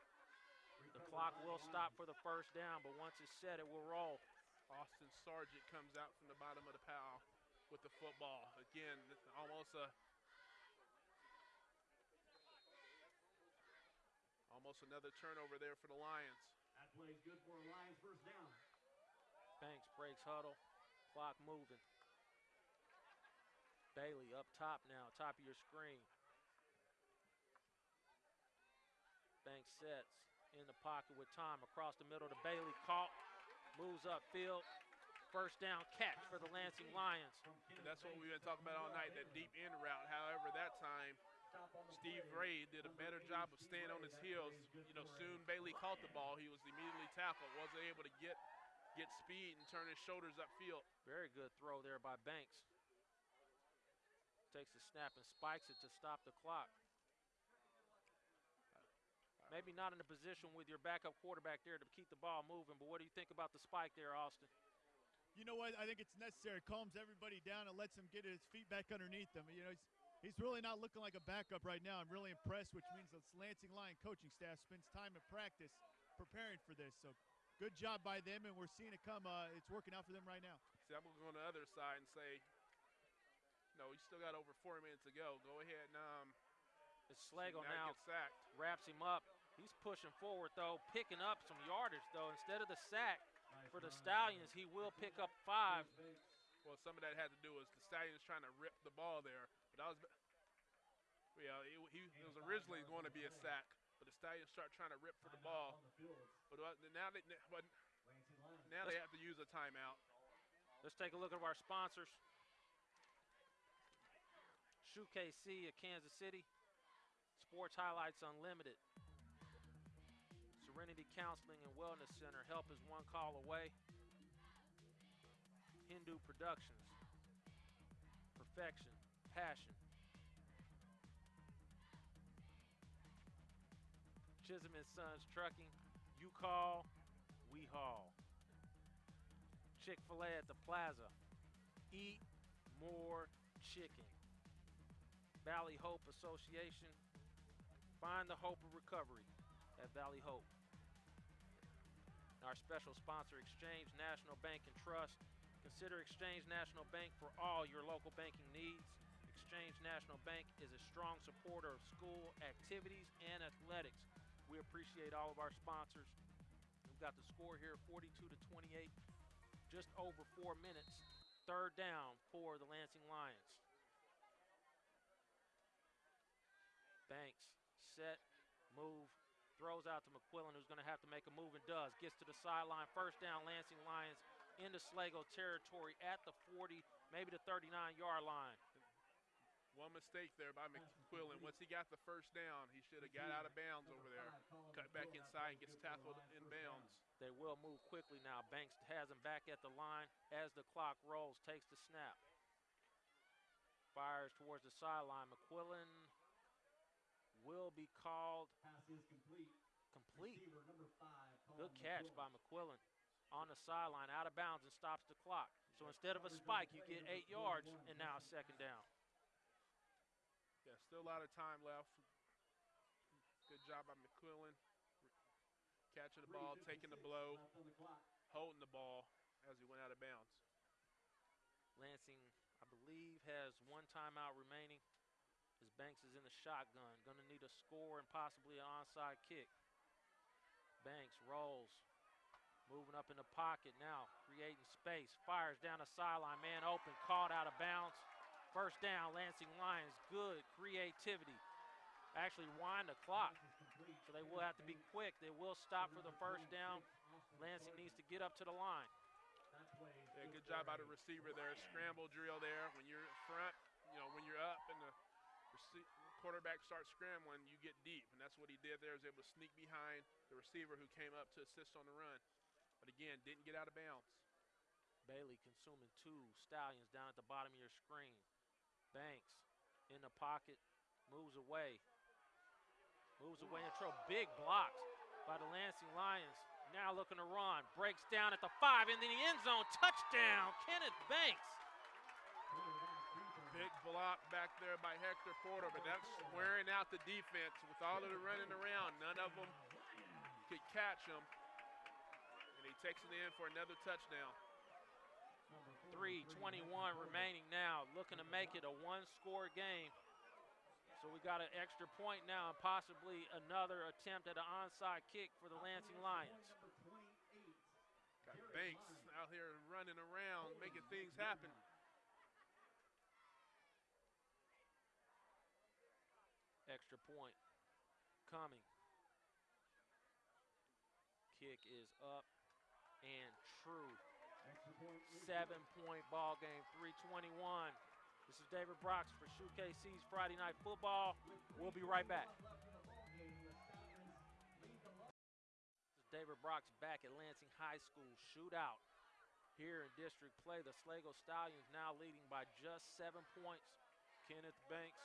The clock will stop for the first down, but once it's set, it will roll. Austin Sargent comes out from the bottom of the pile with the football. Again, almost another turnover there for the Lions. That play is good for a Lions first down. Banks breaks huddle, clock moving. Bailey up top now, top of your screen. Banks sets in the pocket with time across the middle to Bailey. Caught, moves upfield. First down catch for the Lansing Lions. And that's what we've been talking about all night, that deep end route. However, that time, Steve Ray did a better job of staying on his heels. You know, soon Bailey caught the ball. He was immediately tackled, wasn't able to get speed and turn his shoulders upfield. Very good throw there by Banks. Takes the snap and spikes it to stop the clock. Maybe not in a position with your backup quarterback there to keep the ball moving, but what do you think about the spike there, Austin? You know what? I think it's necessary. It calms everybody down and lets him get his feet back underneath him. You know, he's really not looking like a backup right now. I'm really impressed, which means the Lansing Lion coaching staff spends time in practice preparing for this. So good job by them, and we're seeing it come. It's working out for them right now. See, I'm going to go on the other side and say, no, you still got over 4 minutes to go. Go ahead and As Schlagle Now now gets sacked. wraps him up. He's pushing forward, though, picking up some yardage, though. Instead of the sack for the Stallions, he will pick up 5. Well, some of that had to do with the Stallions trying to rip the ball there. But that was, yeah, it was originally going to be a sack, but the Stallions start trying to rip for the ball. But now they have to use a timeout. Let's take a look at our sponsors. SHUKC of Kansas City. Sports Highlights Unlimited. Serenity Counseling and Wellness Center. Help is one call away. Hindu Productions. Perfection. Passion. Chisholm & Sons Trucking. You call, we haul. Chick-fil-A at the Plaza. Eat more chicken. Valley Hope Association. Find the hope of recovery at Valley Hope. Our special sponsor, Exchange National Bank and Trust. Consider Exchange National Bank for all your local banking needs. Exchange National Bank is a strong supporter of school activities and athletics. We appreciate all of our sponsors. We've got the score here, 42-28. Just over 4 minutes. 3rd down for the Lansing Lions. Banks, set, move, throws out to McQuillan, who's going to have to make a move and does. Gets to the sideline. 1st down, Lansing Lions into Schlagle territory at the 40, maybe the 39-yard line. One mistake there by McQuillan. Once he got the 1st down, he should have got out of bounds over there. Cut back inside and gets tackled in bounds. They will move quickly now. Banks has him back at the line as the clock rolls, takes the snap. Fires towards the sideline. McQuillan will be called complete. Good catch by McQuillan on the sideline, out of bounds, and stops the clock. So instead of a spike, you get 8 yards, and now a 2nd down. Yeah, still a lot of time left. Good job by McQuillan. Catching the ball, taking the blow, holding the ball as he went out of bounds. Lansing, I believe, has 1 timeout remaining as Banks is in the shotgun. Going to need a score and possibly an onside kick. Banks rolls, moving up in the pocket now, creating space, fires down the sideline, man open, caught out of bounds. 1st down, Lansing Lions, good creativity. Actually wind the clock, so they will have to be quick. They will stop for the 1st down. Lansing needs to get up to the line. Yeah, good job by the receiver there. Scramble drill there. When you're in front, when you're up and the quarterback starts scrambling, you get deep, and that's what he did there. He was able to sneak behind the receiver who came up to assist on the run. But again, didn't get out of bounds. Bailey consuming 2 Stallions down at the bottom of your screen. Banks in the pocket, moves away. Moves away and throw. Big blocks by the Lansing Lions. Now looking to run. Breaks down at the 5 in the end zone. Touchdown, Kenneth Banks. Big block back there by Hector Porter, but that's wearing out the defense. With all of the running around, none of them could catch him. And he takes it in for another touchdown. 3:21 remaining now. Looking to make it a 1-score game. So we got an extra point now and possibly another attempt at an onside kick for the Lansing Lions. Got Banks out here running around, making things happen. Extra point coming. Kick is up and true. 7-point ball game, 3:21. This is David Brox for SHUKC's Friday Night Football. We'll be right back. This is David Brox back at Lansing High School. Shootout here in district play. The Schlagle Stallions now leading by just 7 points. Kenneth Banks.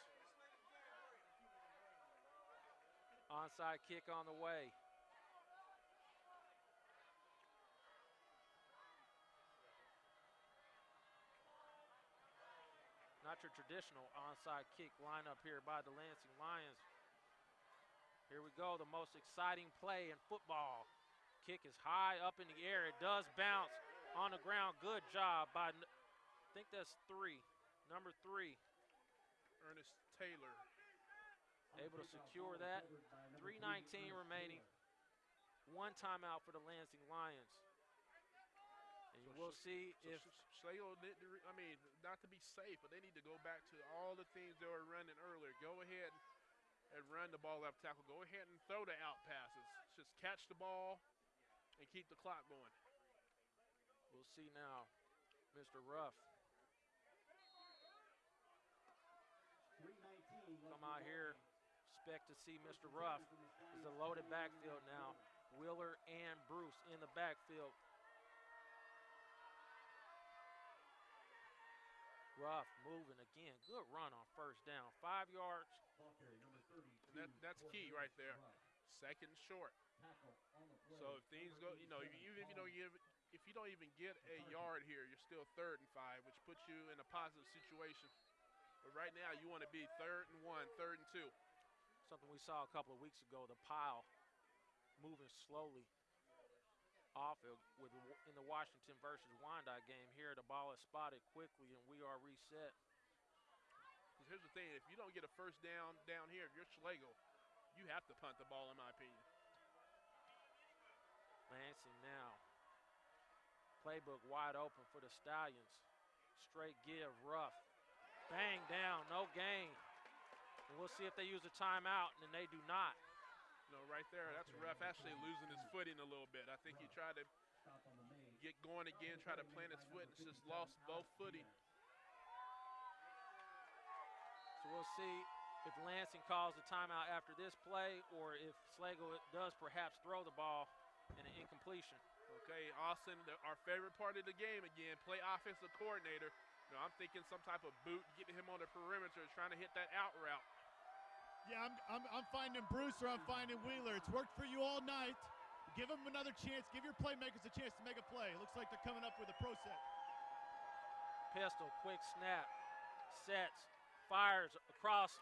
Onside kick on the way. Not your traditional onside kick lineup here by the Lansing Lions. Here we go, the most exciting play in football. Kick is high up in the air. It does bounce on the ground. Good job by, I think that's 3, number 3. Ernest Taylor. able to secure that. 3:19 remaining. One timeout for the Lansing Lions. And we'll see if Schlagle, I mean, not to be safe, but they need to go back to all the things they were running earlier. Go ahead and run the ball left tackle. Go ahead and throw the out passes. Just catch the ball and keep the clock going. we'll see now. Mr. Ruff come out here. Expect to see Mr. Ruff. It's a loaded backfield now. Wheeler and Bruce in the backfield. Ruff moving again. Good run on first down. 5 yards. That's key right there. Second and short. So if things go, you know, even if you don't even get a yard here, you're still 3rd and 5, which puts you in a positive situation. But right now, you want to be 3rd and 1, 3rd and 2. Something we saw a couple of weeks ago, the pile moving slowly off it in the Washington versus Wyandotte game. Here, the ball is spotted quickly, and we are reset. Because here's the thing, if you don't get a first down here, if you're Schlagle, you have to punt the ball, in my opinion. Lansing now. Playbook wide open for the Stallions. Straight give, Ruff. Bang down, no gain. And we'll see if they use a timeout, and they do not. No, right there, that's Ruff actually losing his footing a little bit. I think he tried to get going again, try to plant his foot, and just lost both footing. So we'll see if Lansing calls the timeout after this play, or if Schlagle does perhaps throw the ball in an incompletion. Okay, Austin, our favorite part of the game again, play offensive coordinator. You know, I'm thinking some type of boot, getting him on the perimeter, trying to hit that out route. Yeah, I'm finding Bruce or I'm finding Wheeler. It's worked for you all night. Give them another chance. Give your playmakers a chance to make a play. It looks like they're coming up with a pro set. Pistol, quick snap, sets, fires across,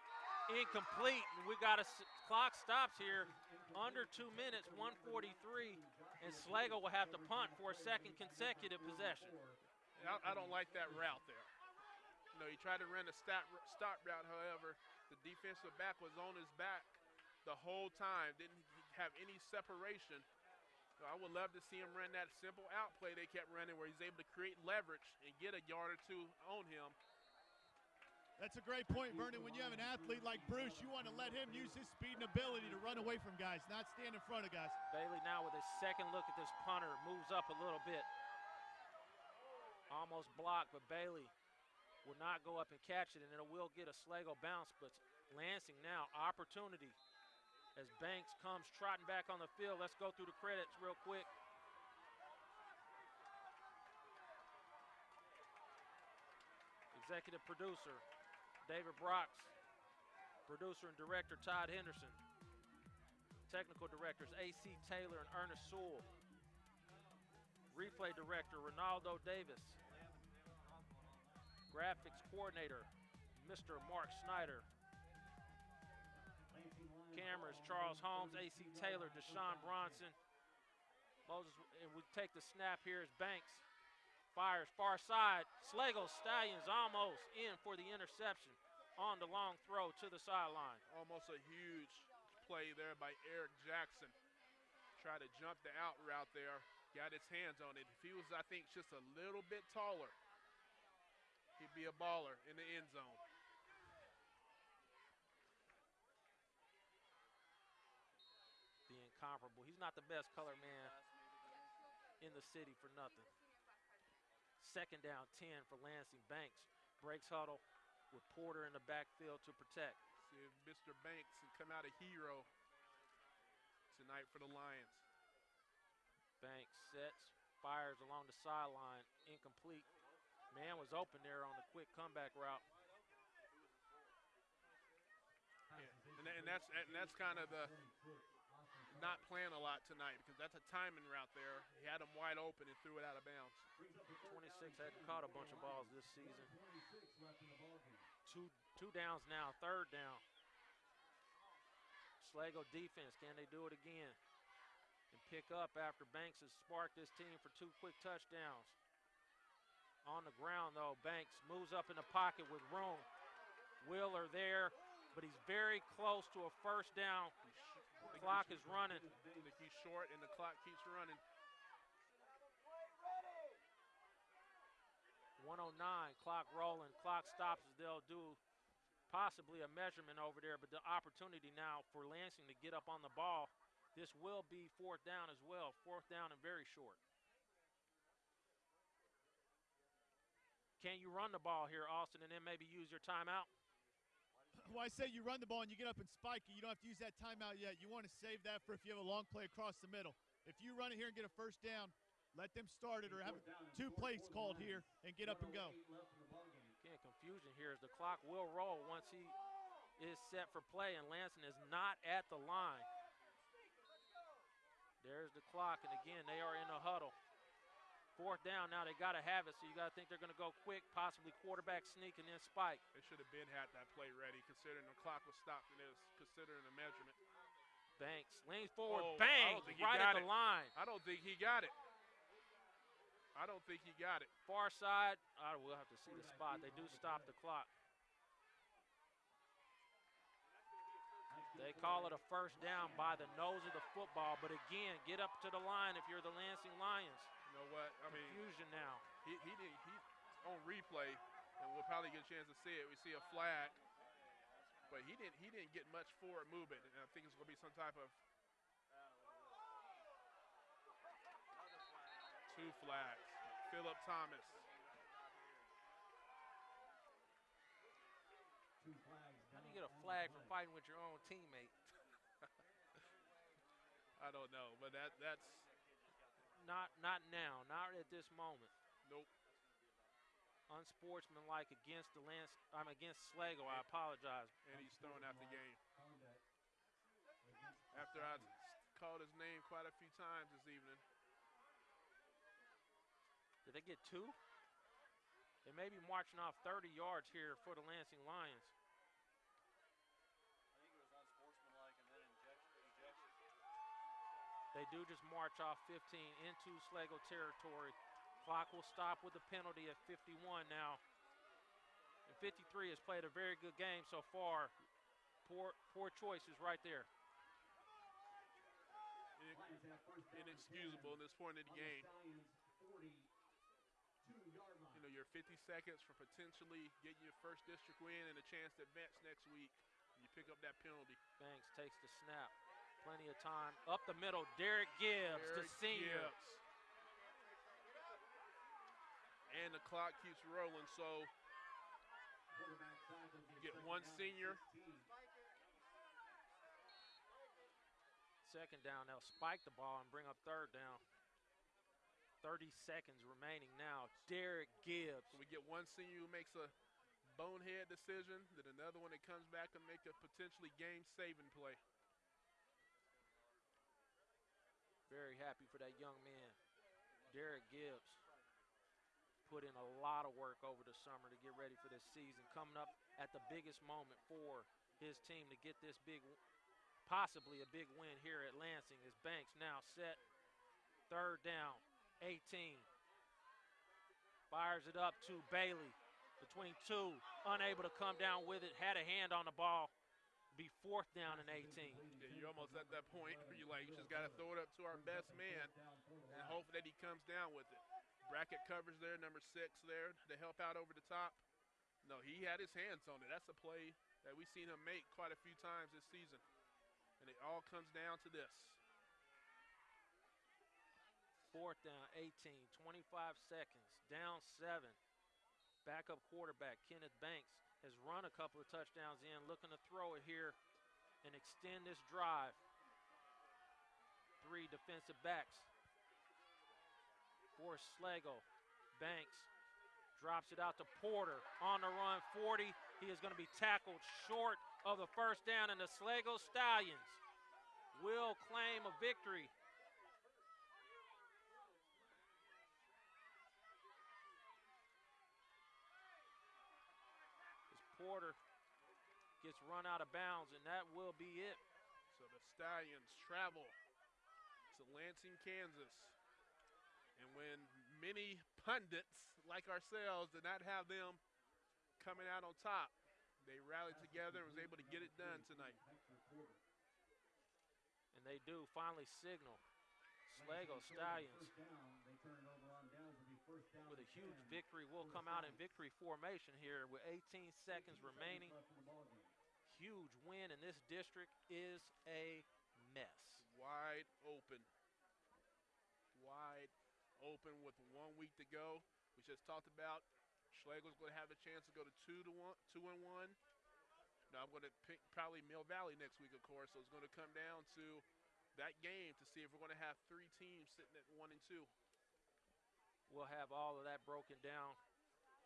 incomplete. And we got clock stops here under 2 minutes, 1:43, and Schlagle will have to punt for a second consecutive possession. I don't like that route there. You know, he tried to run a stop route, however, the defensive back was on his back the whole time, didn't have any separation. So I would love to see him run that simple out play they kept running where he's able to create leverage and get a yard or two on him. That's a great point, Vernon. When you have an athlete like Bruce, you want to let him use his speed and ability to run away from guys, not stand in front of guys. Bailey now with a second look at this punter, moves up a little bit. Almost blocked, but Bailey will not go up and catch it, and it will get a Schlagle bounce, but Lansing now, opportunity as Banks comes trotting back on the field. Let's go through the credits real quick. Executive producer, David Brox. Producer and director, Todd Henderson. Technical directors, A.C. Taylor and Ernest Sewell. Replay director, Ronaldo Davis. Graphics coordinator, Mr. Mark Snyder. Cameras, Charles Holmes, A.C. Taylor, Deshaun Bronson. Moses, and we take the snap here as Banks fires far side. Schlagle, Stallions almost in for the interception on the long throw to the sideline. Almost a huge play there by Eric Jackson. Tried to jump the out route there, got his hands on it. If he was, I think, just a little bit taller, he'd be a baller in the end zone. The incomparable. He's not the best color man in the city for nothing. Second down, 10 for Lansing. Banks breaks huddle with Porter in the backfield to protect. See if Mr. Banks can come out a hero tonight for the Lions. Banks sets, fires along the sideline, incomplete. Man was open there on the quick comeback route. Yeah. And that's kind of the not playing a lot tonight because that's a timing route there. He had him wide open and threw it out of bounds. 26 hadn't caught a bunch of balls this season. Two downs now, third down. Schlagle defense, can they do it again? And pick up after Banks has sparked this team for 2 quick touchdowns. On the ground though, Banks moves up in the pocket with room. Wheeler there, but he's very close to a first down. Clock is running. I think he's short, and the clock keeps running. 109, clock rolling. Clock stops as they'll do possibly a measurement over there, but the opportunity now for Lansing to get up on the ball. This will be fourth down as well. Fourth down and very short. Can you run the ball here, Austin, and then maybe use your timeout? Well, I say you run the ball and you get up and spike it. You don't have to use that timeout yet. You want to save that for if you have a long play across the middle. If you run it here and get a first down, let them start it or have 2 plays called here and get up and go. Again, confusion here as the clock will roll once he is set for play, and Lansing is not at the line. There's the clock, and again, they are in a huddle. Fourth down now, they got to have it, so you got to think they're going to go quick, possibly quarterback sneak and then spike. They should have had that play ready, considering the clock was stopped and it was considering a measurement. Banks leans forward, Oh, bang, right at the line. I don't think he got it. I don't think he got it. Far side, we'll have to see the spot. They do stop the clock. They call it a first down by the nose of the football, but again, get up to the line if you're the Lansing Lions. You know what? I mean, confusion now. He on replay, and we'll probably get a chance to see it. We see a flag, but he didn't get much forward movement, and I think it's going to be some type of 2 flags. Phillip Thomas. 2 flags. How do you get a flag for fighting with your own teammate? I don't know, but that's not now, not at this moment. Nope. Unsportsmanlike against against Schlagle. I apologize. And he's thrown out the game. After I called his name quite a few times this evening. Did they get 2? They may be marching off 30 yards here for the Lansing Lions. I think it was unsportsmanlike and then ejection. They do just march off 15 into Schlagle territory. Clock will stop with a penalty at 51 now. And 53 has played a very good game so far. Poor choices right there. Inexcusable in this point of the game. You know, you're 50 seconds from potentially getting your first district win and a chance to advance next week. You pick up that penalty. Banks takes the snap. Plenty of time. Up the middle, Derek Gibbs, the senior. And the clock keeps rolling, so you get 1 senior. Second down, they'll spike the ball and bring up third down. 30 seconds remaining now. Derek Gibbs. So we get 1 senior who makes a bonehead decision, then another one that comes back and make a potentially game-saving play. Very happy for that young man. Derek Gibbs put in a lot of work over the summer to get ready for this season. Coming up at the biggest moment for his team to get this possibly a big win here at Lansing. As Banks now set. Third down. 18. Fires it up to Bailey. Between 2, unable to come down with it. Had a hand on the ball. Be fourth down and 18. Yeah, you're almost at that point where you're like, you just got to throw it up to our best man and hope that he comes down with it. Bracket coverage there, number 6 there to help out over the top. No, he had his hands on it. That's a play that we've seen him make quite a few times this season. And it all comes down to this. Fourth down, 18, 25 seconds, down 7. Backup quarterback Kenneth Banks has run a couple of touchdowns in, looking to throw it here and extend this drive. 3 defensive backs for Schlagle. Banks drops it out to Porter on the run, 40. He is going to be tackled short of the first down, and the Schlagle Stallions will claim a victory. Porter gets run out of bounds, and that will be it. So the Stallions travel to Lansing, Kansas. And when many pundits like ourselves did not have them coming out on top, They rallied together and was able to get it done tonight. And they do finally signal Schlagle Stallions with a huge victory. We'll come out in victory formation here with 18 seconds remaining. Huge win, and this district is a mess. Wide open. Wide open with 1 week to go. We just talked about Schlagle's going to have a chance to go to 2-1. Now I'm going to pick probably Mill Valley next week, of course. So it's going to come down to that game to see if we're going to have 3 teams sitting at 1 and 2. We'll have all of that broken down.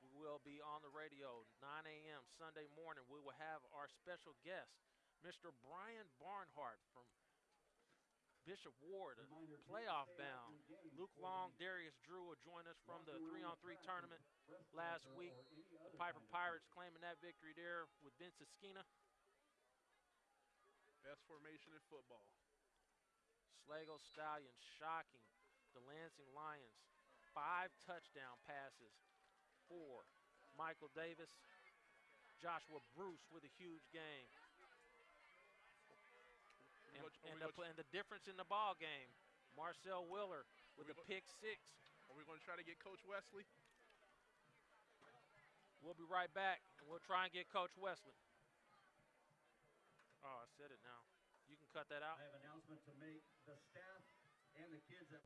We will be on the radio 9 a.m. Sunday morning. We will have our special guest, Mr. Brian Barnhart from Bishop Ward, playoff bound. Luke Long, Darius Drew will join us from the 3-on-3 tournament last week. The Piper Pirates claiming that victory there with Vince Esquina. Best formation in football. Schlagle Stallions shocking the Lansing Lions. 5 touchdown passes for Michael Davis. Joshua Bruce with a huge game. And the difference in the ball game, Marcel Willer with a pick 6. Are we going to try to get Coach Wesley? We'll be right back, and we'll try and get Coach Wesley. Oh, I said it now. You can cut that out. I have an announcement to make. The staff and the kids that